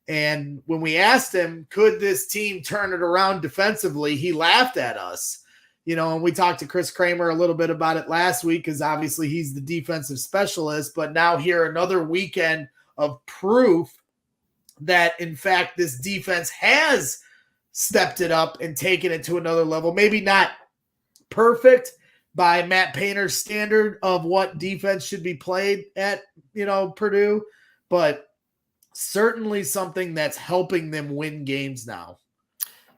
And when we asked him, could this team turn it around defensively, he laughed at us. And we talked to Chris Kramer a little bit about it last week because obviously he's the defensive specialist. But now here another weekend of proof that, in fact, this defense has stepped it up and taken it to another level. Maybe not perfect by Matt Painter's standard of what defense should be played at, Purdue, but certainly something that's helping them win games now.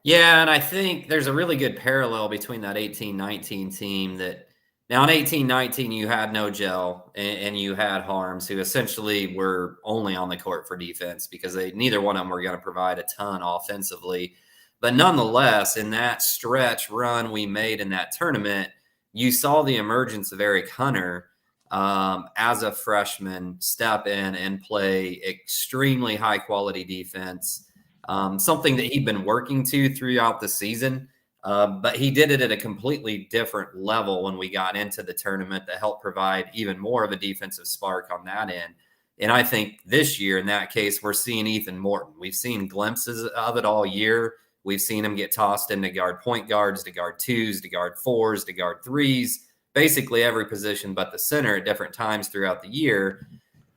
Yeah, and I think there's a really good parallel between that 18-19 team that now in 18-19 you had no gel and you had Harms, who essentially were only on the court for defense because neither one of them were going to provide a ton offensively. But nonetheless, in that stretch run we made in that tournament, you saw the emergence of Eric Hunter as a freshman step in and play extremely high quality defense. Something that he'd been working to throughout the season, but he did it at a completely different level when we got into the tournament that helped provide even more of a defensive spark on that end. And I think this year, in that case, we're seeing Ethan Morton. We've seen glimpses of it all year. We've seen him get tossed into guard point guards, to guard 2s, to guard 4s, to guard 3s, basically every position but the center at different times throughout the year.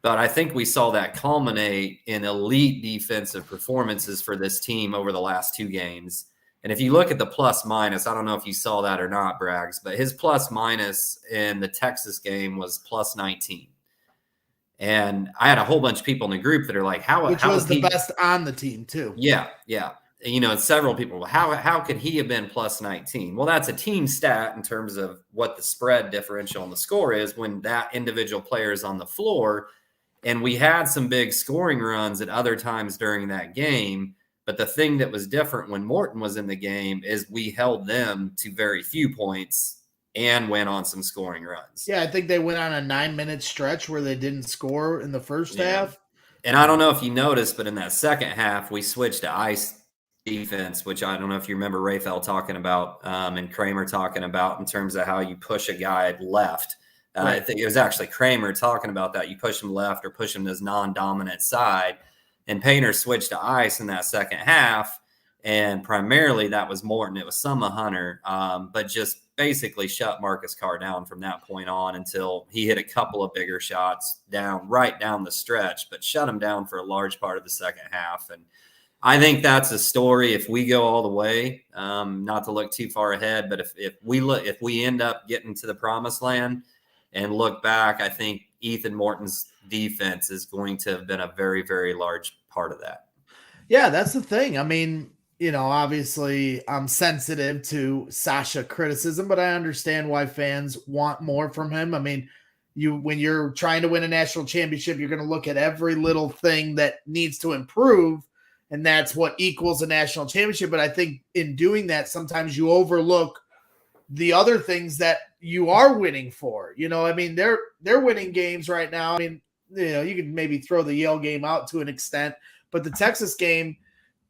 But I think we saw that culminate in elite defensive performances for this team over the last 2 games. And if you look at the plus minus, I don't know if you saw that or not, Braggs, but his plus minus in the Texas game was plus 19. And I had a whole bunch of people in the group that are like, which was the best on the team too. Yeah. Several people, how could he have been plus 19? Well, that's a team stat in terms of what the spread differential on the score is when that individual player is on the floor. And we had some big scoring runs at other times during that game. But the thing that was different when Morton was in the game is we held them to very few points and went on some scoring runs. Yeah, I think they went on a 9-minute stretch where they didn't score in the first half. And I don't know if you noticed, but in that second half, we switched to ice defense, which I don't know if you remember Raphael talking about and Kramer talking about in terms of how you push a guy left. Right. I think it was actually Kramer talking about that. You push him left or push him to his non-dominant side. And Painter switched to ice in that second half. And primarily that was Morton. It was some Hunter, but just basically shut Marcus Carr down from that point on until he hit a couple of bigger shots right down the stretch, but shut him down for a large part of the second half. And I think that's a story. If we go all the way, not to look too far ahead, but if we end up getting to the promised land and look back, I think Ethan Morton's defense is going to have been a very, very large part of that. Yeah, that's the thing. I mean, obviously I'm sensitive to Sasha criticism, but I understand why fans want more from him. I mean, when you're trying to win a national championship, you're going to look at every little thing that needs to improve, and that's what equals a national championship. But I think in doing that, sometimes you overlook the other things that you are winning for. I mean, they're winning games right now. I mean, you can maybe throw the Yale game out to an extent, but the Texas game,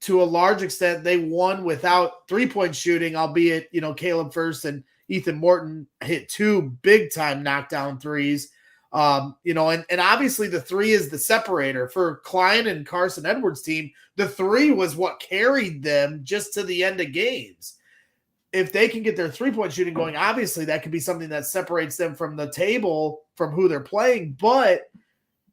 to a large extent, they won without three-point shooting, albeit, Caleb First and Ethan Morton hit 2 big-time knockdown threes. And obviously the 3 is the separator. For Cline and Carson Edwards' team, the 3 was what carried them just to the end of games. If they can get their three-point shooting going, obviously that could be something that separates them from the table from who they're playing. But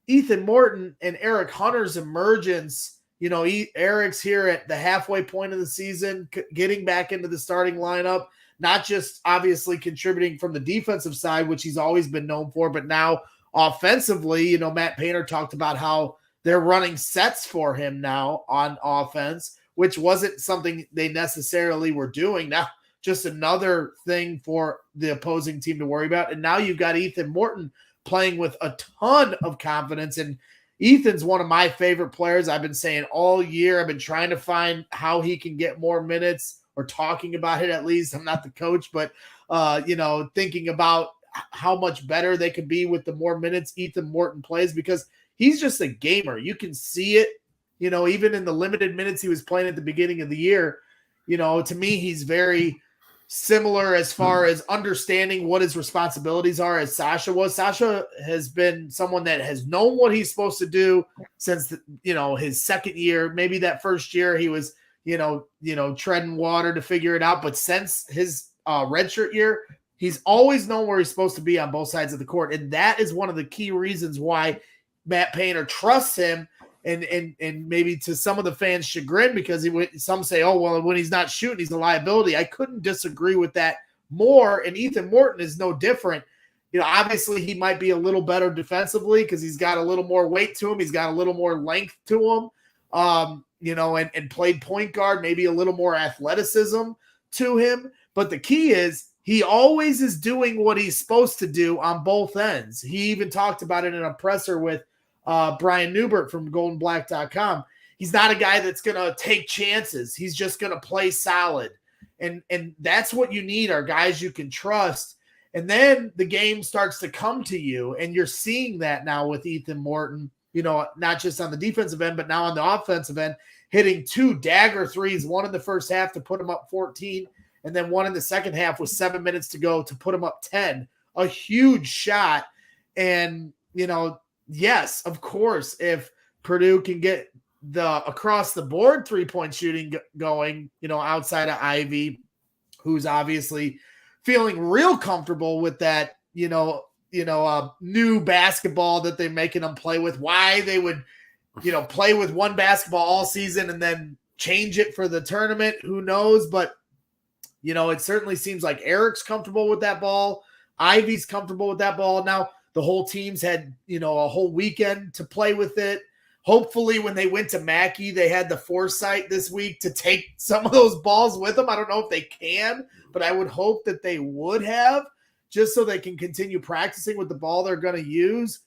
Ethan Morton and Eric Hunter's emergence, Eric's here at the halfway point of the season, getting back into the starting lineup, not just obviously contributing from the defensive side, which he's always been known for, but now offensively, Matt Painter talked about how they're running sets for him now on offense, which wasn't something they necessarily were doing. Now, just another thing for the opposing team to worry about. And now you've got Ethan Morton playing with a ton of confidence. And Ethan's one of my favorite players. I've been saying all year, I've been trying to find how he can get more minutes or talking about it at least. I'm not the coach, but, thinking about how much better they could be with the more minutes Ethan Morton plays, because he's just a gamer. You can see it, even in the limited minutes he was playing at the beginning of the year. To me, he's very similar as far as understanding what his responsibilities are as Sasha was. Sasha has been someone that has known what he's supposed to do since, his second year. Maybe that first year he was, treading water to figure it out. But since his redshirt year, he's always known where he's supposed to be on both sides of the court. And that is one of the key reasons why Matt Painter trusts him. And maybe to some of the fans' chagrin, because some say, oh, well, when he's not shooting, he's a liability. I couldn't disagree with that more. And Ethan Morton is no different. Obviously he might be a little better defensively because he's got a little more weight to him. He's got a little more length to him, and played point guard, maybe a little more athleticism to him. But the key is he always is doing what he's supposed to do on both ends. He even talked about it in a presser with Brian Newbert from goldenblack.com. He's not a guy that's going to take chances. He's just going to play solid. And that's what you need, are guys you can trust. And then the game starts to come to you. And you're seeing that now with Ethan Morton, not just on the defensive end, but now on the offensive end, hitting 2 dagger threes, one in the first half to put him up 14, and then one in the second half with 7 minutes to go to put him up 10. A huge shot. And, yes, of course, if Purdue can get the across the board 3-point shooting going, outside of Ivy, who's obviously feeling real comfortable with that, new basketball that they're making them play with. Why they would, play with one basketball all season and then change it for the tournament, who knows? But, it certainly seems like Eric's comfortable with that ball. Ivy's comfortable with that ball. Now, the whole team's had, a whole weekend to play with it. Hopefully when they went to Mackey, they had the foresight this week to take some of those balls with them. I don't know if they can, but I would hope that they would have, just so they can continue practicing with the ball they're going to use.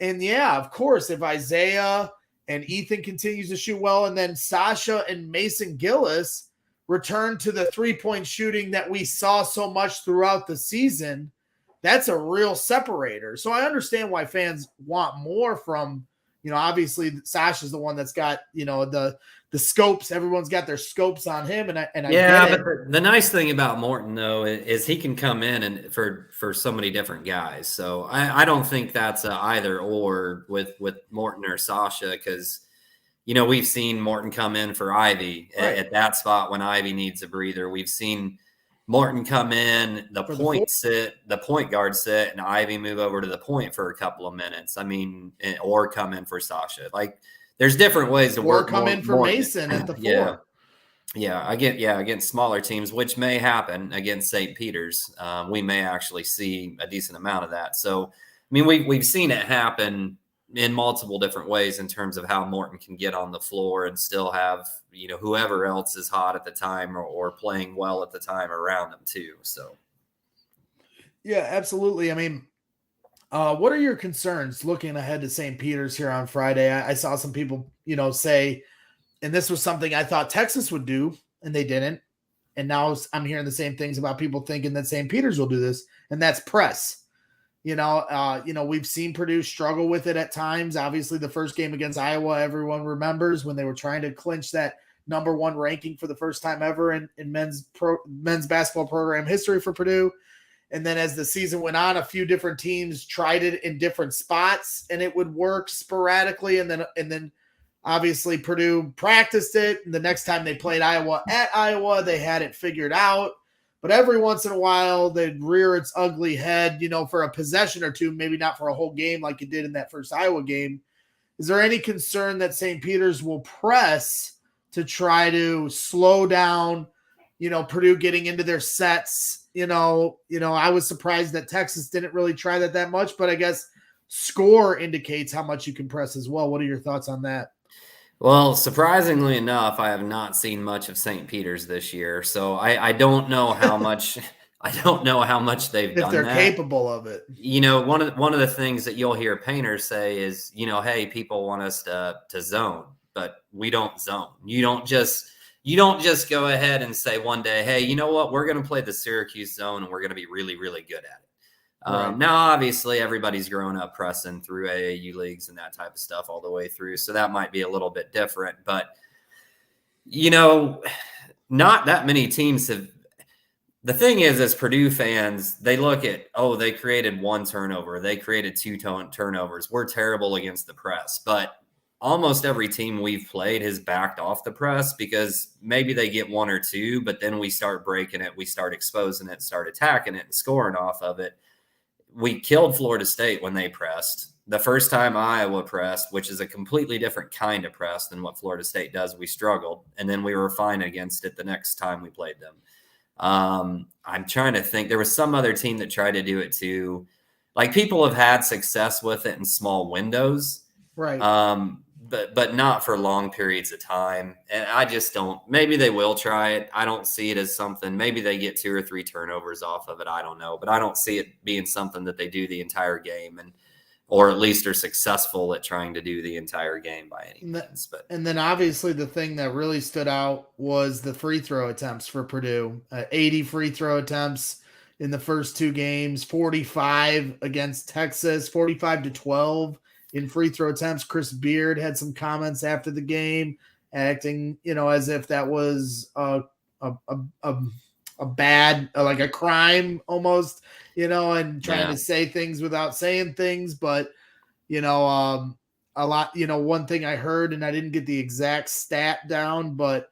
And yeah, of course, if Isaiah and Ethan continues to shoot well, and then Sasha and Mason Gillis return to the 3-point shooting that we saw so much throughout the season, that's a real separator. So I understand why fans want more from, obviously Sasha's the one that's got, the scopes. Everyone's got their scopes on him. And I get it. But the nice thing about Morton, though, is he can come in and for so many different guys. So I don't think that's a either or with Morton or Sasha, because, we've seen Morton come in for Ivy at that spot when Ivy needs a breather. We've seen Morton come in, the point guard sit, and Ivy move over to the point for a couple of minutes. Or come in for Sasha. Like, there's different ways to work. Or come in for Morton. Mason at the 4. Against smaller teams, which may happen against St. Peter's. We may actually see a decent amount of that. So, we've seen it happen in multiple different ways in terms of how Morton can get on the floor and still have, whoever else is hot at the time or playing well at the time around them too. So. Yeah, absolutely. What are your concerns looking ahead to St. Peter's here on Friday? I saw some people, say, and this was something I thought Texas would do, and they didn't. And now I'm hearing the same things about people thinking that St. Peter's will do this, and that's press. We've seen Purdue struggle with it at times. Obviously, the first game against Iowa, everyone remembers when they were trying to clinch that number 1 ranking for the first time ever in men's basketball program history for Purdue. And then as the season went on, a few different teams tried it in different spots, and it would work sporadically. And then obviously Purdue practiced it. And the next time they played Iowa at Iowa, they had it figured out. But every once in a while, they'd rear its ugly head, for a possession or two, maybe not for a whole game like it did in that first Iowa game. Is there any concern that St. Peter's will press to try to slow down, Purdue getting into their sets? I was surprised that Texas didn't really try that much, but I guess score indicates how much you can press as well. What are your thoughts on that? Well, surprisingly enough, I have not seen much of St. Peter's this year, so I don't know how much. I don't know how much they've done. If they're capable of it. One of the things that you'll hear painters say is, hey, people want us to zone, but we don't zone. You don't just you don't just go ahead and say one day, hey, you know what? We're going to play the Syracuse zone and we're going to be really, really good at it. Right. Now, obviously, everybody's grown up pressing through AAU leagues and that type of stuff all the way through. So that might be a little bit different. But, not that many teams have. The thing is, as Purdue fans, they look at, they created 1 turnover. They created 2 turnovers. We're terrible against the press. But almost every team we've played has backed off the press because maybe they get 1 or 2, but then we start breaking it. We start exposing it, start attacking it and scoring off of it. We killed Florida State when they pressed. The first time Iowa pressed, which is a completely different kind of press than what Florida State does, we struggled. And then we were fine against it the next time we played them. I'm trying to think. There was some other team that tried to do it too. Like, people have had success with it in small windows. Right. But not for long periods of time. And I just don't. Maybe they will try it. I don't see it as something. Maybe they get 2 or 3 turnovers off of it. I don't know. But I don't see it being something that they do the entire game, or at least are successful at trying to do the entire game by any means. And then obviously the thing that really stood out was the free throw attempts for Purdue. 80 free throw attempts in the first 2 games, 45 against Texas, 45-12 in free throw attempts. Chris Beard had some comments after the game, acting, as if that was a bad, like a crime almost, and trying to say things without saying things. But, a lot, one thing I heard, and I didn't get the exact stat down, but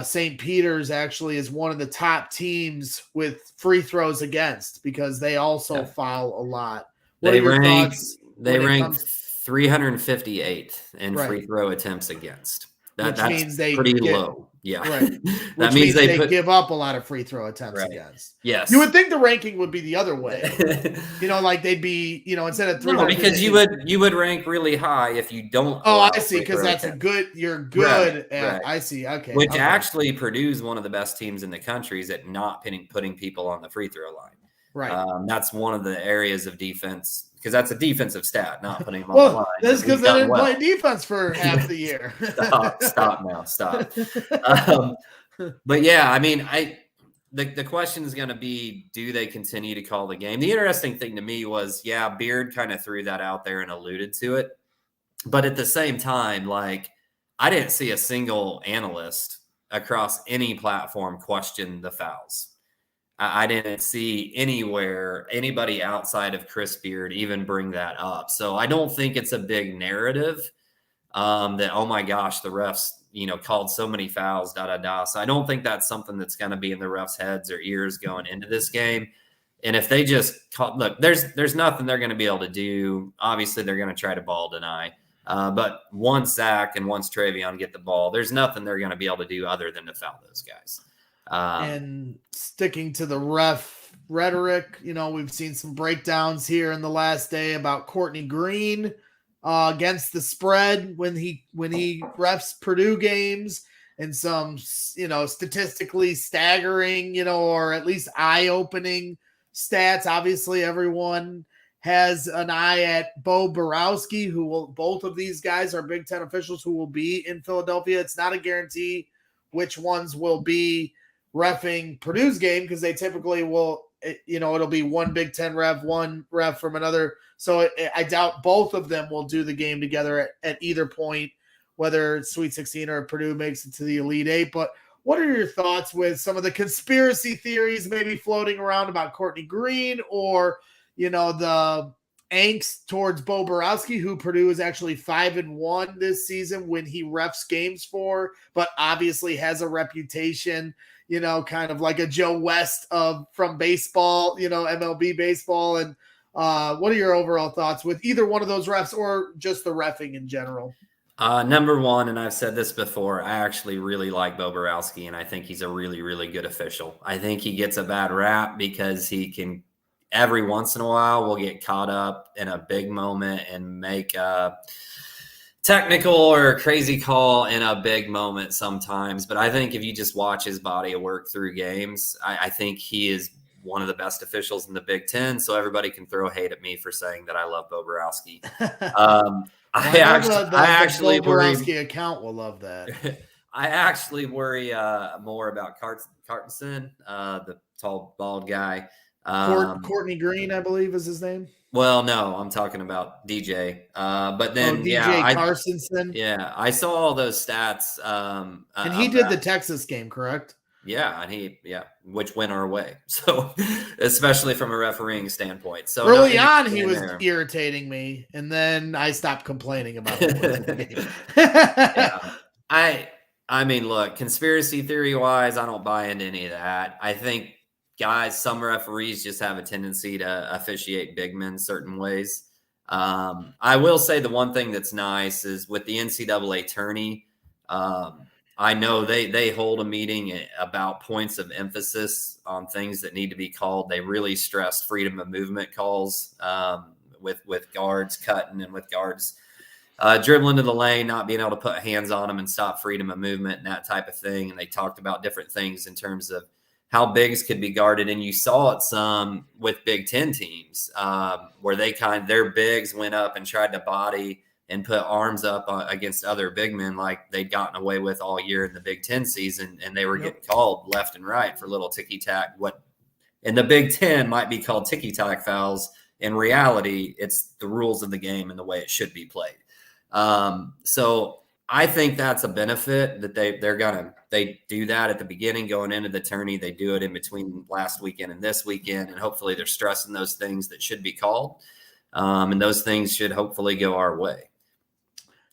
St. Peter's actually is one of the top teams with free throws against, because they also foul a lot. What They are your rank thoughts? They rank 358 in free throw attempts against. That's means they pretty low. Yeah. Right. That Which means they give up a lot of free throw attempts against. Yes. You would think the ranking would be the other way. Like they'd be, instead of 300. No, because you would rank really high if you don't. Oh, I see. Because that's you're good at. Right. I see. Okay. Which actually Purdue's one of the best teams in the country is at not putting people on the free throw line. Right. That's one of the areas of defense, because that's a defensive stat, not putting them on the line. That's because they didn't play defense for half the year. Stop now. Stop. But yeah, I mean, the question is going to be, do they continue to call the game? The interesting thing to me was, Beard kind of threw that out there and alluded to it. But at the same time, I didn't see a single analyst across any platform question the fouls. I didn't see anywhere anybody outside of Chris Beard even bring that up. So I don't think it's a big narrative that, oh my gosh, the refs, called so many fouls, So I don't think that's something that's going to be in the refs' heads or ears going into this game. And if they just look, there's nothing they're going to be able to do. Obviously, they're going to try to ball deny. But once Zach and once Travion get the ball, there's nothing they're going to be able to do other than to foul those guys. And sticking to the ref rhetoric, we've seen some breakdowns here in the last day about Courtney Green against the spread when he refs Purdue games, and some statistically staggering or at least eye-opening stats. Obviously, everyone has an eye at Bo Borowski, both of these guys are Big Ten officials who will be in Philadelphia. It's not a guarantee which ones will be reffing Purdue's game, because they typically will, it'll be one Big Ten ref, one ref from another. So I doubt both of them will do the game together at either point, whether it's Sweet 16 or Purdue makes it to the Elite Eight. But what are your thoughts with some of the conspiracy theories maybe floating around about Courtney Green, or, the angst towards Bo Borowski, who Purdue is actually 5-1 this season when he refs games for, but obviously has a reputation, kind of like a Joe West from baseball, MLB baseball. And what are your overall thoughts with either one of those refs or just the reffing in general? Number one, and I've said this before, I actually really like Bo Borowski, and I think he's a really, really good official. I think he gets a bad rap because he can, every once in a while, will get caught up in a big moment and make a technical or a crazy call in a big moment sometimes. But I think if you just watch his body of work through games, I think he is one of the best officials in the Big Ten. So everybody can throw hate at me for saying that I love Bo Borowski. I actually Bo Borowski account will love that. I actually worry more about Cartensen, the tall, bald guy. Courtney Green, I believe, is his name. Well, no, I'm talking about DJ. But then, DJ Carsonson. I saw all those stats. And he did the Texas game, correct? Yeah, which went our way. So, especially from a refereeing standpoint. So early on, he was irritating me, and then I stopped complaining about it. I mean, look, conspiracy theory wise, I don't buy into any of that. I think some referees just have a tendency to officiate big men certain ways. I will say the one thing that's nice is with the NCAA tourney. I know they hold a meeting about points of emphasis on things that need to be called. They really stressed freedom of movement calls with guards cutting and with guards dribbling to the lane, not being able to put hands on them and stop freedom of movement and that type of thing. And they talked about different things in terms of how bigs could be guarded. And you saw it some with Big Ten teams where their bigs went up and tried to body and put arms up against other big men like they'd gotten away with all year in the Big Ten season, and they were getting called left and right for little ticky-tack. What in the Big Ten might be called ticky-tack fouls, in reality, it's the rules of the game and the way it should be played. So I think that's a benefit that they do that at the beginning going into the tourney. They do it in between last weekend and this weekend, and hopefully they're stressing those things that should be called, and those things should hopefully go our way.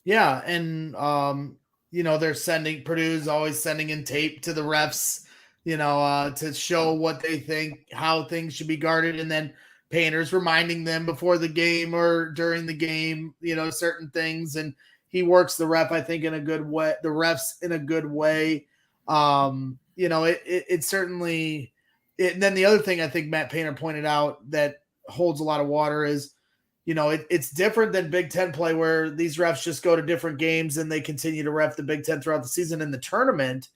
Yeah, and Purdue's always sending in tape to the refs, to show what they think, how things should be guarded, and then Painter's reminding them before the game or during the game, certain things, and he works the ref, I think, in a good way, the refs in a good way. It certainly, and then the other thing I think Matt Painter pointed out that holds a lot of water is, it's different than Big Ten play where these refs just go to different games and they continue to ref the Big Ten throughout the season. In the tournament,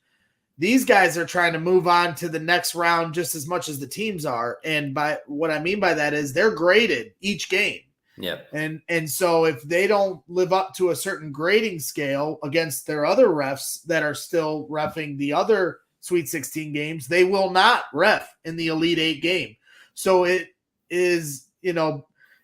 these guys are trying to move on to the next round just as much as the teams are. And by what I mean by that is they're graded each game. Yep. And so if they don't live up to a certain grading scale against their other refs that are still reffing the other Sweet 16 games, they will not ref in the Elite 8 game. So it is,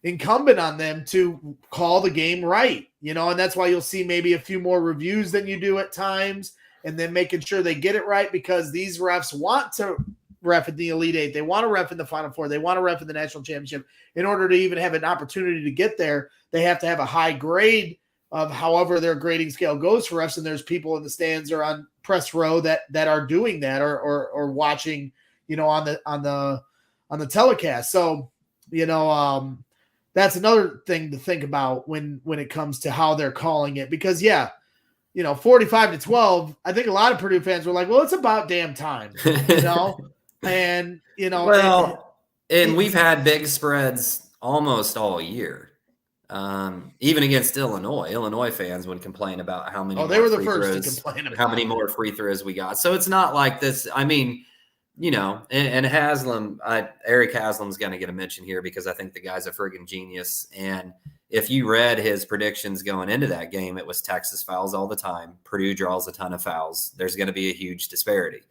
incumbent on them to call the game right, and that's why you'll see maybe a few more reviews than you do at times, and then making sure they get it right because these refs want to ref in the Elite 8. They want to ref in the Final Four. They want to ref in the National Championship. In order to even have an opportunity to get there, they have to have a high grade of however their grading scale goes for refs, and there's people in the stands or on press row that are doing that or watching, on the telecast. So, that's another thing to think about when it comes to how they're calling it. Because, 45-12, I think a lot of Purdue fans were like, well, it's about damn time, And, and we've had big spreads almost all year. Even against Illinois. Illinois fans would complain about how many they were the first to complain about how many more free throws we got. So it's not like this. I mean, and Haslam, Eric Haslam's going to get a mention here because I think the guy's a friggin' genius. And if you read his predictions going into that game, it was Texas fouls all the time. Purdue draws a ton of fouls. There's going to be a huge disparity.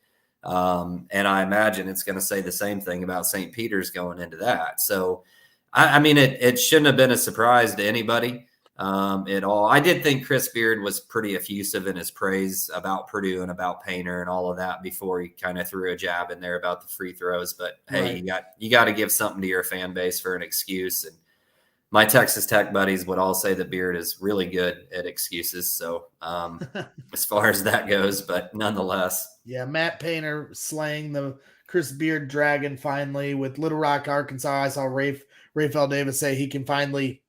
And I imagine it's going to say the same thing about St. Peter's going into that. So, I mean, it shouldn't have been a surprise to anybody at all. I did think Chris Beard was pretty effusive in his praise about Purdue and about Painter and all of that before he kind of threw a jab in there about the free throws. But hey, you got to give something to your fan base for an excuse. And my Texas Tech buddies would all say that Beard is really good at excuses. So as far as that goes, but nonetheless. Yeah, Matt Painter slaying the Chris Beard dragon finally with Little Rock, Arkansas. I saw Rafael Davis say he can finally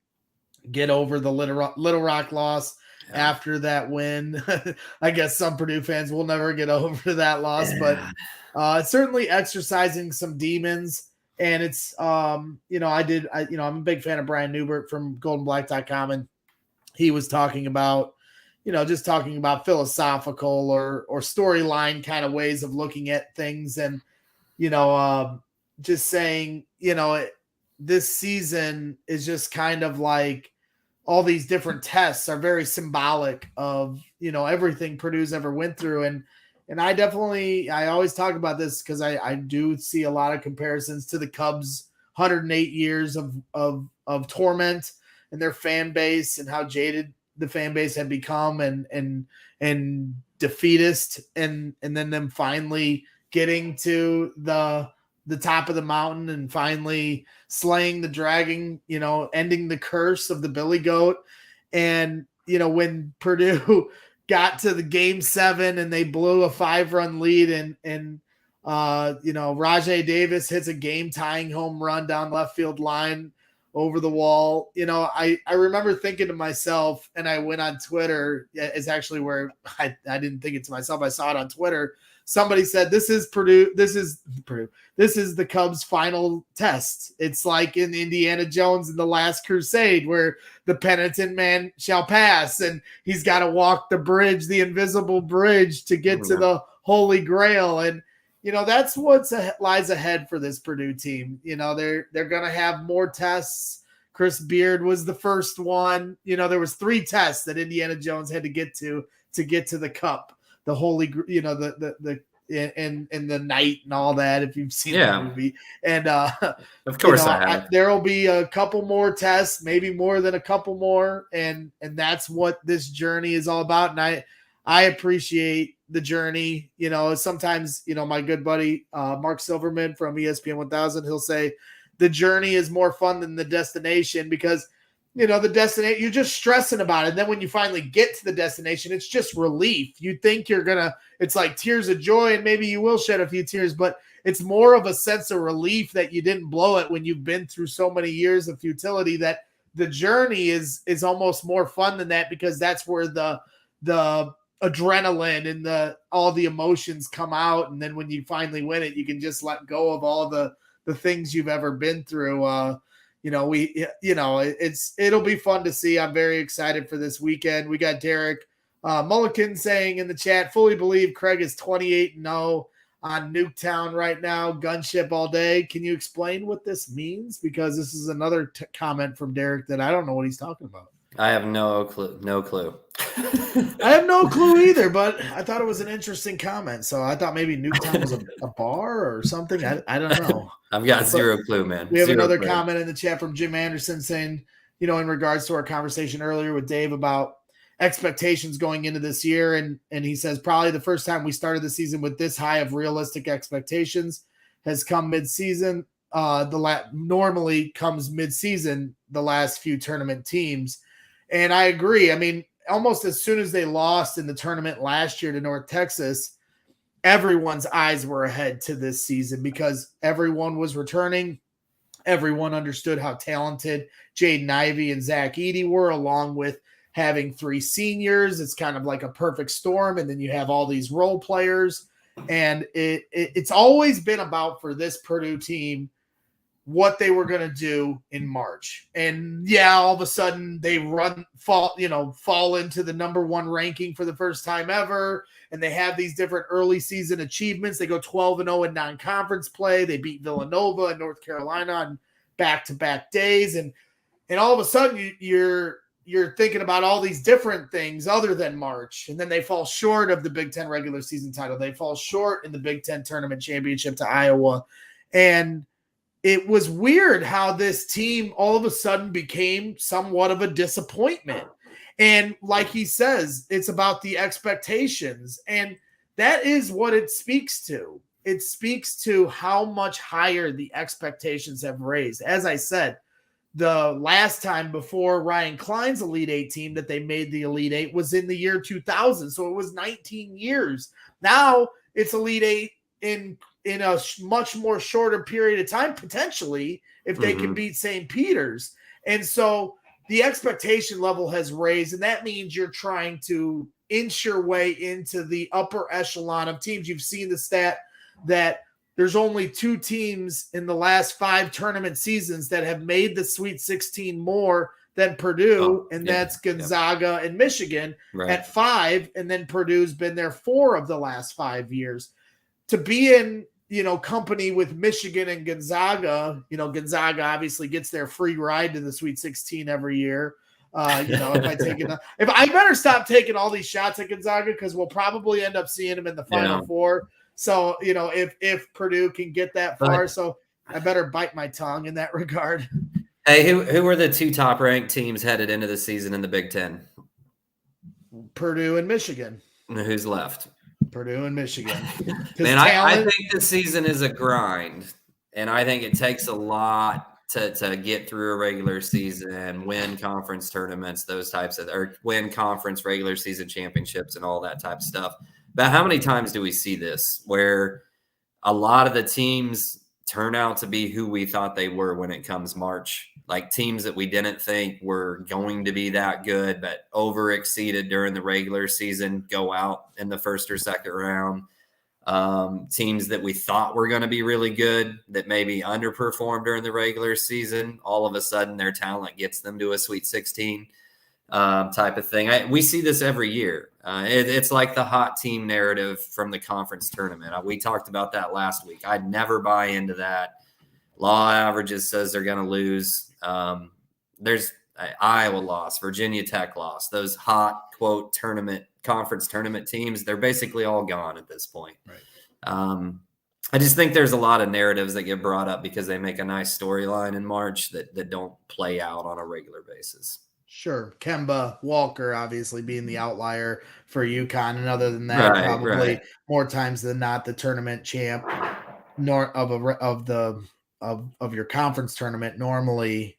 get over the Little Rock loss after that win. I guess some Purdue fans will never get over that loss, but it's certainly exercising some demons. And it's, I'm a big fan of Brian Newbert from goldenblack.com. And he was talking about, just talking about philosophical or storyline kind of ways of looking at things. And, just saying, this season is just kind of like all these different tests are very symbolic of, everything Purdue's ever went through. And I always talk about this because I do see a lot of comparisons to the Cubs' 108 years of torment and their fan base and how jaded the fan base had become and defeatist and then them finally getting to the top of the mountain and finally slaying the dragon, ending the curse of the Billy Goat. And, when Purdue got to the game 7 and they blew a 5-run lead and Rajai Davis hits a game tying home run down left field line over the wall. I remember thinking to myself, and I went on Twitter. It's actually where I didn't think it to myself. I saw it on Twitter. Somebody said, this is Purdue. This is the Cubs' final test. It's like in Indiana Jones in The Last Crusade, where the penitent man shall pass, and he's got to walk the bridge, the invisible bridge, to get to the Holy Grail. And that's what lies ahead for this Purdue team. They're going to have more tests. Chris Beard was the first one. There was 3 tests that Indiana Jones had to get to the cup. The holy, the the night and all that. If you've seen the movie, and of course I have. There will be a couple more tests, maybe more than a couple more, and that's what this journey is all about. And I appreciate the journey. Sometimes my good buddy Mark Silverman from ESPN 1000, he'll say the journey is more fun than the destination because. The destination, you're just stressing about it. And then when you finally get to the destination, it's just relief. You think it's like tears of joy, and maybe you will shed a few tears, but it's more of a sense of relief that you didn't blow it when you've been through so many years of futility, that the journey is almost more fun than that, because that's where the adrenaline and all the emotions come out. And then when you finally win it, you can just let go of all the things you've ever been through. It'll be fun to see. I'm very excited for this weekend. We got Derek Mulliken saying in the chat, fully believe Craig is 28-0 on Nuketown right now. Gunship all day. Can you explain what this means? Because this is another comment from Derek that I don't know what he's talking about. I have no clue. I have no clue either, but I thought it was an interesting comment. So I thought maybe Nuketown was a bar or something. I don't know. I've got zero clue, man. We have another comment in the chat from Jim Anderson saying, in regards to our conversation earlier with Dave about expectations going into this year. And he says, probably the first time we started the season with this high of realistic expectations has come mid-season. Normally comes mid-season, the last few tournament teams. And I agree. I mean, almost as soon as they lost in the tournament last year to North Texas, everyone's eyes were ahead to this season because everyone was returning. Everyone understood how talented Jaden Ivey and Zach Edey were, along with having 3 seniors. It's kind of like a perfect storm. And then you have all these role players. And it's always been about, for this Purdue team, what they were going to do in March. And all of a sudden they fall into the number 1 ranking for the first time ever. And they have these different early season achievements. They go 12-0 in non-conference play. They beat Villanova and North Carolina on back-to-back days. And all of a sudden you're thinking about all these different things other than March. And then they fall short of the Big Ten regular season title. They fall short in the Big Ten tournament championship to Iowa. And it was weird how this team all of a sudden became somewhat of a disappointment. And like he says, it's about the expectations. And that is what it speaks to. It speaks to how much higher the expectations have raised. As I said, the last time before Ryan Cline's Elite Eight team that they made the Elite Eight was in the year 2000. So it was 19 years. Now it's Elite Eight in a much more shorter period of time, potentially, if they can beat St. Peter's. And so the expectation level has raised, and that means you're trying to inch your way into the upper echelon of teams. You've seen the stat that there's only 2 teams in the last 5 tournament seasons that have made the Sweet 16 more than Purdue, that's Gonzaga and Michigan at 5, and then Purdue's been there 4 of the last 5 years. To be in company with Michigan and Gonzaga, Gonzaga obviously gets their free ride to the Sweet 16 every year. If I better stop taking all these shots at Gonzaga because we'll probably end up seeing them in the Final Four. So, if Purdue can get that far, so I better bite my tongue in that regard. Hey, who are the two top ranked teams headed into the season in the Big Ten? Purdue and Michigan. And who's left? Purdue and Michigan. Man, I think the season is a grind, and I think it takes a lot to get through a regular season, win conference tournaments, or win conference regular season championships and all that type of stuff. But how many times do we see this where a lot of the teams turn out to be who we thought they were when it comes March? Like teams that we didn't think were going to be that good, but over exceeded during the regular season, go out in the first or second round. Teams that we thought were going to be really good that maybe underperformed during the regular season, all of a sudden their talent gets them to a Sweet 16 type of thing. We see this every year. It's like the hot team narrative from the conference tournament. We talked about that last week. I'd never buy into that. Law averages says they're going to lose. There's Iowa loss, Virginia Tech loss. Those hot, quote, conference tournament teams, they're basically all gone at this point. Right. I just think there's a lot of narratives that get brought up because they make a nice storyline in March that don't play out on a regular basis. Sure. Kemba Walker obviously being the outlier for UConn. And other than that, more times than not, the tournament champ of your conference tournament normally,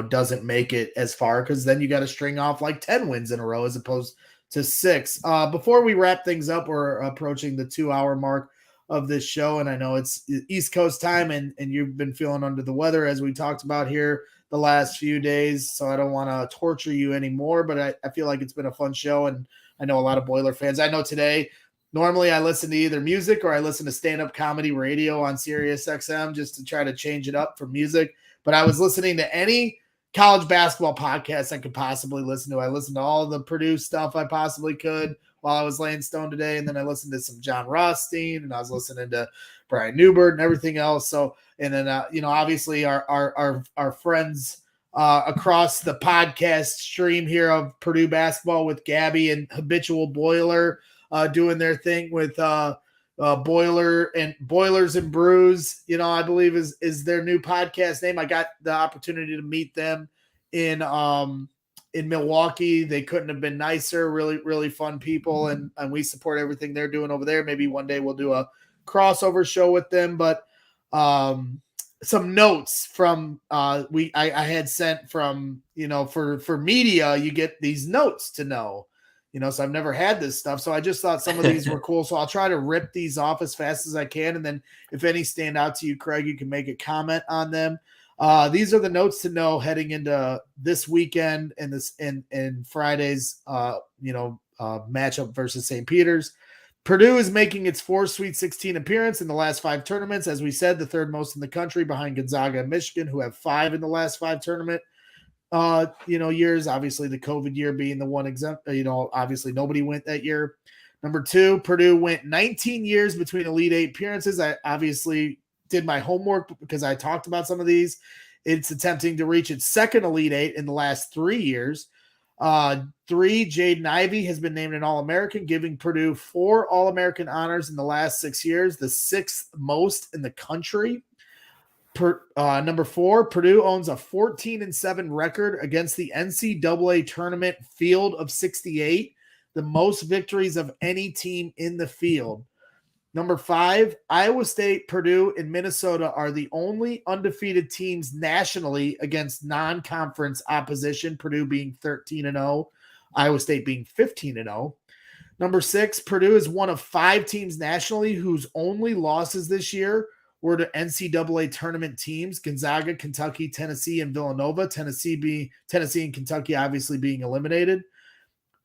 doesn't make it as far because then you got to string off like 10 wins in a row as opposed to 6. Before we wrap things up, we're approaching the 2-hour mark of this show. And I know it's East Coast time and you've been feeling under the weather as we talked about here the last few days. So I don't want to torture you anymore, but I feel like it's been a fun show. And I know a lot of Boiler fans. I know today, normally I listen to either music or I listen to stand-up comedy radio on Sirius XM just to try to change it up for music. But I was listening to any college basketball podcast I could possibly listen to. I listened to all the Purdue stuff I possibly could while I was laying stone today. And then I listened to some John Rothstein and I was listening to Brian Newbert and everything else. So, and then, obviously our friends across the podcast stream here of Purdue basketball with Gabby and Habitual Boiler doing their thing with Boilers and Brews, I believe is their new podcast name. I got the opportunity to meet them in Milwaukee. They couldn't have been nicer. Really, really fun people. And we support everything they're doing over there. Maybe one day we'll do a crossover show with them, but some notes from I had sent from, for media, you get these notes to know. So I've never had this stuff. So I just thought some of these were cool. So I'll try to rip these off as fast as I can. And then if any stand out to you, Craig, you can make a comment on them. These are the notes to know heading into this weekend and Friday's, matchup versus St. Peter's. Purdue is making its 4th Sweet 16 appearance in the last 5 tournaments. As we said, the 3rd most in the country behind Gonzaga and Michigan, who have 5 in the last 5 tournament years. Obviously the COVID year being the one exempt, obviously nobody went that year. Number 2, Purdue went 19 years between Elite 8 appearances. I obviously did my homework because I talked about some of these. It's attempting to reach its 2nd Elite 8 in the last 3 years. 3, Jaden Ivey has been named an All-American, giving Purdue 4 All-American honors in the last 6 years, the 6th most in the country. Number 4, Purdue owns a 14-7 record against the NCAA tournament field of 68, the most victories of any team in the field. Number 5, Iowa State, Purdue, and Minnesota are the only undefeated teams nationally against non-conference opposition, Purdue being 13-0, Iowa State being 15-0. Number 6, Purdue is one of 5 teams nationally whose only losses this year were to NCAA tournament teams: Gonzaga, Kentucky, Tennessee, and Villanova. Tennessee and Kentucky obviously being eliminated.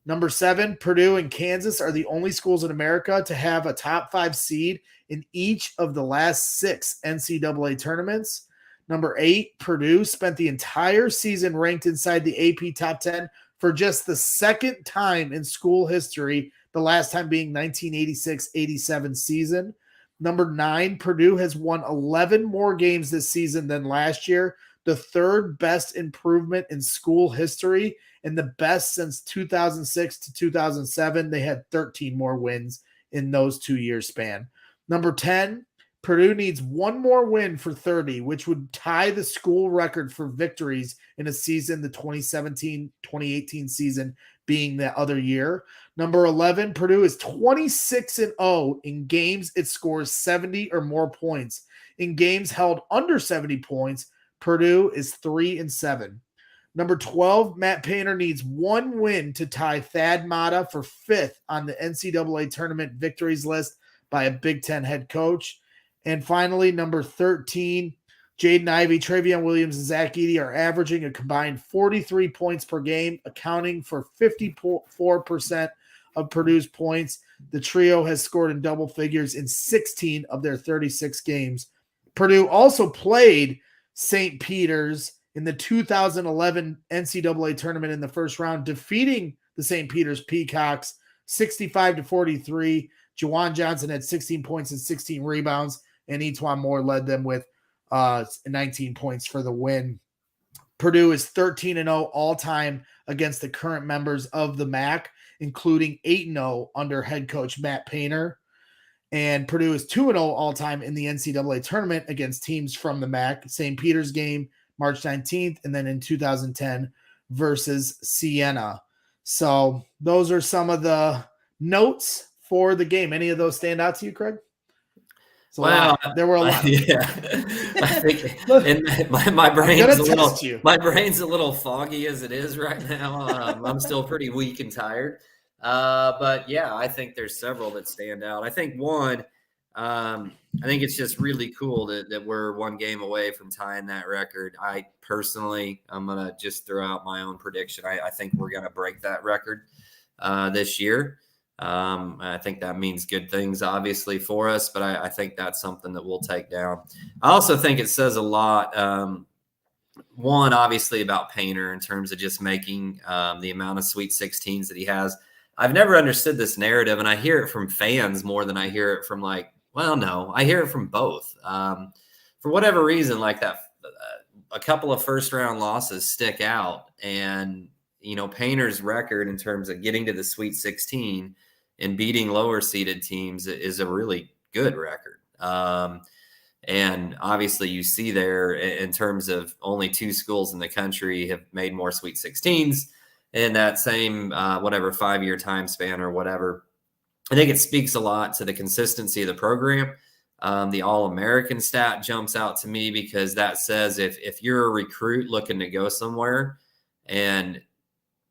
Number 7, Purdue and Kansas are the only schools in America to have a top 5 seed in each of the last 6 NCAA tournaments. Number 8, Purdue spent the entire season ranked inside the AP top 10 for just the 2nd time in school history, the last time being 1986-87 season. Number 9, Purdue has won 11 more games this season than last year, the third best improvement in school history and the best since 2006 to 2007. They had 13 more wins in those 2-year span. Number 10, Purdue needs one more win for 30, which would tie the school record for victories in a season, the 2017-2018 season being the other year. Number 11, Purdue is 26-0 in games it scores 70 or more points. In games held under 70 points, Purdue is 3-7. Number 12, Matt Painter needs one win to tie Thad Matta for 5th on the NCAA tournament victories list by a Big Ten head coach. And finally, number 13, Jaden Ivey, Travion Williams, and Zach Edey are averaging a combined 43 points per game, accounting for 54% of Purdue's points. The trio has scored in double figures in 16 of their 36 games. Purdue also played St. Peter's in the 2011 NCAA tournament in the first round, defeating the St. Peter's Peacocks 65-43. Juwan Johnson had 16 points and 16 rebounds, and Etuan Moore led them with 19 points for the win. Purdue is 13-0 all-time against the current members of the MAC, including 8-0 under head coach Matt Painter. And Purdue is 2-0 all-time in the NCAA tournament against teams from the MAC. St. Peter's game, March 19th, and then in 2010 versus Siena. So those are some of the notes for the game. Any of those stand out to you, Craig? Well, there were a lot. Yeah, I think my brain's a little foggy as it is right now. I'm still pretty weak and tired. But yeah, I think there's several that stand out. I think one, I think it's just really cool that we're one game away from tying that record. I'm going to just throw out my own prediction. I think we're going to break that record this year. I think that means good things, obviously, for us, but I think that's something that we'll take down. I also think it says a lot, one, obviously, about Painter in terms of just making the amount of Sweet 16s that he has. I've never understood this narrative, and I hear it from fans more than I hear it from I hear it from both. For whatever reason, like that, a couple of first-round losses stick out, and Painter's record in terms of getting to the Sweet 16 and beating lower-seeded teams is a really good record. And obviously you see there in terms of only 2 schools in the country have made more Sweet 16s in that same, 5-year time span or whatever. I think it speaks a lot to the consistency of the program. The All-American stat jumps out to me because that says if you're a recruit looking to go somewhere and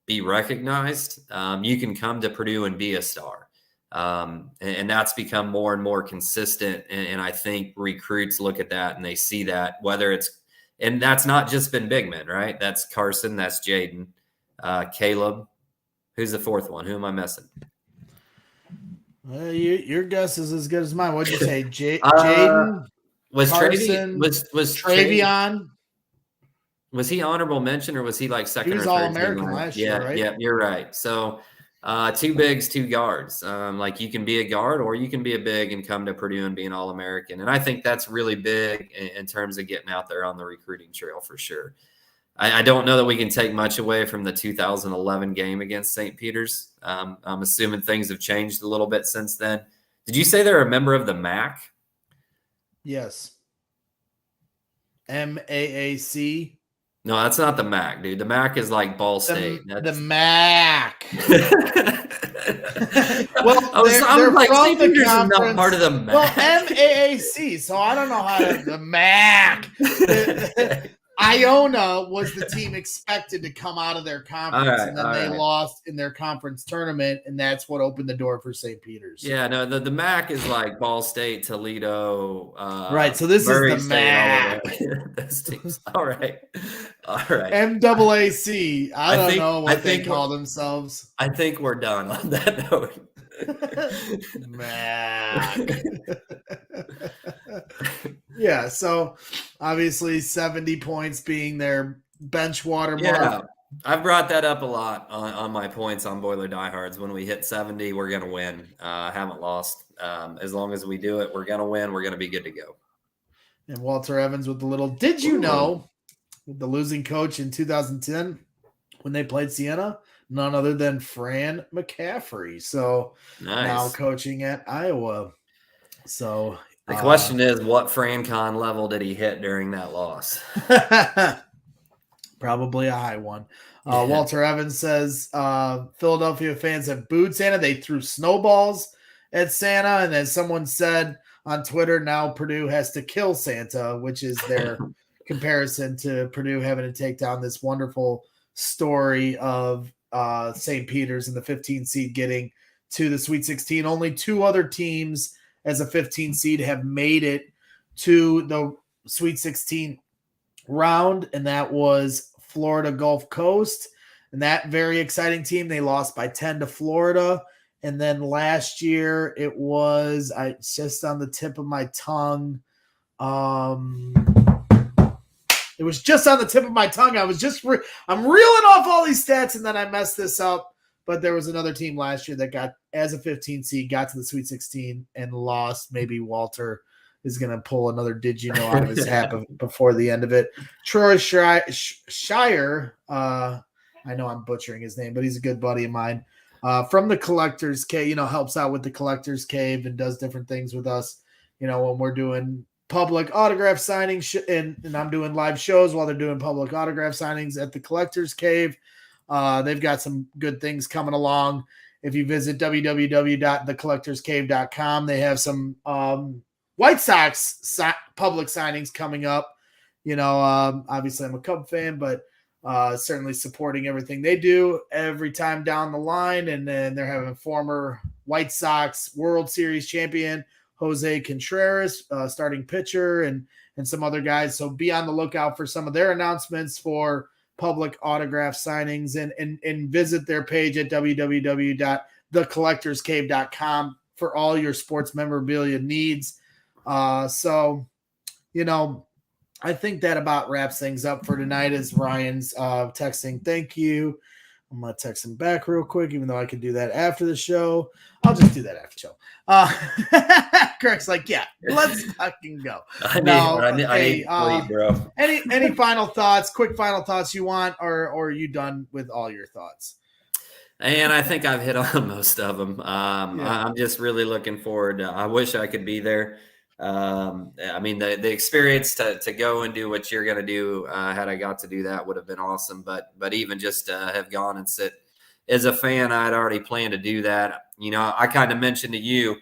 be recognized, you can come to Purdue and be a star. And that's become more and more consistent. And I think recruits look at that and they see that, and that's not just been big men, right? That's Carson, that's Jaden, Caleb. Who's the fourth one? Who am I missing? Your guess is as good as mine. What'd you say? Jaden, Carson, was Travion. Was he honorable mention or was he like second? He was or third All-American last year, right? Yeah, you're right. So 2 bigs, 2 guards. Like you can be a guard or you can be a big and come to Purdue and be an All-American. And I think that's really big in terms of getting out there on the recruiting trail for sure. I don't know that we can take much away from the 2011 game against St. Peter's. I'm assuming things have changed a little bit since then. Did you say they're a member of the MAC? Yes. MAAC. No, that's not the MAC, dude. The MAC is like Ball State. The MAC. Well, I'm like, St. Peter's is not part of the MAC. Well, MAAC, so I don't know how the MAC. Iona was the team expected to come out of their conference, and then they lost in their conference tournament, and that's what opened the door for St. Peter's. Yeah, no, the MAC is like Ball State, Toledo. Right, so this Murray is the MAC. Those teams. All right. MAAC. I don't know what they call themselves. I think we're done on that note. MAC. Yeah, so obviously 70 points being their bench watermark. Yeah, I've brought that up a lot on my points on Boiler Diehards. When we hit 70, we're going to win. Haven't lost. As long as we do it, we're going to win. We're going to be good to go. And Walter Evans with the little, did you know the losing coach in 2010 when they played Siena, none other than Fran McCaffrey. So now Nice. coaching at Iowa. So The question is, what FranCon level did he hit during that loss? probably a high one. Walter Evans says Philadelphia fans have booed Santa. They threw snowballs at Santa. And then someone said on Twitter, now Purdue has to kill Santa, which is their comparison to Purdue having to take down this wonderful story of St. Peter's and the 15 seed getting to the Sweet 16. Only two other teams as a 15 seed have made it to the Sweet 16 round, and that was Florida Gulf Coast. And that very exciting team, they lost by 10 to Florida. And then last year it was just on the tip of my tongue. It was just on the tip of my tongue. I was just I'm reeling off all these stats, and then I messed this up. But there was another team last year that got, as a 15 seed, got to the Sweet 16 and lost. Maybe Walter is going to pull another did you know out of his hat before the end of it. Troy Shire, I know I'm butchering his name, but he's a good buddy of mine. From the Collector's Cave, helps out with the Collector's Cave and does different things with us, when we're doing public autograph signings and I'm doing live shows while they're doing public autograph signings at the Collector's Cave. They've got some good things coming along. If you visit www.thecollectorscave.com, they have some White Sox public signings coming up. Obviously I'm a Cub fan, but certainly supporting everything they do every time down the line. And then they're having former White Sox World Series champion Jose Contreras, starting pitcher, and some other guys. So be on the lookout for some of their announcements for public autograph signings, and visit their page at www.thecollectorscave.com for all your sports memorabilia needs. So, I think that about wraps things up for tonight as Ryan's texting. Thank you. I'm going to text him back real quick, even though I can do that after the show. I'll just do that after the show. Kirk's like, yeah, let's fucking go. I need sleep, bro. Any final thoughts, quick final thoughts you want, or are you done with all your thoughts? And I think I've hit on most of them. I'm just really looking forward. I wish I could be there. The experience to go and do what you're going to do, had I got to do that, would have been awesome. But even just to have gone and sit as a fan, I'd already planned to do that. I kind of mentioned to you,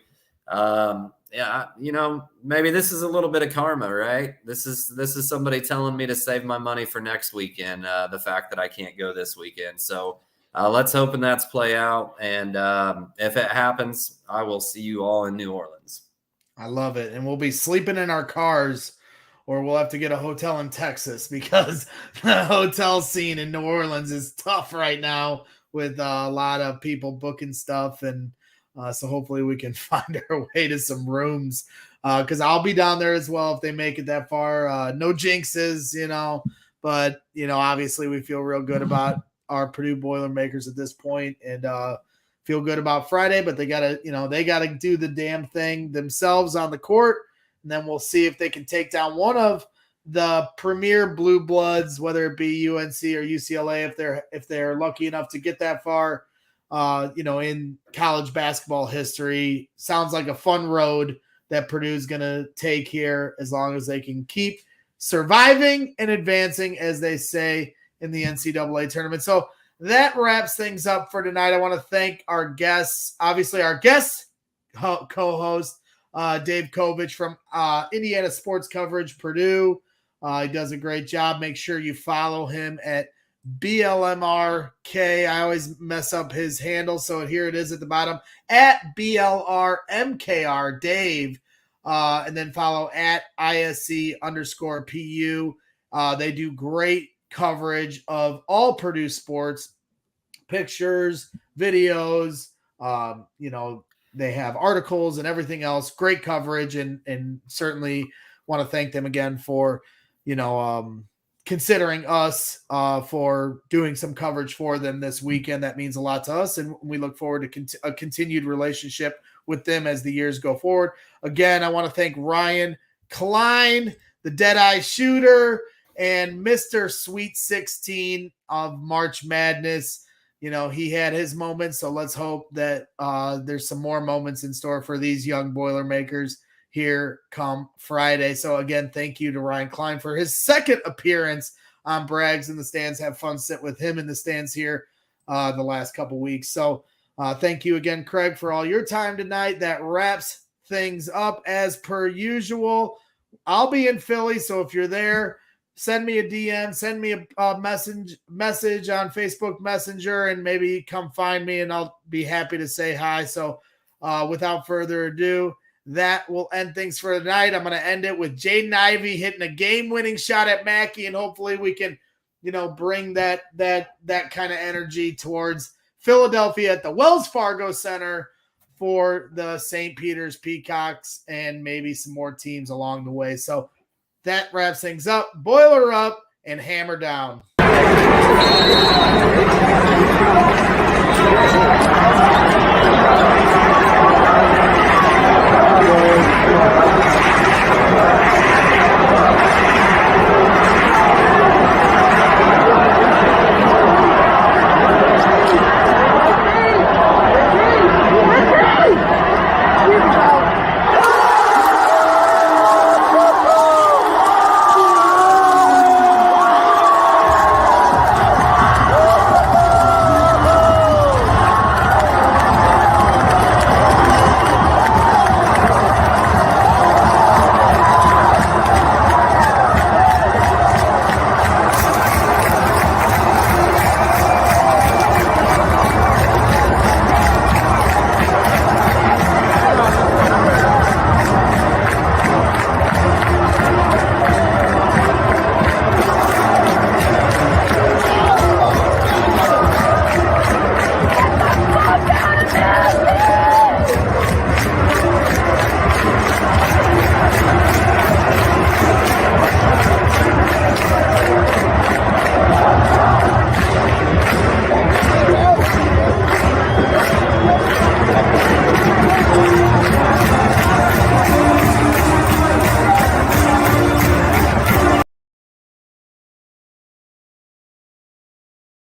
maybe this is a little bit of karma, right? This is somebody telling me to save my money for next weekend. The fact that I can't go this weekend. So let's hope that's play out. And if it happens, I will see you all in New Orleans. I love it. And we'll be sleeping in our cars, or we'll have to get a hotel in Texas, because the hotel scene in New Orleans is tough right now with a lot of people booking stuff. And so hopefully we can find our way to some rooms, because I'll be down there as well if they make it that far. No jinxes, but, obviously we feel real good about our Purdue Boilermakers at this point, and feel good about Friday, but they gotta do the damn thing themselves on the court, and then we'll see if they can take down one of the premier blue bloods, whether it be UNC or UCLA, if they're lucky enough to get that far. In college basketball history, sounds like a fun road that Purdue's gonna take here, as long as they can keep surviving and advancing, as they say in the NCAA tournament. So that wraps things up for tonight. I want to thank our guests, obviously our guest co-host, Dave Kovich from Indiana Sports Coverage, Purdue. He does a great job. Make sure you follow him at BLMRK. I always mess up his handle, so here it is at the bottom, at BLRMKR Dave. And then follow at ISC_PU. They do great coverage of all Purdue sports, pictures, videos, they have articles and everything else. Great coverage, and certainly want to thank them again for considering us for doing some coverage for them this weekend. That means a lot to us, and we look forward to a continued relationship with them as the years go forward. Again, I want to thank Ryan Cline, the Deadeye Shooter, and Mr. Sweet 16 of March Madness. You know, he had his moments, so let's hope that there's some more moments in store for these young Boilermakers here come Friday. So again, thank you to Ryan Cline for his second appearance on Brags in the Stands. Have fun sit with him in the stands here the last couple weeks. So thank you again, Craig, for all your time tonight. That wraps things up as per usual. I'll be in Philly, so if you're there, send me a DM, send me a message on Facebook Messenger, and maybe come find me, and I'll be happy to say hi. So without further ado, that will end things for tonight. I'm going to end it with Jaden Ivey hitting a game-winning shot at Mackey, and hopefully we can, you know, bring that kind of energy towards Philadelphia at the Wells Fargo Center for the St. Peter's Peacocks and maybe some more teams along the way. So that wraps things up. Boiler up and hammer down.